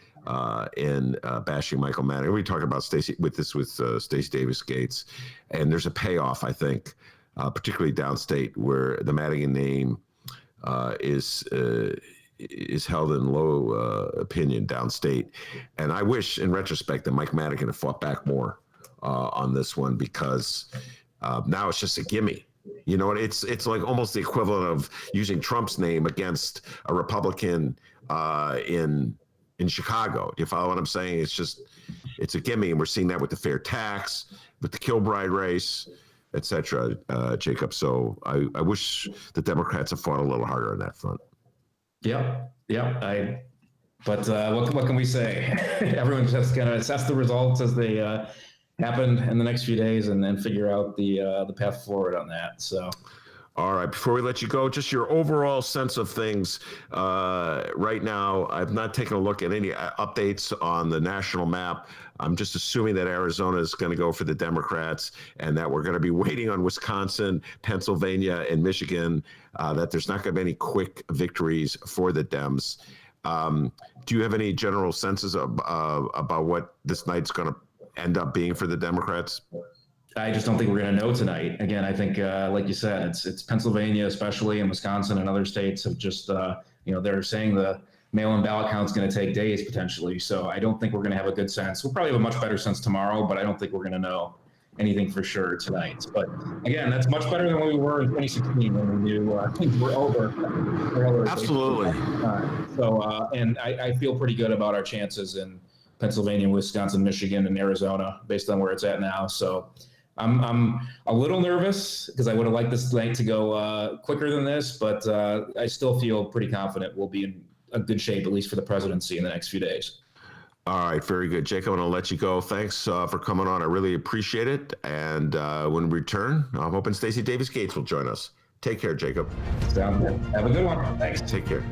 in bashing Michael Madigan. We talk about Stacey Davis Gates, and there's a payoff, I think, particularly downstate, where the Madigan name is held in low opinion downstate. And I wish, in retrospect, that Mike Madigan had fought back more on this one, because now it's just a gimme. You know, it's like almost the equivalent of using Trump's name against a Republican in Chicago. Do you follow what I'm saying? It's a gimme, and we're seeing that with the fair tax, with the Kilbride race, et cetera, Jacob. So I wish the Democrats had fought a little harder on that front. Yeah, I But what can we say? Everyone just kind of assess the results as they happen in the next few days, and then figure out the path forward on that. So. All right, before we let you go, just your overall sense of things right now. I've not taken a look at any updates on the national map. I'm just assuming that Arizona is going to go for the Democrats, and that we're going to be waiting on Wisconsin, Pennsylvania, and Michigan, that there's not going to be any quick victories for the Dems. Do you have any general senses about what this night's going to end up being for the Democrats? I just don't think we're going to know tonight. Again, I think, like you said, it's Pennsylvania, especially, and Wisconsin and other states have just, they're saying the mail-in ballot count's going to take days potentially. So I don't think we're going to have a good sense. We'll probably have a much better sense tomorrow, but I don't think we're going to know anything for sure tonight. But again, that's much better than when we were in 2016 when we knew things were over. Absolutely. And I feel pretty good about our chances in Pennsylvania, Wisconsin, Michigan, and Arizona based on where it's at now. So I'm a little nervous because I would have liked this night to go quicker than this, but I still feel pretty confident we'll be in a good shape, at least for the presidency in the next few days. All right, very good. Jake, I want to let you go. Thanks for coming on. I really appreciate it. And when we return, I'm hoping Stacey Davis Gates will join us. Take care, Jacob. Sounds good. Have a good one. Thanks. Take care.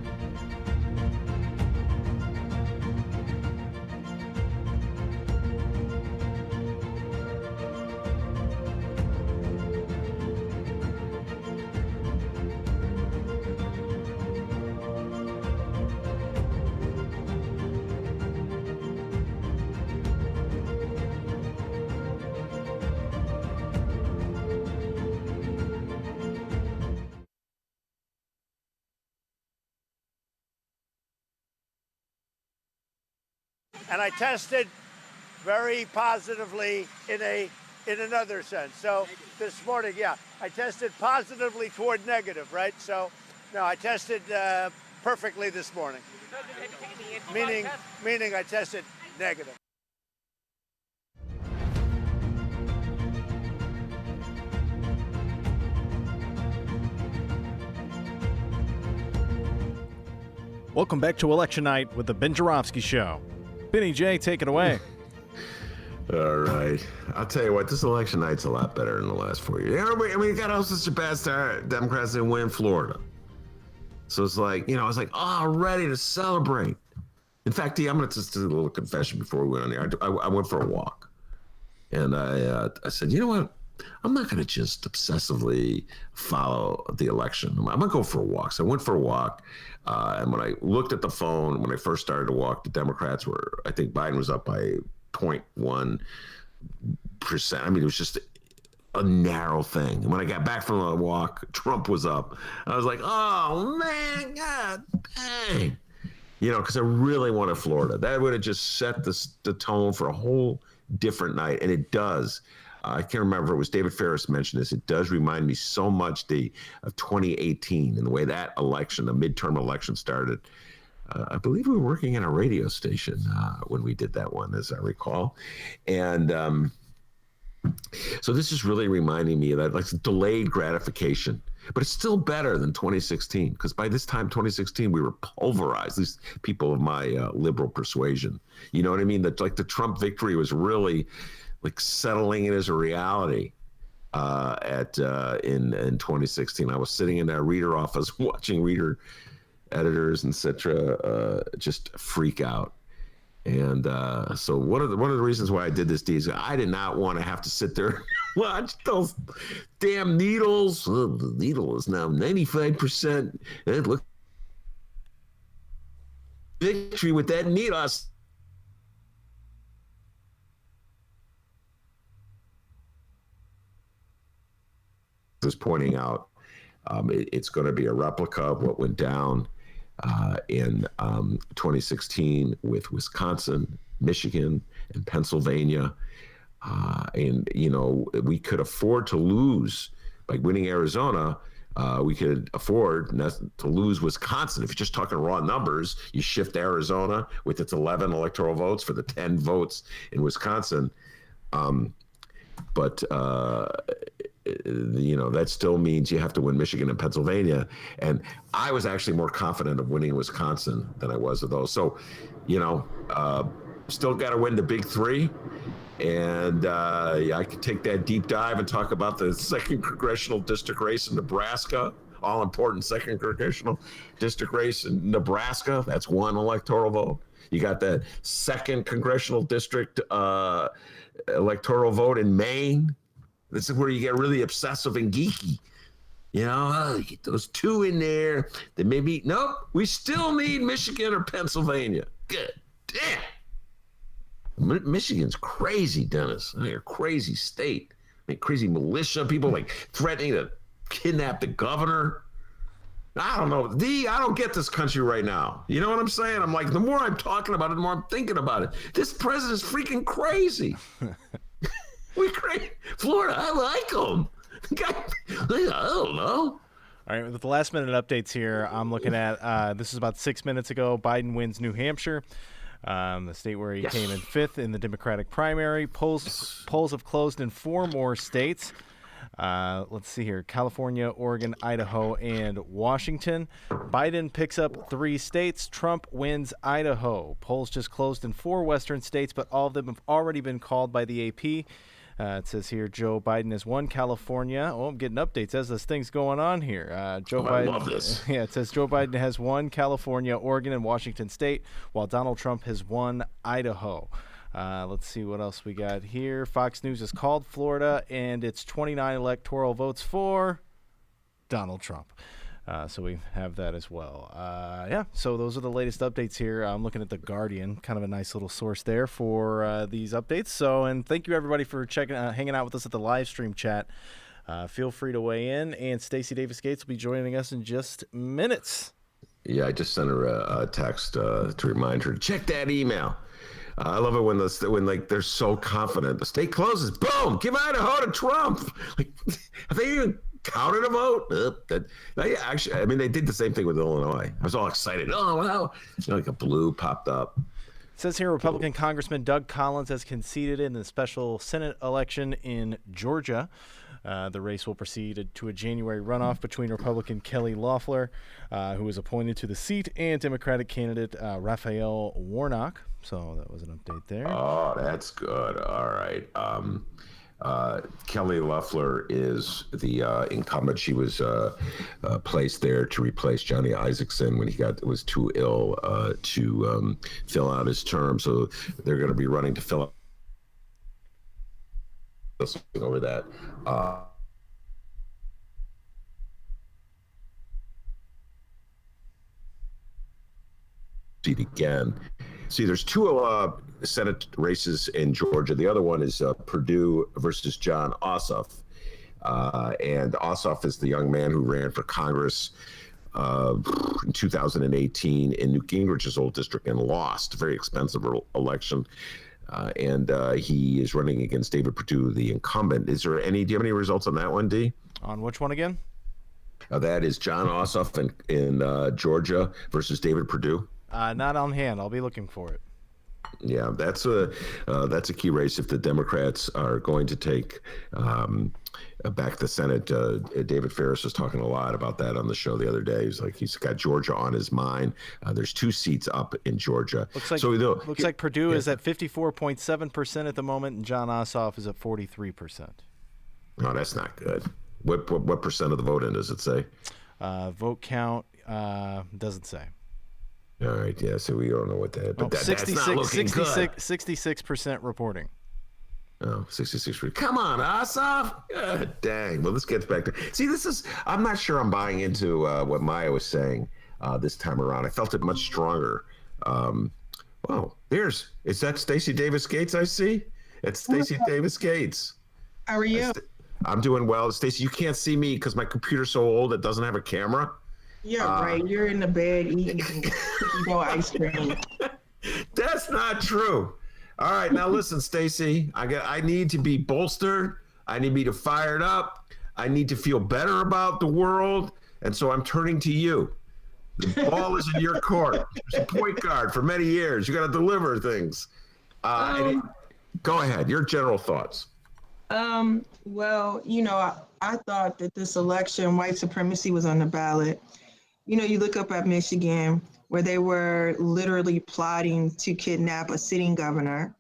And I tested very positively in another sense. So this morning, I tested positively toward negative, right? So, no, I tested perfectly this morning. Meaning I tested negative. Welcome back to Election Night with the Ben Joravsky Show. Benny J, take it away. All right. I'll tell you what, this election night's a lot better than the last 4 years. Everybody, you got all such a bad start. Democrats didn't win Florida. So it's like, I was like, ready to celebrate. In fact, I'm going to just do a little confession before we went on the air. I went for a walk. And I said, you know what? I'm not going to just obsessively follow the election. I'm going to go for a walk. So I went for a walk. And when I looked at the phone, when I first started to walk, the Democrats were, I think Biden was up by 0.1%. I mean, it was just a narrow thing. And when I got back from the walk, Trump was up. I was like, oh, man, God dang. Because I really wanted Florida. That would have just set the tone for a whole different night. And it does. I can't remember if it was David Ferris mentioned this. It does remind me so much of 2018 and the way that election, the midterm election started. I believe we were working in a radio station when we did that one, as I recall. And so this is really reminding me of that, like delayed gratification. But it's still better than 2016, because by this time, 2016, we were pulverized, these people of my liberal persuasion. You know what I mean? That like the Trump victory was really like settling in as a reality in 2016. I was sitting in our reader office watching reader editors, etc., just freak out. And so one of the reasons why I did this, is I did not want to have to sit there and watch those damn needles. Oh, the needle is now 95%. And look, victory with that needle. Was pointing out it's going to be a replica of what went down in 2016 with Wisconsin, Michigan, and Pennsylvania. And, we could afford to lose by winning Arizona. We could afford to lose Wisconsin. If you're just talking raw numbers, you shift Arizona with its 11 electoral votes for the 10 votes in Wisconsin. But that still means you have to win Michigan and Pennsylvania. And I was actually more confident of winning Wisconsin than I was of those. So, still got to win the big three. And I could take that deep dive and talk about the second congressional district race in Nebraska, all important second congressional district race in Nebraska. That's one electoral vote. You got that second congressional district electoral vote in Maine. This is where you get really obsessive and geeky. You get those two in there. Then maybe, nope, we still need Michigan or Pennsylvania. Good. Damn. Michigan's crazy, Dennis. They're a crazy state. Crazy militia, people like threatening to kidnap the governor. I don't know. I don't get this country right now. You know what I'm saying? I'm like, the more I'm talking about it, the more I'm thinking about it. This president's freaking crazy. We crazy. Florida, I like him. I don't know. All right, with the last minute updates here, I'm looking at, this is about 6 minutes ago, Biden wins New Hampshire. The state where he came in fifth in the Democratic primary. Polls have closed in 4 more states. Let's see here. California, Oregon, Idaho, and Washington. Biden picks up 3 states. Trump wins Idaho. Polls just closed in 4 western states, but all of them have already been called by the AP. It says here Joe Biden has won California. Oh, I'm getting updates as this thing's going on here. Biden, I love this. Yeah, it says Joe Biden has won California, Oregon, and Washington State, while Donald Trump has won Idaho. Let's see what else we got here. Fox News has called Florida, and it's 29 electoral votes for Donald Trump. So we have that as well. So those are the latest updates here. I'm looking at The Guardian, kind of a nice little source there for these updates. So, and thank you everybody for hanging out with us at the live stream chat. Feel free to weigh in, and Stacey Davis Gates will be joining us in just minutes. Yeah, I just sent her a text to remind her to check that email. I love it when they're so confident. The state closes, boom, give Idaho to Trump. Like, have they even counted a vote? Actually, I mean, they did the same thing with Illinois. I was all excited. Oh, wow. Like a blue popped up. It says here Republican Congressman Doug Collins has conceded in the special Senate election in Georgia. The race will proceed to a January runoff between Republican Kelly Loeffler, who was appointed to the seat, and Democratic candidate Raphael Warnock. So that was an update there. Oh, that's good. All right. Kelly Loeffler is the incumbent. She was placed there to replace Johnny Isakson when he was too ill to fill out his term. So they're going to be running to fill out over that. Seat again. See, there's 2 Senate races in Georgia. The other one is Perdue versus John Ossoff. And Ossoff is the young man who ran for Congress in 2018 in Newt Gingrich's old district and lost. A very expensive election. And he is running against David Perdue, the incumbent. Do you have any results on that one, D? On which one again? That is John Ossoff in Georgia versus David Perdue. Not on hand. I'll be looking for it. Yeah, that's a key race if the Democrats are going to take back the Senate. David Ferris was talking a lot about that on the show the other day. He's got Georgia on his mind. There's 2 seats up in Georgia. Looks like Perdue is at 54.7% at the moment, and John Ossoff is at 43%. No, that's not good. What percent of the vote in does it say? Vote count doesn't say. All right, yeah, so we don't know what that is. But that's not looking good. 66% reporting. Oh, 66%. Come on, Ossoff. Dang. Well, this gets back to... See, I'm not sure I'm buying into what Maya was saying this time around. I felt it much stronger. Is that Stacey Davis Gates I see? It's Stacey Davis Gates. How are you? I'm doing well. Stacey, you can't see me because my computer's so old it doesn't have a camera. Yeah, right. You're in the bed eating ice cream. That's not true. All right, now listen, Stacey. I need to be bolstered. I need to be fired up. I need to feel better about the world, and so I'm turning to you. The ball is in your court. You're a point guard for many years. You got to deliver things. Go ahead. Your general thoughts. Well, I thought that this election, white supremacy was on the ballot. You look up at Michigan, where they were literally plotting to kidnap a sitting governor.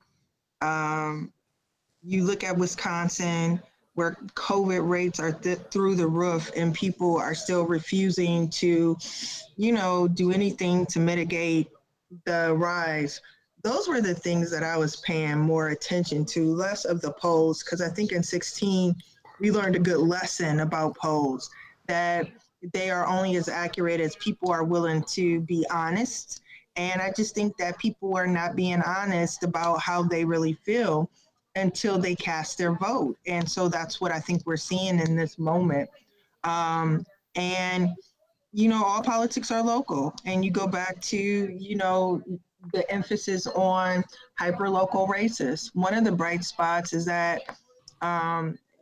You look at Wisconsin, where COVID rates are through the roof, and people are still refusing to, do anything to mitigate the rise. Those were the things that I was paying more attention to, less of the polls, because I think in 16, we learned a good lesson about polls, that they are only as accurate as people are willing to be honest. And I just think that people are not being honest about how they really feel until they cast their vote. And so that's what I think we're seeing in this moment. And all politics are local. And you go back to, the emphasis on hyper-local races. One of the bright spots is that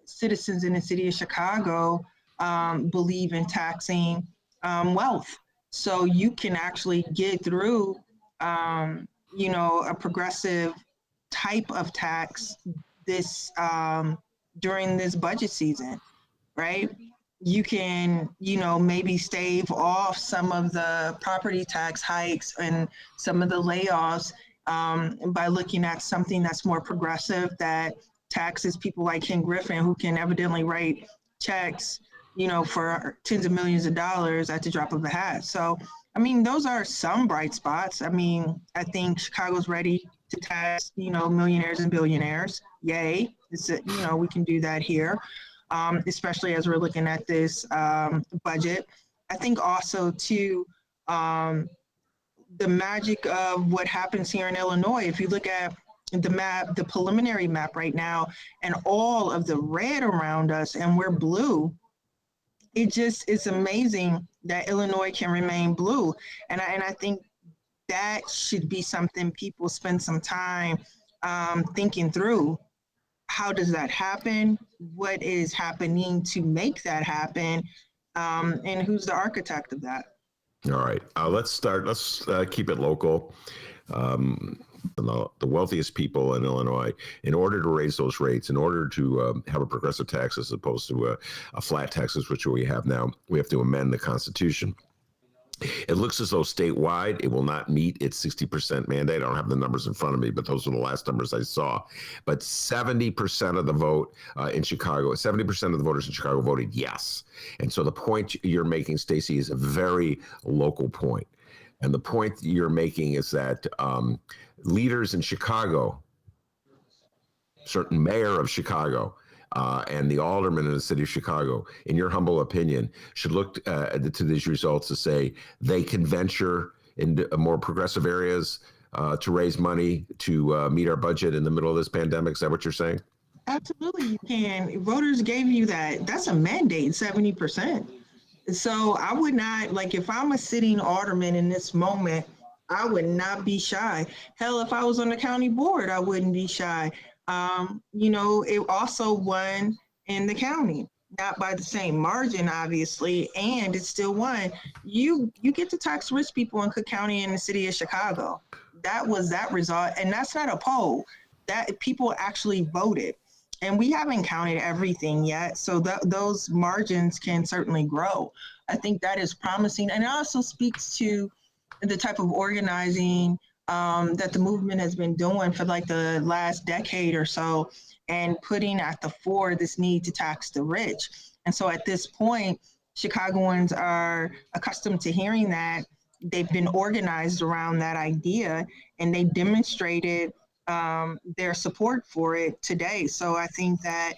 citizens in the city of Chicago believe in taxing wealth. So you can actually get through, a progressive type of tax this during this budget season, right? You can, maybe stave off some of the property tax hikes and some of the layoffs by looking at something that's more progressive, that taxes people like Ken Griffin, who can evidently write checks, for tens of millions of dollars at the drop of a hat. So, those are some bright spots. I think Chicago's ready to tax, millionaires and billionaires. Yay. We can do that here. Especially as we're looking at this budget. I think also too, the magic of what happens here in Illinois, if you look at the map, the preliminary map right now, and all of the red around us, and we're blue, it's amazing that Illinois can remain blue. And I think that should be something people spend some time thinking through. How does that happen? What is happening to make that happen? And who's the architect of that? All right, let's start. Let's keep it local. The wealthiest people in Illinois, in order to raise those rates, in order to have a progressive tax as opposed to a flat taxes, which we have now, we have to amend the Constitution. It looks as though statewide it will not meet its 60% mandate. I don't have the numbers in front of me, but those are the last numbers I saw. But 70% of the vote in Chicago, 70% of the voters in Chicago voted yes. And so the point you're making, Stacey, is a very local point. And the point you're making is that leaders in Chicago, certain mayor of Chicago, and the aldermen in the city of Chicago, in your humble opinion, should look to these results to say they can venture into more progressive areas to raise money to meet our budget in the middle of this pandemic? Is that what you're saying? Absolutely, you can. Voters gave you that. That's a mandate, 70%. So I would not, if I'm a sitting alderman in this moment, I would not be shy. Hell, if I was on the county board, I wouldn't be shy. It also won in the county, not by the same margin, obviously, and it still won. You get to tax rich people in Cook County and the city of Chicago. That was that result, and that's not a poll. That people actually voted, and we haven't counted everything yet, so those margins can certainly grow. I think that is promising, and it also speaks to the type of organizing that the movement has been doing for the last decade or so, and putting at the fore this need to tax the rich. And so at this point, Chicagoans are accustomed to hearing that. They've been organized around that idea, and they demonstrated their support for it today. So I think that,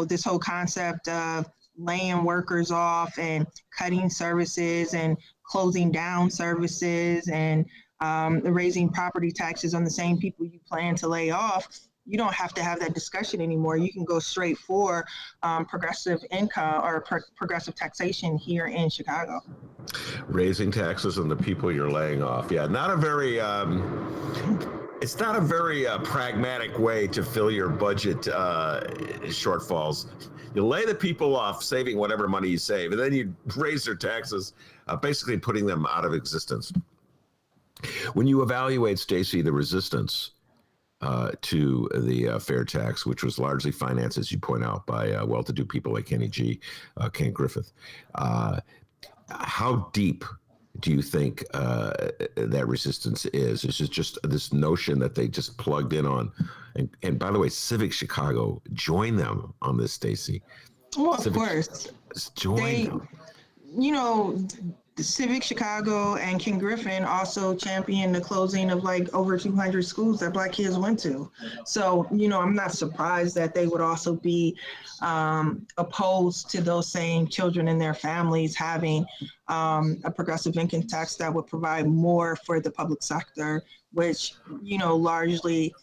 this whole concept of laying workers off and cutting services and closing down services and raising property taxes on the same people you plan to lay off, you don't have to have that discussion anymore. You can go straight for progressive income or progressive taxation here in Chicago. Raising taxes on the people you're laying off. Yeah, not a very, it's not a very pragmatic way to fill your budget shortfalls. You lay the people off, saving whatever money you save, and then you raise their taxes, basically putting them out of existence. When you evaluate, Stacey, the resistance to the fair tax, which was largely financed, as you point out, by well-to-do people like Kenny G, Ken Griffith. How deep do you think that resistance is? Is it just this notion that they just plugged in on? And by the way, Civic Chicago, join them on this, Stacey. Well, of course. Join them. You know, Civic Chicago and Ken Griffin also championed the closing of like over 200 schools that Black kids went to. So, you know, I'm not surprised that they would also be opposed to those same children and their families having a progressive income tax that would provide more for the public sector, which, you know, largely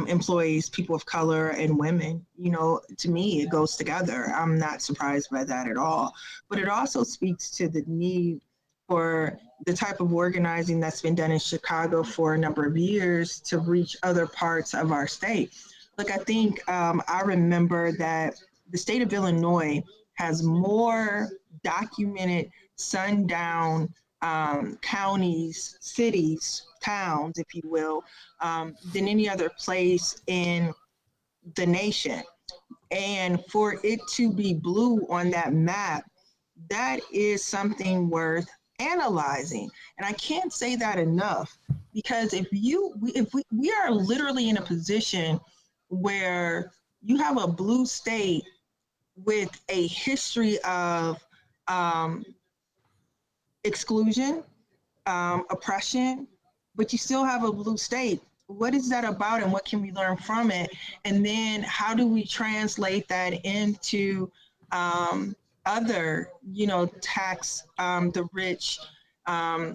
employs people of color and women. You know, to me, it goes together. I'm not surprised by that at all. But it also speaks to the need for the type of organizing that's been done in Chicago for a number of years to reach other parts of our state. Look, I think I remember that the state of Illinois has more documented sundown counties, cities, towns, if you will, than any other place in the nation. And for it to be blue on that map, that is something worth analyzing. And I can't say that enough, because if we are literally in a position where you have a blue state with a history of exclusion, oppression, but you still have a blue state. What is that about, and what can we learn from it? And then how do we translate that into other, you know, tax the rich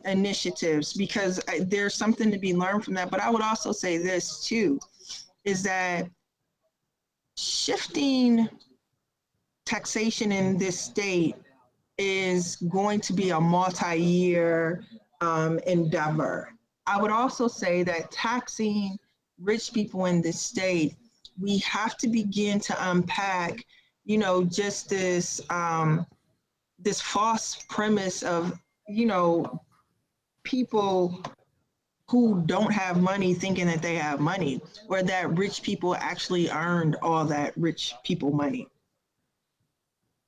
initiatives? Because there's something to be learned from that. But I would also say this too, is that shifting taxation in this state is going to be a multi-year endeavor. I would also say that taxing rich people in this state, we have to begin to unpack, you know, just this this false premise of, you know, people who don't have money thinking that they have money, or that rich people actually earned all that rich people money.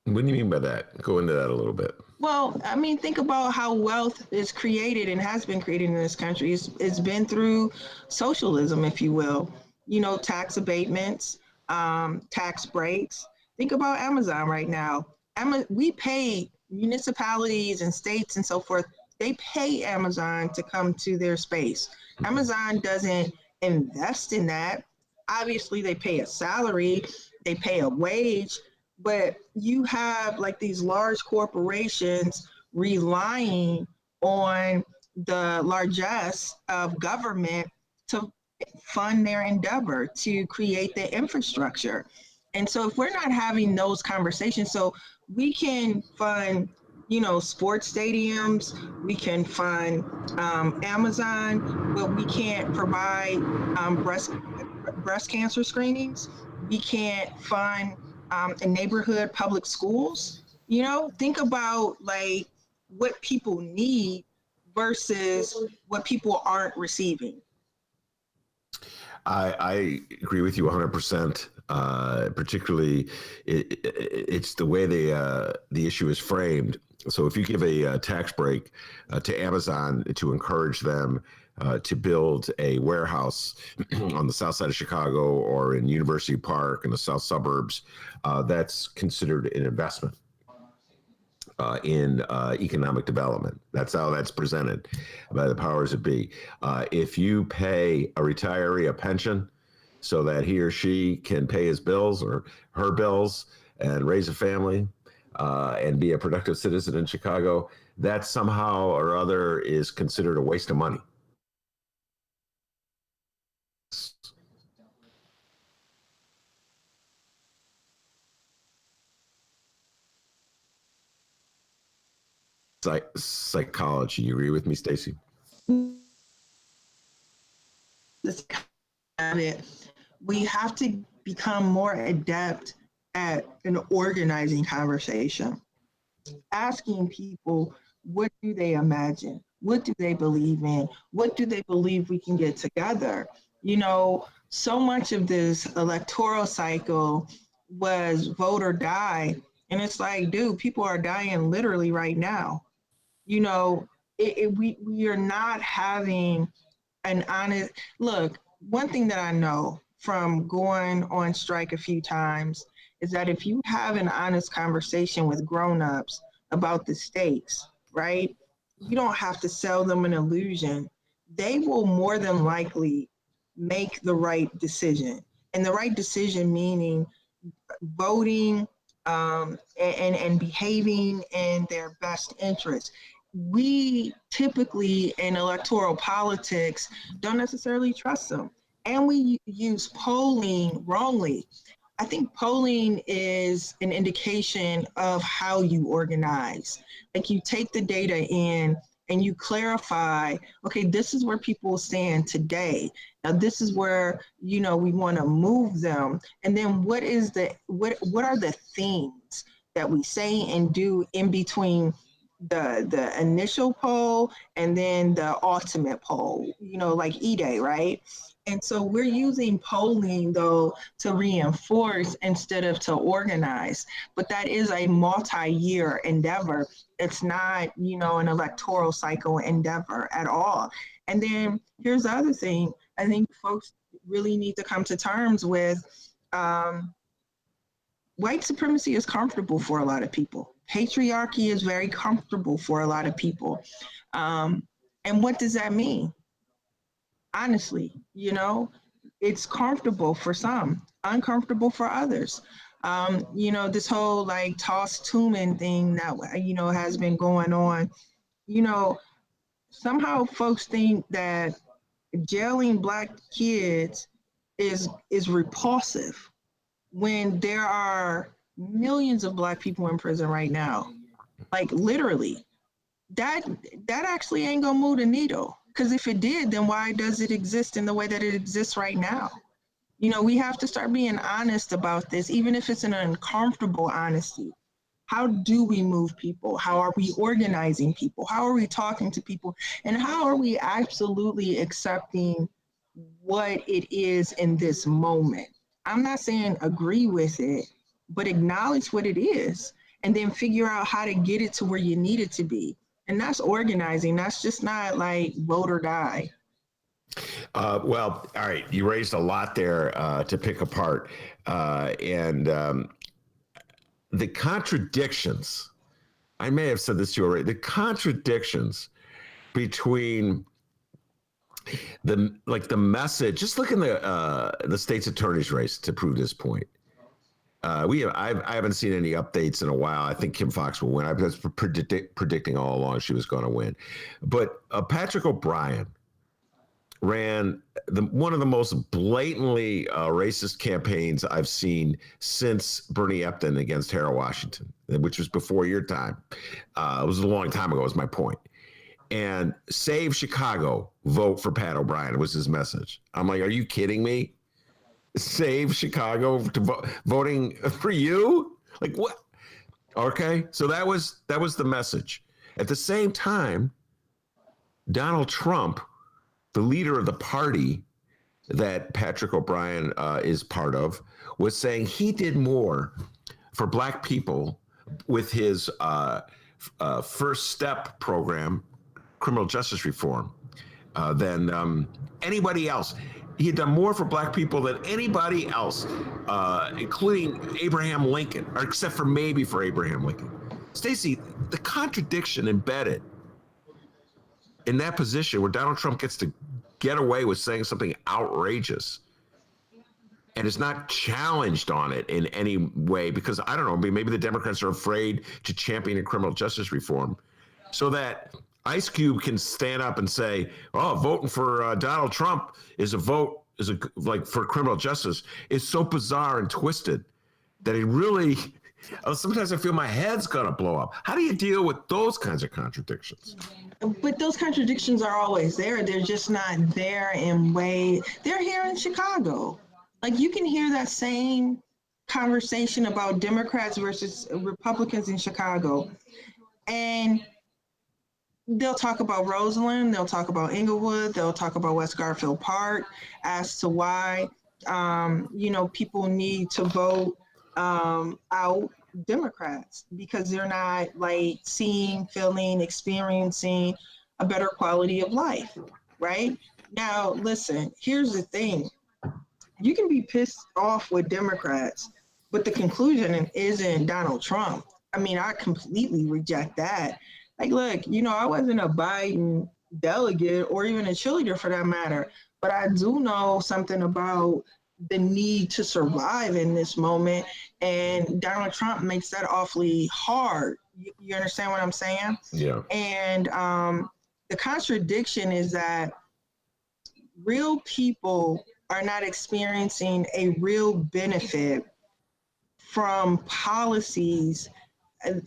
What do you mean by that? Go into that a little bit. Well, I mean, think about how wealth is created and has been created in this country. It's been through socialism, if you will. You know, tax abatements, tax breaks. Think about Amazon right now. We pay municipalities and states and so forth. They pay Amazon to come to their space. Amazon doesn't invest in that. Obviously, they pay a salary, they pay a wage, but you have like these large corporations relying on the largesse of government to fund their endeavor to create the infrastructure. And so if we're not having those conversations, so we can fund, you know, sports stadiums, we can fund Amazon, but we can't provide breast cancer screenings. We can't fund in neighborhood public schools. You know, think about like what people need versus what people aren't receiving. I agree with you 100%. Particularly, it's the way the issue is framed. So if you give a tax break to Amazon to encourage them to build a warehouse on the south side of Chicago or in University Park in the south suburbs, that's considered an investment in economic development. That's how that's presented by the powers that be. If you pay a retiree a pension so that he or she can pay his bills or her bills and raise a family and be a productive citizen in Chicago, that somehow or other is considered a waste of money. Psychology. You agree with me, Stacey? We have to become more adept at an organizing conversation, asking people, what do they imagine? What do they believe in? What do they believe we can get together? You know, so much of this electoral cycle was vote or die. And it's like, dude, people are dying literally right now. You know, we are not having an honest look. One thing that I know from going on strike a few times is that if you have an honest conversation with grown-ups about the stakes, right? You don't have to sell them an illusion. They will more than likely make the right decision. And the right decision meaning voting and behaving in their best interest. We typically in electoral politics don't necessarily trust them. And we use polling wrongly. I think polling is an indication of how you organize. Like you take the data in and you clarify, okay, this is where people stand today. Now this is where, you know, we want to move them. And then what are the things that we say and do in between the initial poll and then the ultimate poll, you know, like E-Day, right? And so we're using polling though to reinforce instead of to organize, but that is a multi-year endeavor. It's not, you know, an electoral cycle endeavor at all. And then here's the other thing. I think folks really need to come to terms with white supremacy is comfortable for a lot of people. Patriarchy is very comfortable for a lot of people. And what does that mean? Honestly, you know, it's comfortable for some, uncomfortable for others. You know, this whole like toss Tumen thing that, you know, has been going on, you know, somehow folks think that jailing Black kids is repulsive when there are millions of Black people in prison right now. Like literally, that actually ain't gonna move the needle. Because if it did, then why does it exist in the way that it exists right now? You know, we have to start being honest about this, even if it's an uncomfortable honesty. How do we move people? How are we organizing people? How are we talking to people? And how are we absolutely accepting what it is in this moment? I'm not saying agree with it, but acknowledge what it is and then figure out how to get it to where you need it to be. And that's organizing. That's just not like vote or die. Well, all right. You raised a lot there to pick apart. The contradictions, I may have said this to you already, the contradictions between the message, just look in the state's attorney's race to prove this point. I haven't seen any updates in a while. I think Kim Foxx will win. I was predicting all along she was going to win. But Patrick O'Brien ran one of the most blatantly racist campaigns I've seen since Bernie Epton against Harold Washington, which was before your time. It was a long time ago, is my point. And save Chicago, vote for Pat O'Brien was his message. I'm like, are you kidding me? Save Chicago to voting for you? Like what? Okay, so that was the message. At the same time, Donald Trump, the leader of the party that Patrick O'Brien is part of, was saying he did more for Black people with his First Step program, criminal justice reform, than anybody else. He had done more for Black people than anybody else, including Abraham Lincoln, or except for maybe for Abraham Lincoln. Stacey, the contradiction embedded in that position where Donald Trump gets to get away with saying something outrageous and is not challenged on it in any way because, I don't know, maybe the Democrats are afraid to champion a criminal justice reform so that Ice Cube can stand up and say, oh, voting for Donald Trump is a vote, like for criminal justice, is so bizarre and twisted that it really, sometimes I feel my head's gonna blow up. How do you deal with those kinds of contradictions? But those contradictions are always there. They're just not there in way, they're here in Chicago. Like you can hear that same conversation about Democrats versus Republicans in Chicago. And they'll talk about Roseland, they'll talk about Inglewood, they'll talk about West Garfield Park as to why, people need to vote out Democrats because they're not like seeing, feeling, experiencing a better quality of life, right? Now, listen, here's the thing. You can be pissed off with Democrats, but the conclusion isn't Donald Trump. I mean, I completely reject that. Like, look, I wasn't a Biden delegate or even a cheerleader for that matter, but I do know something about the need to survive in this moment. And Donald Trump makes that awfully hard. You understand what I'm saying? Yeah. And the contradiction is that real people are not experiencing a real benefit from policies,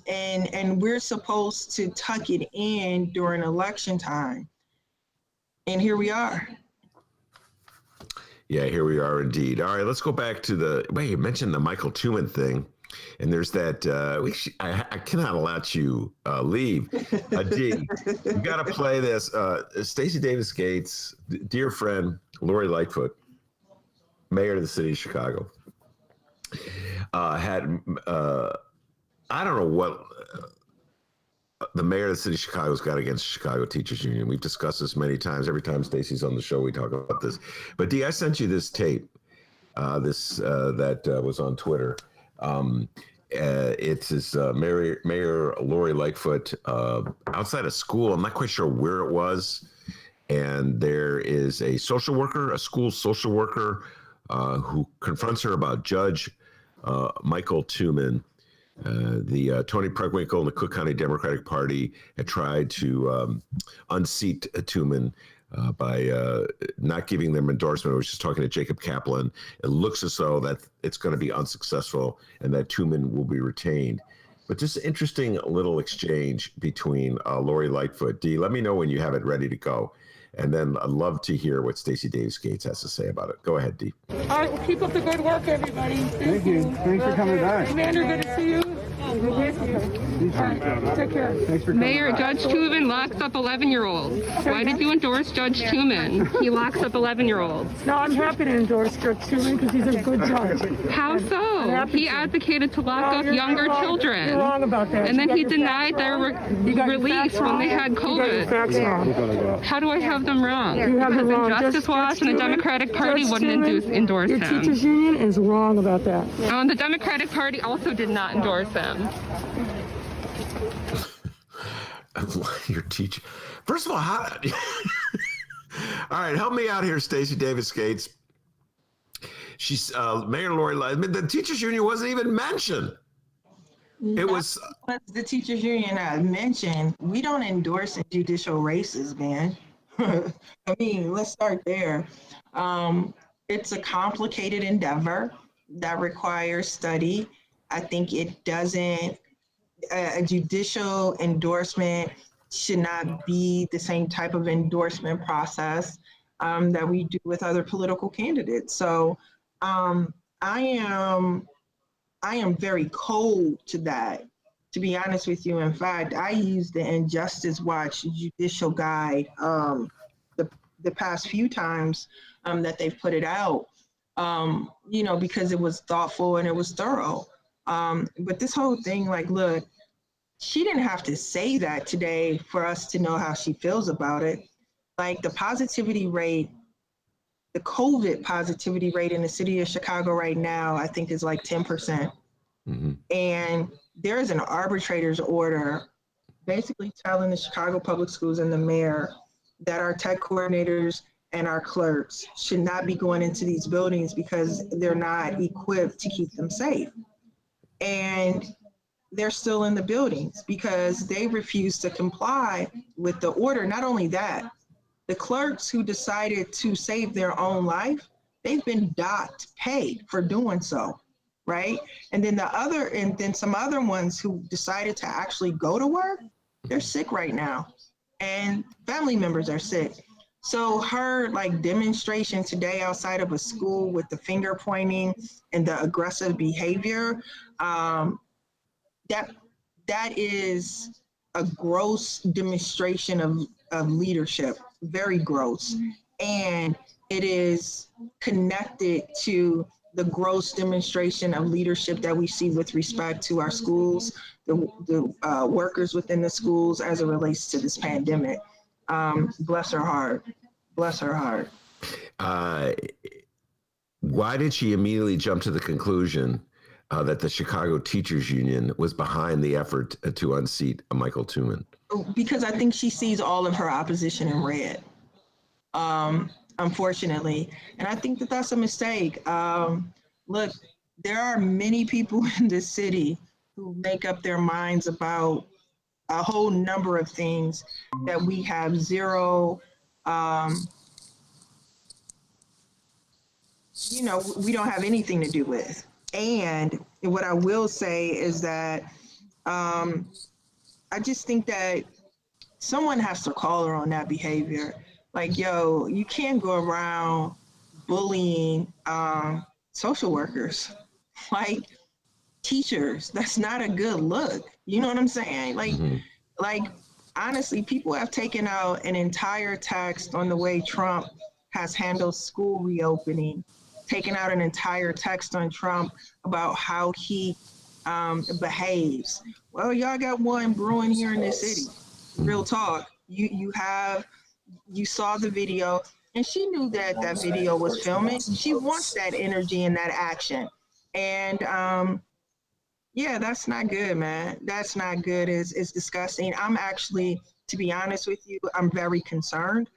and we're supposed to tuck it in during election time. And here we are. Yeah, here we are indeed. All right, let's go back to you mentioned the Michael Tuman thing. And there's that, I cannot let you leave. D, you got to play this. Stacey Davis Gates, dear friend, Lori Lightfoot, mayor of the city of Chicago, had, I don't know what the mayor of the city of Chicago's got against the Chicago Teachers Union. We've discussed this many times. Every time Stacey's on the show, we talk about this. But D, I sent you this tape, that was on Twitter. It's his Mayor Lori Lightfoot outside a school. I'm not quite sure where it was. And there is a social worker, a school social worker, who confronts her about Judge Michael Tuman. Tony Preckwinkle and the Cook County Democratic Party had tried to unseat Tuman by not giving them endorsement. I was just talking to Jacob Kaplan. It looks as though that it's going to be unsuccessful and that Tuman will be retained. But just an interesting little exchange between Lori Lightfoot. D, let me know when you have it ready to go. And then I'd love to hear what Stacey Davis Gates has to say about it. Go ahead, D. All right, well, keep up the good work, everybody. Thank you. Thanks for coming back. Commander, good to see you. Good to see you. All right, take care. Thanks for coming Mayor, back. Judge Tuman locks up 11-year-olds. Why did you endorse Judge Tuman? He locks up 11-year-olds. No, I'm happy to endorse Judge Tuman because he's a good judge. How so? He advocated to lock up younger children. You're wrong about that. And then he denied their release when they had COVID. You got your facts wrong. How do I have them wrong? You have them wrong. Justice Watch and the Democratic Party wouldn't endorse him. Your teachers union is wrong about that. The Democratic Party also did not endorse him. Your teacher. First of all, all right, help me out here, Stacey Davis Gates. She's Mayor Lori Lightfoot. The teachers union wasn't even mentioned. It was the teachers union I mentioned. We don't endorse in judicial races, man. I mean, let's start there. It's a complicated endeavor that requires study. I think it doesn't. A judicial endorsement should not be the same type of endorsement process that we do with other political candidates. So I am very cold to that, to be honest with you. In fact, I used the Injustice Watch judicial guide the past few times that they've put it out, because it was thoughtful and it was thorough. But this whole thing, like, look, she didn't have to say that today for us to know how she feels about it. Like the positivity rate, the COVID positivity rate in the city of Chicago right now, I think is like 10%. Mm-hmm. And there is an arbitrator's order basically telling the Chicago Public Schools and the mayor that our tech coordinators and our clerks should not be going into these buildings because they're not equipped to keep them safe. And they're still in the buildings because they refuse to comply with the order. Not only that, the clerks who decided to save their own life, they've been docked pay for doing so, right? And then some other ones who decided to actually go to work, they're sick right now, and family members are sick. So her demonstration today outside of a school with the finger pointing and the aggressive behavior, that is a gross demonstration of leadership, very gross. And it is connected to the gross demonstration of leadership that we see with respect to our schools, the workers within the schools as it relates to this pandemic. Bless her heart. Bless her heart. Why did she immediately jump to the conclusion that the Chicago Teachers Union was behind the effort to unseat Michael Tuman? Because I think she sees all of her opposition in red, unfortunately. And I think that that's a mistake. Look, there are many people in this city who make up their minds about a whole number of things that we have zero, we don't have anything to do with. And what I will say is that I just think that someone has to call her on that behavior. Like, yo, you can't go around bullying social workers, like teachers. That's not a good look. You know what I'm saying? Like honestly, people have taken out an entire text on the way Trump has handled school reopening, taken out an entire text on Trump about how he behaves. Well, y'all got one brewing here in this city. Real talk. You saw the video, and she knew that that video was filming. She wants that energy and that action. And yeah, that's not good, man. That's not good. It's disgusting. I'm actually, to be honest with you, I'm very concerned,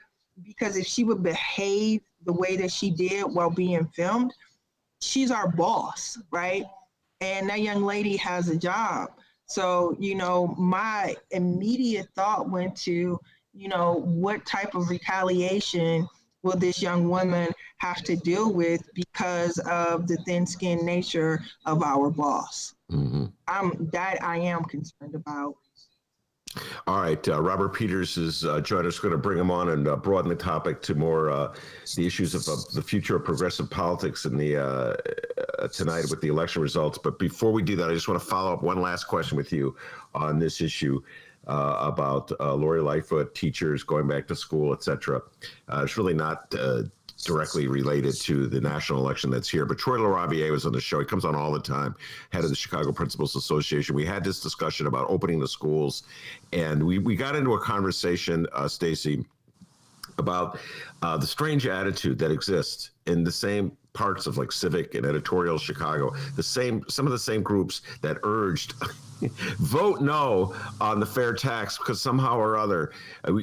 because if she would behave the way that she did while being filmed, she's our boss, right? And that young lady has a job. So, my immediate thought went to, what type of retaliation will this young woman have to deal with because of the thin-skinned nature of our boss? That I am concerned about. All right, Robert Peters is joining us. We're going to bring him on and broaden the topic to more the issues of the future of progressive politics in the tonight with the election results. But before we do that, I just want to follow up one last question with you on this issue about Lori Lightfoot, teachers going back to school, et cetera. It's really not directly related to the national election that's here. But Troy LaRaviere was on the show. He comes on all the time, head of the Chicago Principals Association. We had this discussion about opening the schools, and we got into a conversation, Stacey, about the strange attitude that exists in the same parts of like civic and editorial Chicago, some of the same groups that urged vote no on the fair tax because somehow or other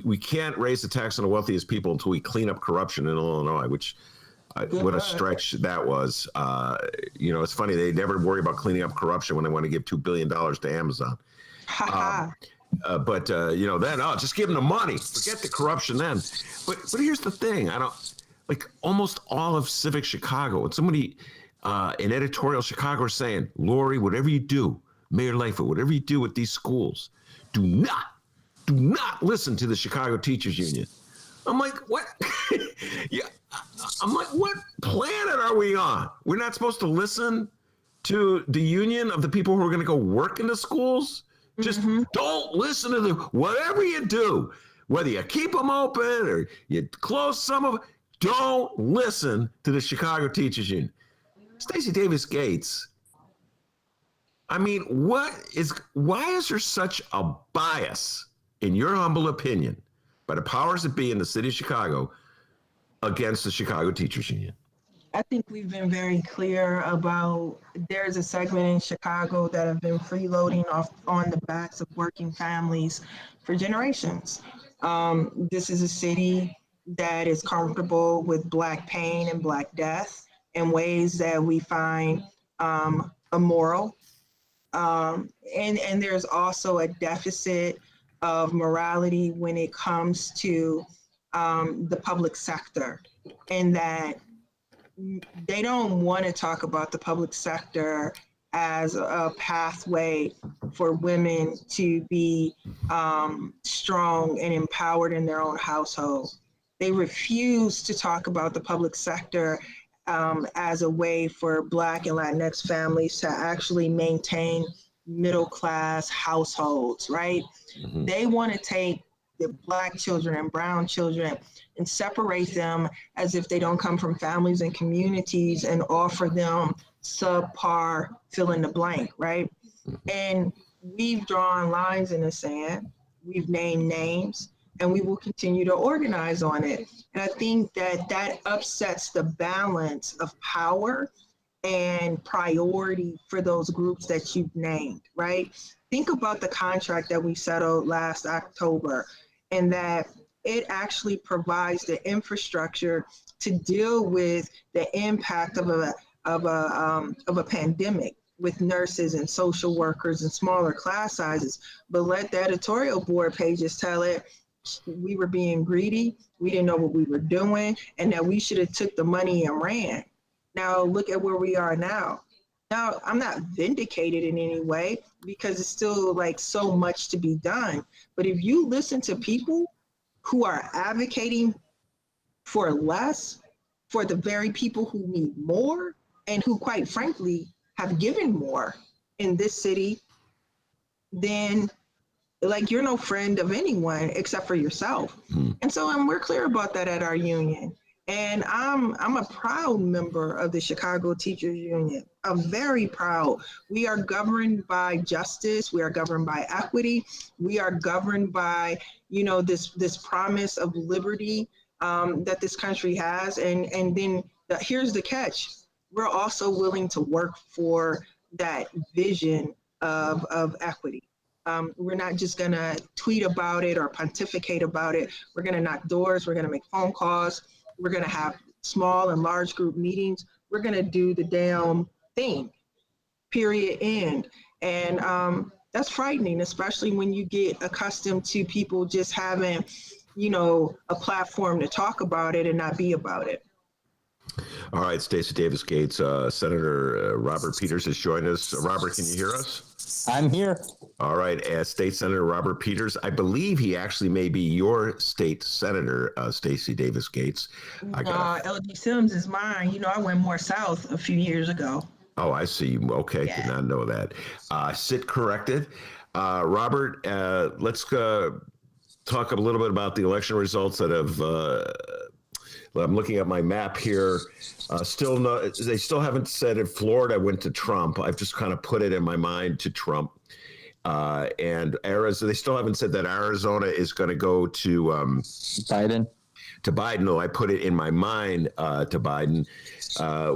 we can't raise the tax on the wealthiest people until we clean up corruption in Illinois, which what a stretch that was. It's funny, they never worry about cleaning up corruption when they want to give $2 billion to Amazon. But then just give them the money, forget the corruption then. But here's the thing, almost all of civic Chicago and somebody in editorial Chicago are saying, Lori, whatever you do, Mayor Lightfoot, whatever you do with these schools, do not listen to the Chicago Teachers Union. I'm like, what? Yeah, I'm like, what planet are we on? We're not supposed to listen to the union of the people who are going to go work in the schools? Just don't listen to them. Whatever you do, whether you keep them open or you close some of them, don't listen to the Chicago Teachers Union. Stacey Davis Gates, I mean, why is there such a bias, in your humble opinion, by the powers that be in the city of Chicago against the Chicago Teachers Union? I think we've been very clear about there's a segment in Chicago that have been freeloading on the backs of working families for generations. This is a city that is comfortable with Black pain and Black death in ways that we find immoral. And there's also a deficit of morality when it comes to the public sector, in that they don't want to talk about the public sector as a pathway for women to be strong and empowered in their own household. They refuse to talk about the public sector as a way for Black and Latinx families to actually maintain middle class households, right? They want to take the Black children and brown children and separate them as if they don't come from families and communities and offer them subpar fill in the blank, right? And we've drawn lines in the sand, we've named names, and we will continue to organize on it. And I think that that upsets the balance of power and priority for those groups that you've named, right? Think about the contract that we settled last October, and that it actually provides the infrastructure to deal with the impact of a pandemic with nurses and social workers and smaller class sizes. But let the editorial board pages tell it, we were being greedy, we didn't know what we were doing, and that we should have took the money and ran. Now look at where we are now. Now, I'm not vindicated in any way because it's still like so much to be done. But if you listen to people who are advocating for less, for the very people who need more, and who quite frankly have given more in this city, then like you're no friend of anyone except for yourself. And so we're clear about that at our union. And I'm a proud member of the Chicago Teachers Union. I'm very proud. We are governed by justice. We are governed by equity. We are governed by, you know, this promise of liberty that this country has. And then here's the catch. We're also willing to work for that vision of equity. We're not just going to tweet about it or pontificate about it. We're going to knock doors. We're going to make phone calls. We're going to have small and large group meetings. We're going to do the damn thing, period, end. And that's frightening, especially when you get accustomed to people just having, you know, a platform to talk about it and not be about it. All right, Stacey Davis Gates, Senator Robert Peters has joined us. Robert, can you hear us? I'm here. All right, State Senator Robert Peters, I believe he actually may be your state senator, Stacey Davis Gates. LG Sims is mine. You know, I went more south a few years ago. Oh, I see. Okay, yeah. Did not know that. Sit corrected. Robert, let's talk a little bit about the election results that have I'm looking at my map here. They still haven't said if Florida went to Trump. I've just kind of put it in my mind to Trump. And Arizona, they still haven't said that Arizona is going to go to Biden. To Biden, though I put it in my mind to Biden,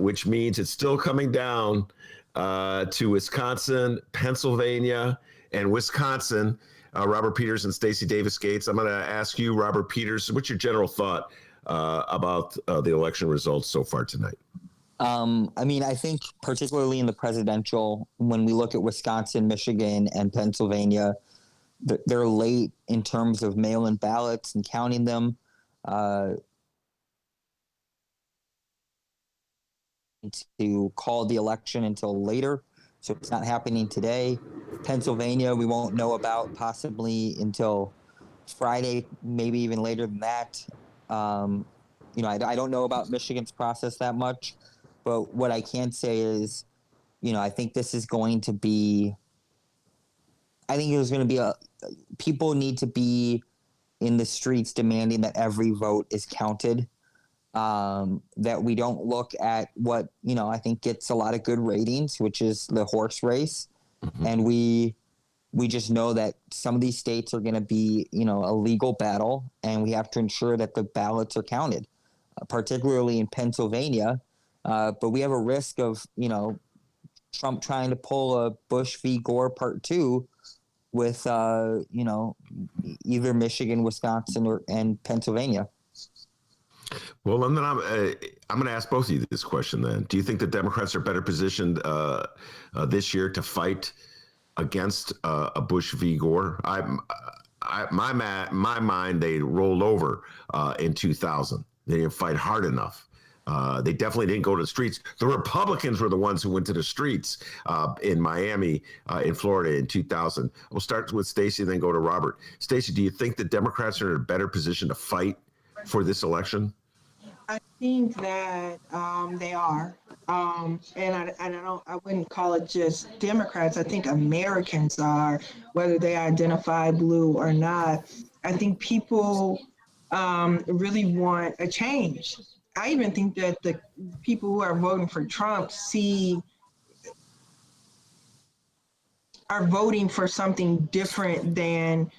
which means it's still coming down to Wisconsin, Pennsylvania, and Wisconsin. Robert Peters and Stacey Davis Gates. I'm going to ask you, Robert Peters, what's your general thought about the election results so far tonight? I mean, I think particularly in the presidential, when we look at Wisconsin, Michigan, and Pennsylvania, they're late in terms of mail-in ballots and counting them. To call the election until later, so it's not happening today. Pennsylvania, we won't know about possibly until Friday, maybe even later than that. You know, I don't know about Michigan's process that much, but what I can say is, you know, I think this is going to be, I think there's going to be people need to be in the streets demanding that every vote is counted, that we don't look at what, you know, I think gets a lot of good ratings, which is the horse race. Mm-hmm. And we just know that some of these states are going to be, you know, a legal battle, and we have to ensure that the ballots are counted, particularly in Pennsylvania. But we have a risk of, you know, Trump trying to pull a Bush v. Gore Part 2 with, you know, either Michigan, Wisconsin, and Pennsylvania. Well, and then I'm going to ask both of you this question then. Do you think the Democrats are better positioned this year to fight against a Bush v. Gore? My mind, they rolled over in 2000. They didn't fight hard enough. They definitely didn't go to the streets. The Republicans were the ones who went to the streets in Miami, in Florida in 2000. We'll start with Stacey, then go to Robert. Stacey, do you think the Democrats are in a better position to fight for this election? I think that they are. And I wouldn't call it just Democrats. I think Americans are, whether they identify blue or not. I think people really want a change. I even think that the people who are voting for Trump are voting for something different than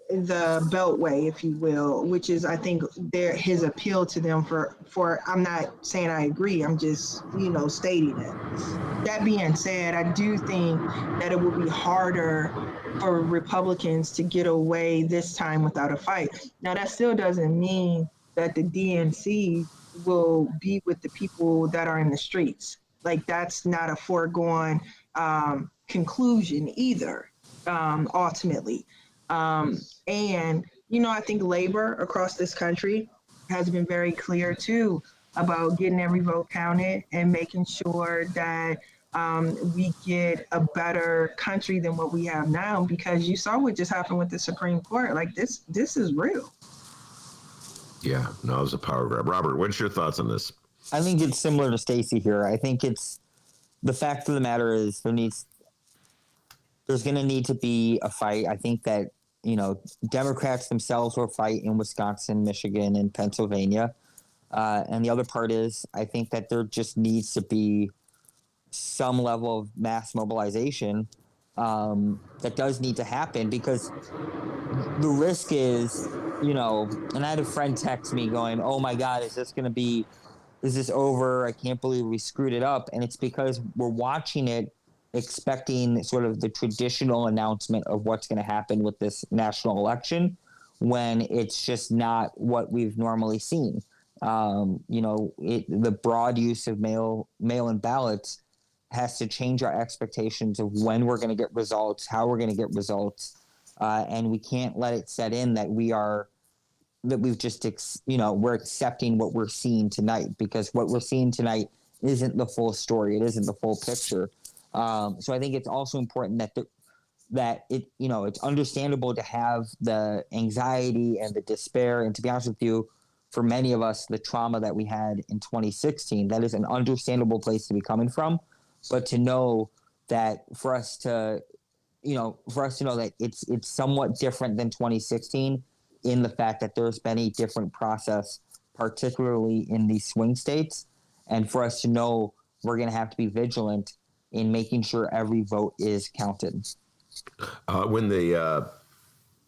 the Beltway, if you will, which is, I think, his appeal to them for. I'm not saying I agree. I'm just, stating it. That being said, I do think that it will be harder for Republicans to get away this time without a fight. Now, that still doesn't mean that the DNC will be with the people that are in the streets. Like, that's not a foregone conclusion either, ultimately. And, I think labor across this country has been very clear too about getting every vote counted and making sure that we get a better country than what we have now, because you saw what just happened with the Supreme Court. Like, this is real. Yeah, no, it was a power grab. Robert, what's your thoughts on this? I think it's similar to Stacey here. I think it's the fact of the matter is there's going to need to be a fight. I think that, Democrats themselves will fight in Wisconsin, Michigan, and Pennsylvania. And the other part is I think that there just needs to be some level of mass mobilization that does need to happen, because the risk is, and I had a friend text me going, oh my God, is this over? I can't believe we screwed it up. And it's because we're watching it expecting sort of the traditional announcement of what's going to happen with this national election, when it's just not what we've normally seen. The broad use of mail-in ballots has to change our expectations of when we're going to get results, how we're going to get results, and we can't let it set in that we're accepting what we're seeing tonight, because what we're seeing tonight isn't the full story. It isn't the full picture. So I think it's also important that it's understandable to have the anxiety and the despair. And to be honest with you, for many of us, the trauma that we had in 2016, that is an understandable place to be coming from. But to know that for us to know that it's somewhat different than 2016 in the fact that there's been a different process, particularly in these swing states. And for us to know we're going to have to be vigilant in making sure every vote is counted. When the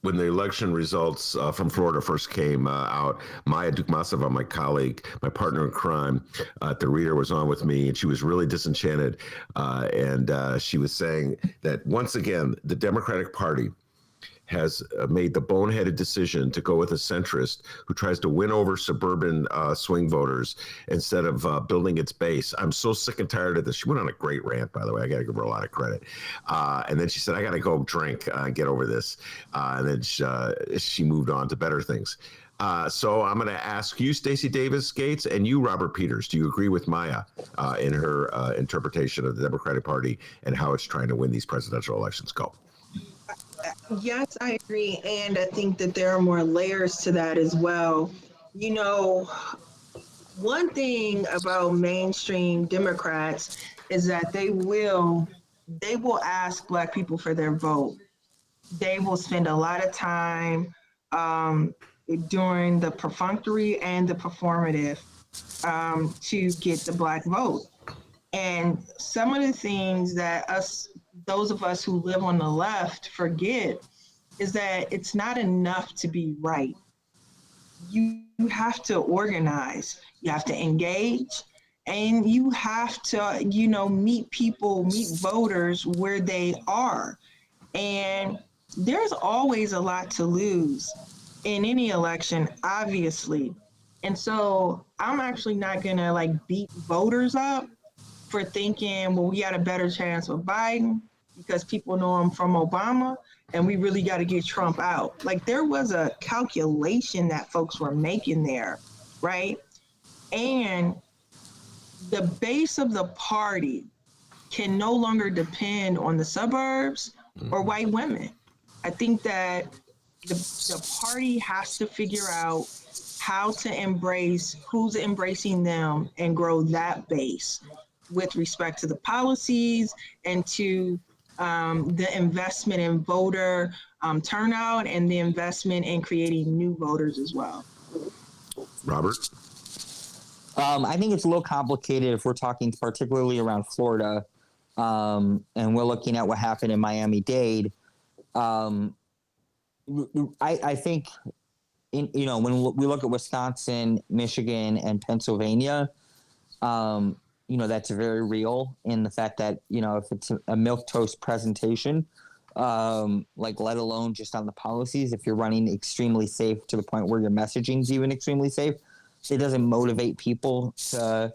election results from Florida first came out, Maya Dukmasova, my colleague, my partner in crime at the Reader, was on with me, and she was really disenchanted. And she was saying that once again, the Democratic Party has made the boneheaded decision to go with a centrist who tries to win over suburban swing voters instead of building its base. I'm so sick and tired of this. She went on a great rant, by the way. I got to give her a lot of credit. And then she said, I got to go drink and get over this. And then she moved on to better things. So I'm going to ask you, Stacey Davis Gates, and you, Robert Peters. Do you agree with Maya in her interpretation of the Democratic Party and how it's trying to win these presidential elections? Go. Yes, I agree. And I think that there are more layers to that as well. One thing about mainstream Democrats is that they will ask Black people for their vote. They will spend a lot of time during the perfunctory and the performative to get the Black vote. And some of the things that those of us who live on the left forget is that it's not enough to be right. You have to organize, you have to engage, and you have to, meet voters where they are. And there's always a lot to lose in any election, obviously. And so I'm actually not gonna beat voters up for thinking, well, we got a better chance with Biden because people know him from Obama, and we really got to get Trump out. There was a calculation that folks were making there, right? And the base of the party can no longer depend on the suburbs or white women. I think that the party has to figure out how to embrace who's embracing them and grow that base. with respect to the policies and to the investment in voter turnout and the investment in creating new voters as well. Robert? I think it's a little complicated if we're talking particularly around Florida, and we're looking at what happened in Miami-Dade. I think, when we look at Wisconsin, Michigan, and Pennsylvania, that's very real in the fact that, if it's a milquetoast presentation, let alone just on the policies, if you're running extremely safe to the point where your messaging is even extremely safe, it doesn't motivate people to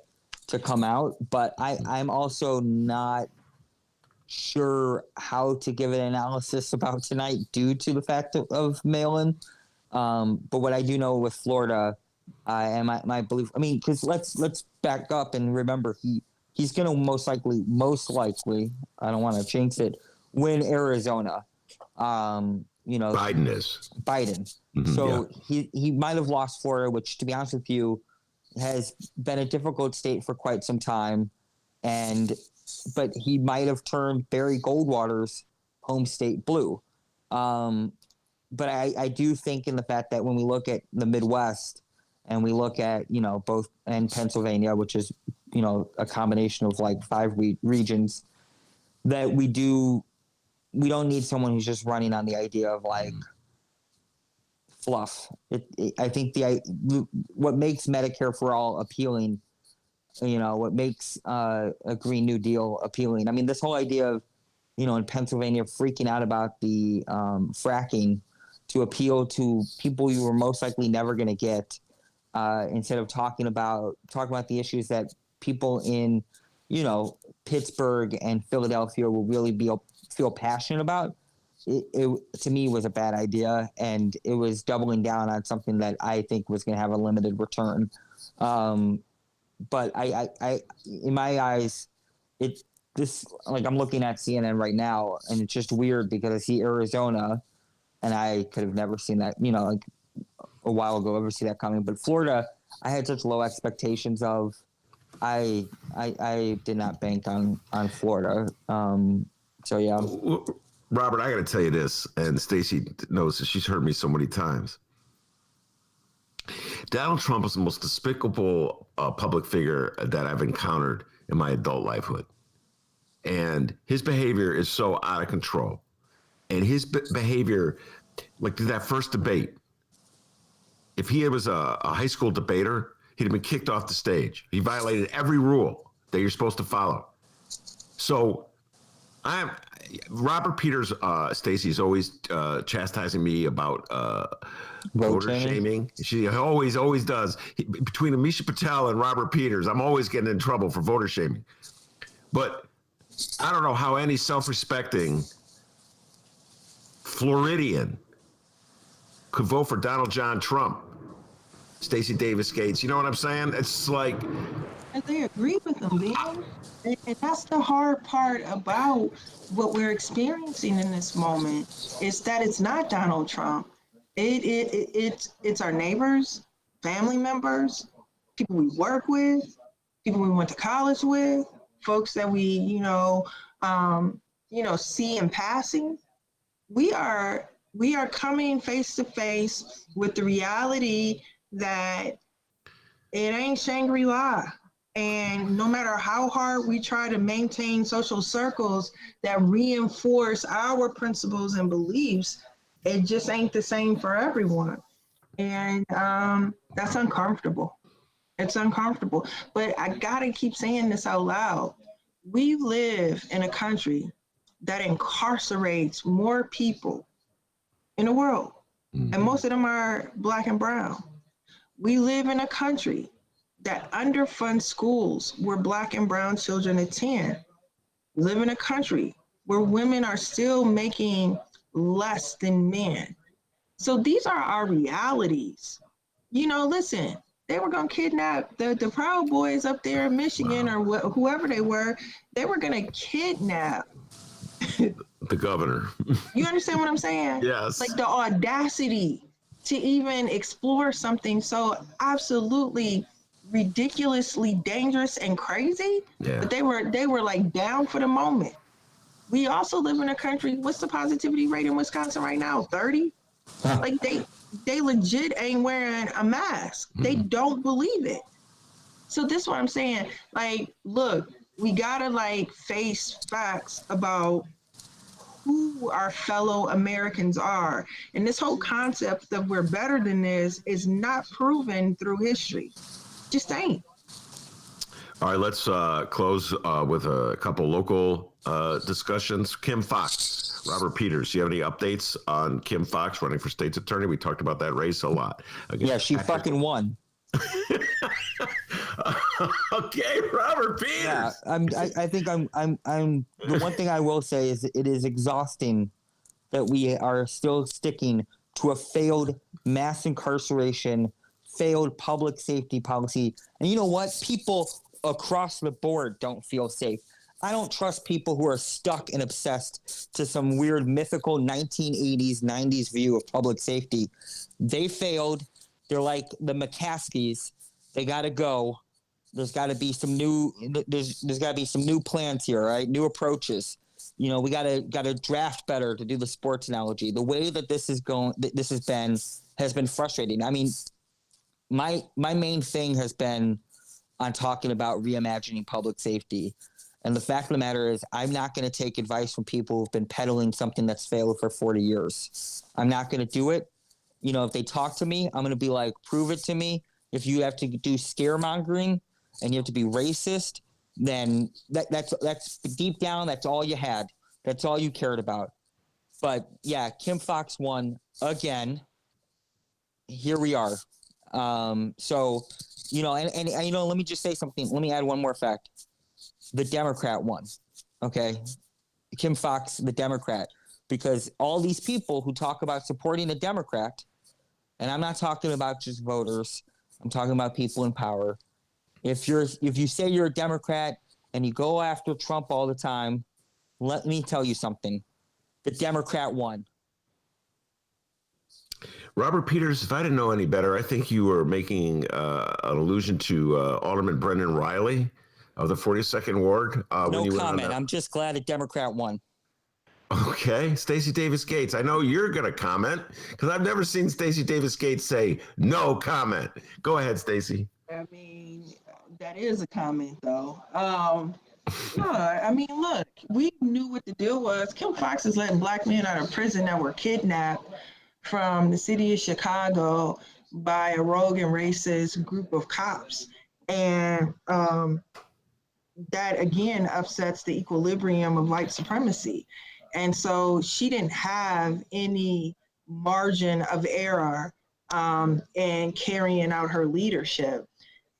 come out. But I'm also not sure how to give an analysis about tonight due to the fact of mail-in. But what I do know with Florida, and my belief, because let's back up and remember, he's going to most likely, I don't want to jinx it, win Arizona. Biden is. Mm-hmm, so he might have lost Florida, which, to be honest with you, has been a difficult state for quite some time. But he might have turned Barry Goldwater's home state blue. But I do think in the fact that when we look at the Midwest and we look at, both, and Pennsylvania, which is, a combination of 5 regions, that we don't need someone who's just running on the idea of fluff. I think what makes Medicare for All appealing, what makes a Green New Deal appealing. This whole idea of, in Pennsylvania freaking out about the fracking to appeal to people you were most likely never going to get, instead of talking about the issues that people in, Pittsburgh and Philadelphia will really feel passionate about. It to me was a bad idea, and it was doubling down on something that I think was going to have a limited return. But I in my eyes, I'm looking at CNN right now, and it's just weird because I see Arizona, and I could have never seen that, a while ago, ever see that coming. But Florida, I had such low expectations of. I did not bank on Florida. So yeah. Robert, I got to tell you this, and Stacey knows that she's heard me so many times. Donald Trump is the most despicable public figure that I've encountered in my adult lifehood. And his behavior is so out of control. And his behavior, that first debate, if he was a high school debater, he'd have been kicked off the stage. He violated every rule that you're supposed to follow. So Robert Peters, Stacey's always chastising me about voter shaming. She always does. Between Amisha Patel and Robert Peters, I'm always getting in trouble for voter shaming. But I don't know how any self-respecting Floridian could vote for Donald John Trump. Stacey Davis Gates, you know what I'm saying? It's And they agree with them, man. And that's the hard part about what we're experiencing in this moment, is that it's not Donald Trump. It's our neighbors, family members, people we work with, people we went to college with, folks that we, see in passing. We are coming face to face with the reality that it ain't Shangri-La. And no matter how hard we try to maintain social circles that reinforce our principles and beliefs, it just ain't the same for everyone. And that's uncomfortable. It's uncomfortable. But I gotta keep saying this out loud. We live in a country that incarcerates more people in the world. And most of them are Black and brown. We live in a country that underfunds schools where Black and brown children attend. We live in a country where women are still making less than men. So these are our realities. Listen, they were going to kidnap the Proud Boys up there in Michigan, or whoever they were going to kidnap the governor. You understand what I'm saying? Yes. The audacity to even explore something so absolutely ridiculously dangerous and crazy, but they were like down for the moment. We also live in a country. What's the positivity rate in Wisconsin right now? 30. Like they legit ain't wearing a mask. They don't believe it. So this is what I'm saying. Like, look, we gotta like face facts about who our fellow Americans are. And this whole concept that we're better than this is not proven through history. Just ain't. All right, let's close with a couple local discussions. Kim Foxx, Robert Peters. Do you have any updates on Kim Foxx running for state's attorney? We talked about that race a lot. Yeah, she fucking won. Okay, Robert Peters. Yeah, I think I'm. The one thing I will say is it is exhausting that we are still sticking to a failed mass incarceration, failed public safety policy. And you know what? People across the board don't feel safe. I don't trust people who are stuck and obsessed to some weird mythical 1980s, 90s view of public safety. They failed. They're like the McCaskies. They got to go. There's got to be some new. There's got to be some new plans here, right? New approaches. You know, we got to draft better, to do the sports analogy. The way that this is going, this has been frustrating. I mean, my main thing has been on talking about reimagining public safety. And the fact of the matter is, I'm not going to take advice from people who've been peddling something that's failed for 40 years. I'm not going to do it. You know, if they talk to me, I'm going to be like, prove it to me. If you have to do scaremongering and you have to be racist, then that's deep down, that's all you had. That's all you cared about. But yeah, Kim Foxx won again. Here we are. So, you know, and you know, let me just say something. Let me add one more fact. The Democrat won. Okay. Kim Foxx, the Democrat, because all these people who talk about supporting a Democrat, and I'm not talking about just voters, I'm talking about people in power. If you say you're a Democrat and you go after Trump all the time, let me tell you something. The Democrat won. Robert Peters, if I didn't know any better, I think you were making an allusion to Alderman Brendan Riley of the 42nd Ward. No comment. I'm just glad a Democrat won. Okay. Stacey Davis Gates, I know you're going to comment because I've never seen Stacey Davis Gates say no comment. Go ahead, Stacey. I mean, that is a comment, though. No, I mean, look, we knew what the deal was. Kim Foxx is letting black men out of prison that were kidnapped from the city of Chicago by a rogue and racist group of cops. And that, again, upsets the equilibrium of white supremacy. And so she didn't have any margin of error in carrying out her leadership.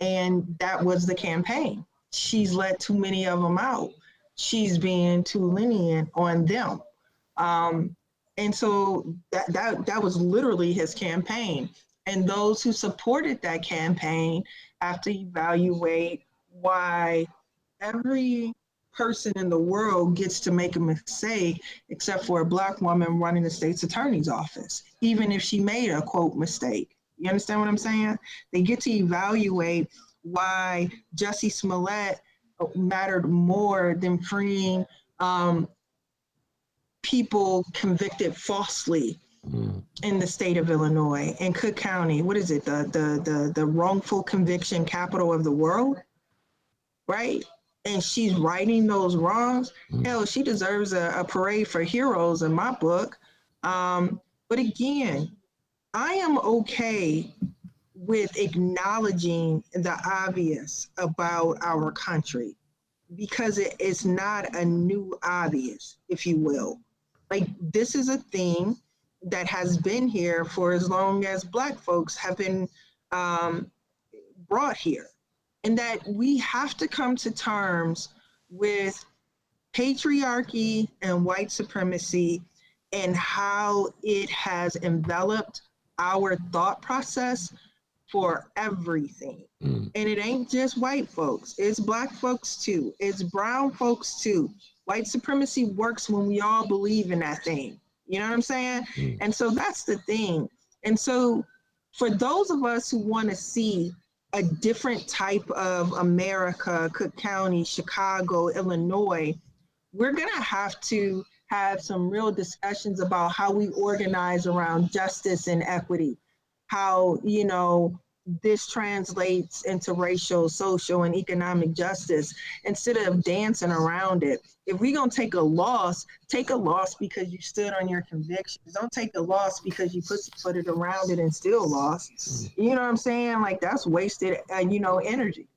And that was the campaign. She's let too many of them out. She's being too lenient on them. And so that was literally his campaign. And those who supported that campaign have to evaluate why every person in the world gets to make a mistake except for a black woman running the state's attorney's office, even if she made a quote mistake. You understand what I'm saying? They get to evaluate why Jussie Smollett mattered more than freeing people convicted falsely in the state of Illinois, in Cook County. What is it? The wrongful conviction capital of the world, right? And she's righting those wrongs. Hell, she deserves a parade for heroes in my book. But again, I am okay with acknowledging the obvious about our country because it is not a new obvious, if you will. Like, this is a thing that has been here for as long as Black folks have been brought here. And that we have to come to terms with patriarchy and white supremacy and how it has enveloped our thought process for everything. And it ain't just white folks, it's Black folks too, it's brown folks too. White supremacy works when we all believe in that thing. You know what I'm saying? And so that's the thing. And so for those of us who want to see a different type of America, Cook County, Chicago, Illinois, we're going to have some real discussions about how we organize around justice and equity, how, this translates into racial, social, and economic justice instead of dancing around it. If we're going to take a loss because you stood on your convictions. Don't take a loss because you pussyfooted around it and still lost. You know what I'm saying? Like, that's wasted, energy.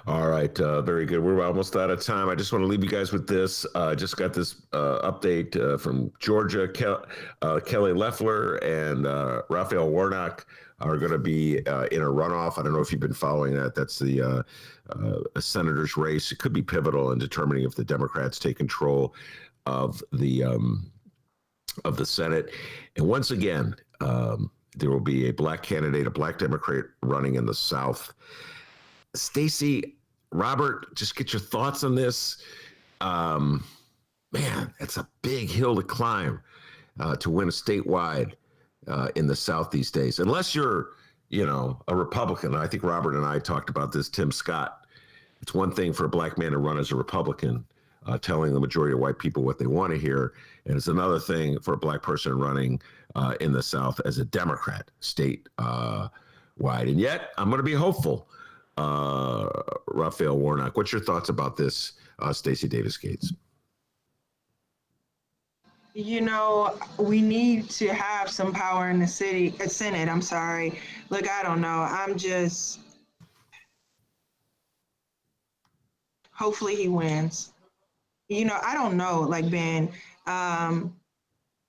All right, very good. We're almost out of time. I just want to leave you guys with this. Just got this update from Georgia. Kelly Loeffler and Raphael Warnock are going to be in a runoff. I don't know if you've been following that. That's the a senator's race. It could be pivotal in determining if the Democrats take control of the Senate. And once again, there will be a black candidate, a black Democrat running in the South. Stacey, Robert, just get your thoughts on this. Man, it's a big hill to climb to win a statewide in the South these days. Unless you're, a Republican. I think Robert and I talked about this, Tim Scott. It's one thing for a black man to run as a Republican, telling the majority of white people what they want to hear. And it's another thing for a black person running in the South as a Democrat statewide. And yet, I'm going to be hopeful. Raphael Warnock, what's your thoughts about this, Stacey Davis Gates? We need to have some power in the Senate. I'm sorry. Look, I don't know. Hopefully he wins. I don't know, like, Ben,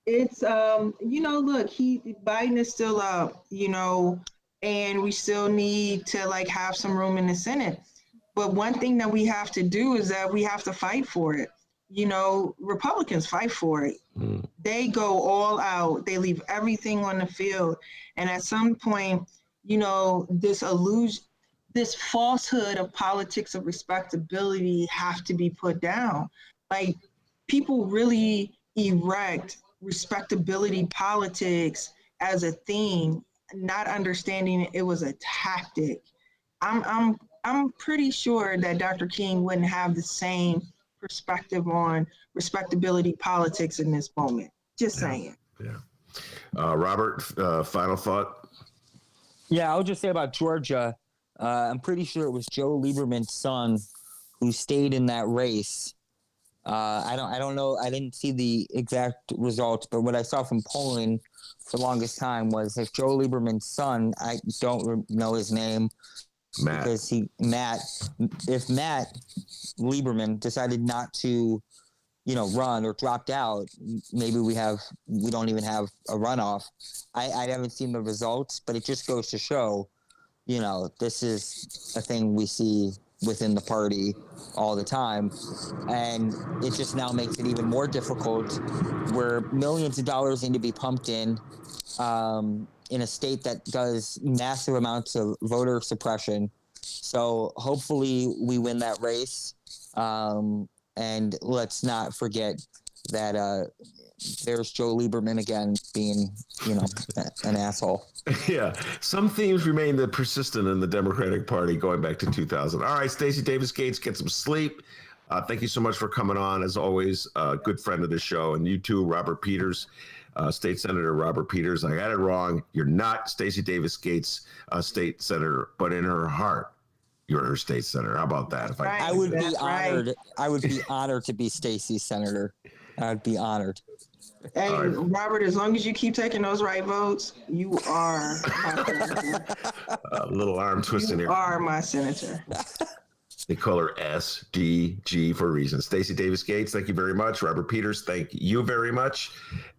it's, look, Biden is still up, and we still need to have some room in the Senate. But one thing that we have to do is that we have to fight for it. Republicans fight for it. They go all out. They leave everything on the field. And at some point, this falsehood of politics of respectability have to be put down. Like, people really erect respectability politics as a theme, not understanding it was a tactic. I'm pretty sure that Dr. King wouldn't have the same perspective on respectability politics in this moment. Just saying. Yeah. Robert, final thought? Yeah, I'll just say about Georgia. I'm pretty sure it was Joe Lieberman's son who stayed in that race. I don't know. I didn't see the exact results, but what I saw from polling for the longest time was if Joe Lieberman's son, I don't know his name, Matt. Because if Matt Lieberman decided not to, run or dropped out, maybe we don't even have a runoff. I haven't seen the results, but it just goes to show, this is a thing we see within the party all the time. And it just now makes it even more difficult where millions of dollars need to be pumped in a state that does massive amounts of voter suppression. So hopefully we win that race. And let's not forget that there's Joe Lieberman again being, an asshole. Yeah. Some themes remain persistent in the Democratic Party going back to 2000. All right, Stacey Davis Gates, get some sleep. Thank you so much for coming on. As always, good friend of the show. And you too, Robert Peters, State Senator Robert Peters. I got it wrong. You're not Stacey Davis Gates, state senator, but in her heart, you're her state senator. How about that? I would be honored. Right. I would be honored to be Stacey's senator. I'd be honored. Hey, right. Robert, as long as you keep taking those right votes, you are my senator. A little arm twisting here. You are my senator. They call her SDG for a reason. Stacey Davis Gates, thank you very much. Robert Peters, thank you very much.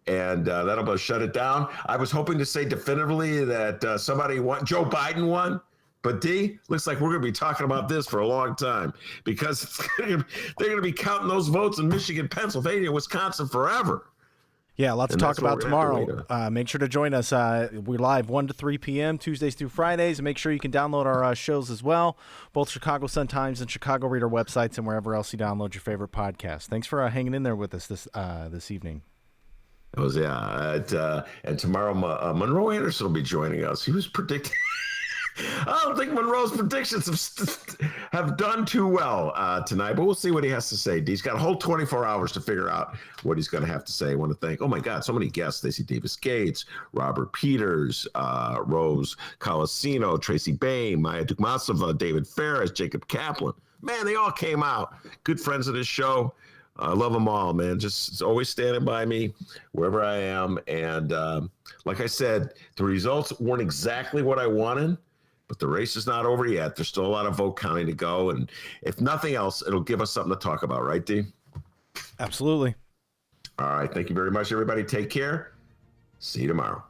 And that'll about shut it down. I was hoping to say definitively that somebody won. Joe Biden won. But D, looks like we're going to be talking about this for a long time because they're going to be counting those votes in Michigan, Pennsylvania, Wisconsin forever. Yeah, lots to talk about tomorrow. Make sure to join us. We're live 1 to 3 p.m. Tuesdays through Fridays. And make sure you can download our shows as well, both Chicago Sun-Times and Chicago Reader websites and wherever else you download your favorite podcast. Thanks for hanging in there with us this evening. It was, yeah. And tomorrow, Monroe Anderson will be joining us. He was predicting... I don't think Monroe's predictions have done too well tonight, but we'll see what he has to say. He's got a whole 24 hours to figure out what he's going to have to say. I want to thank, oh my God, so many guests: Stacey Davis Gates, Robert Peters, Rose Colasino, Tracy Bain, Maya Dukmasova, David Ferris, Jacob Kaplan. Man, they all came out. Good friends of this show. I love them all, man. Just always standing by me wherever I am. And like I said, the results weren't exactly what I wanted, but the race is not over yet. There's still a lot of vote counting to go. And if nothing else, it'll give us something to talk about, right, D? Absolutely. All right. Thank you very much, everybody. Take care. See you tomorrow.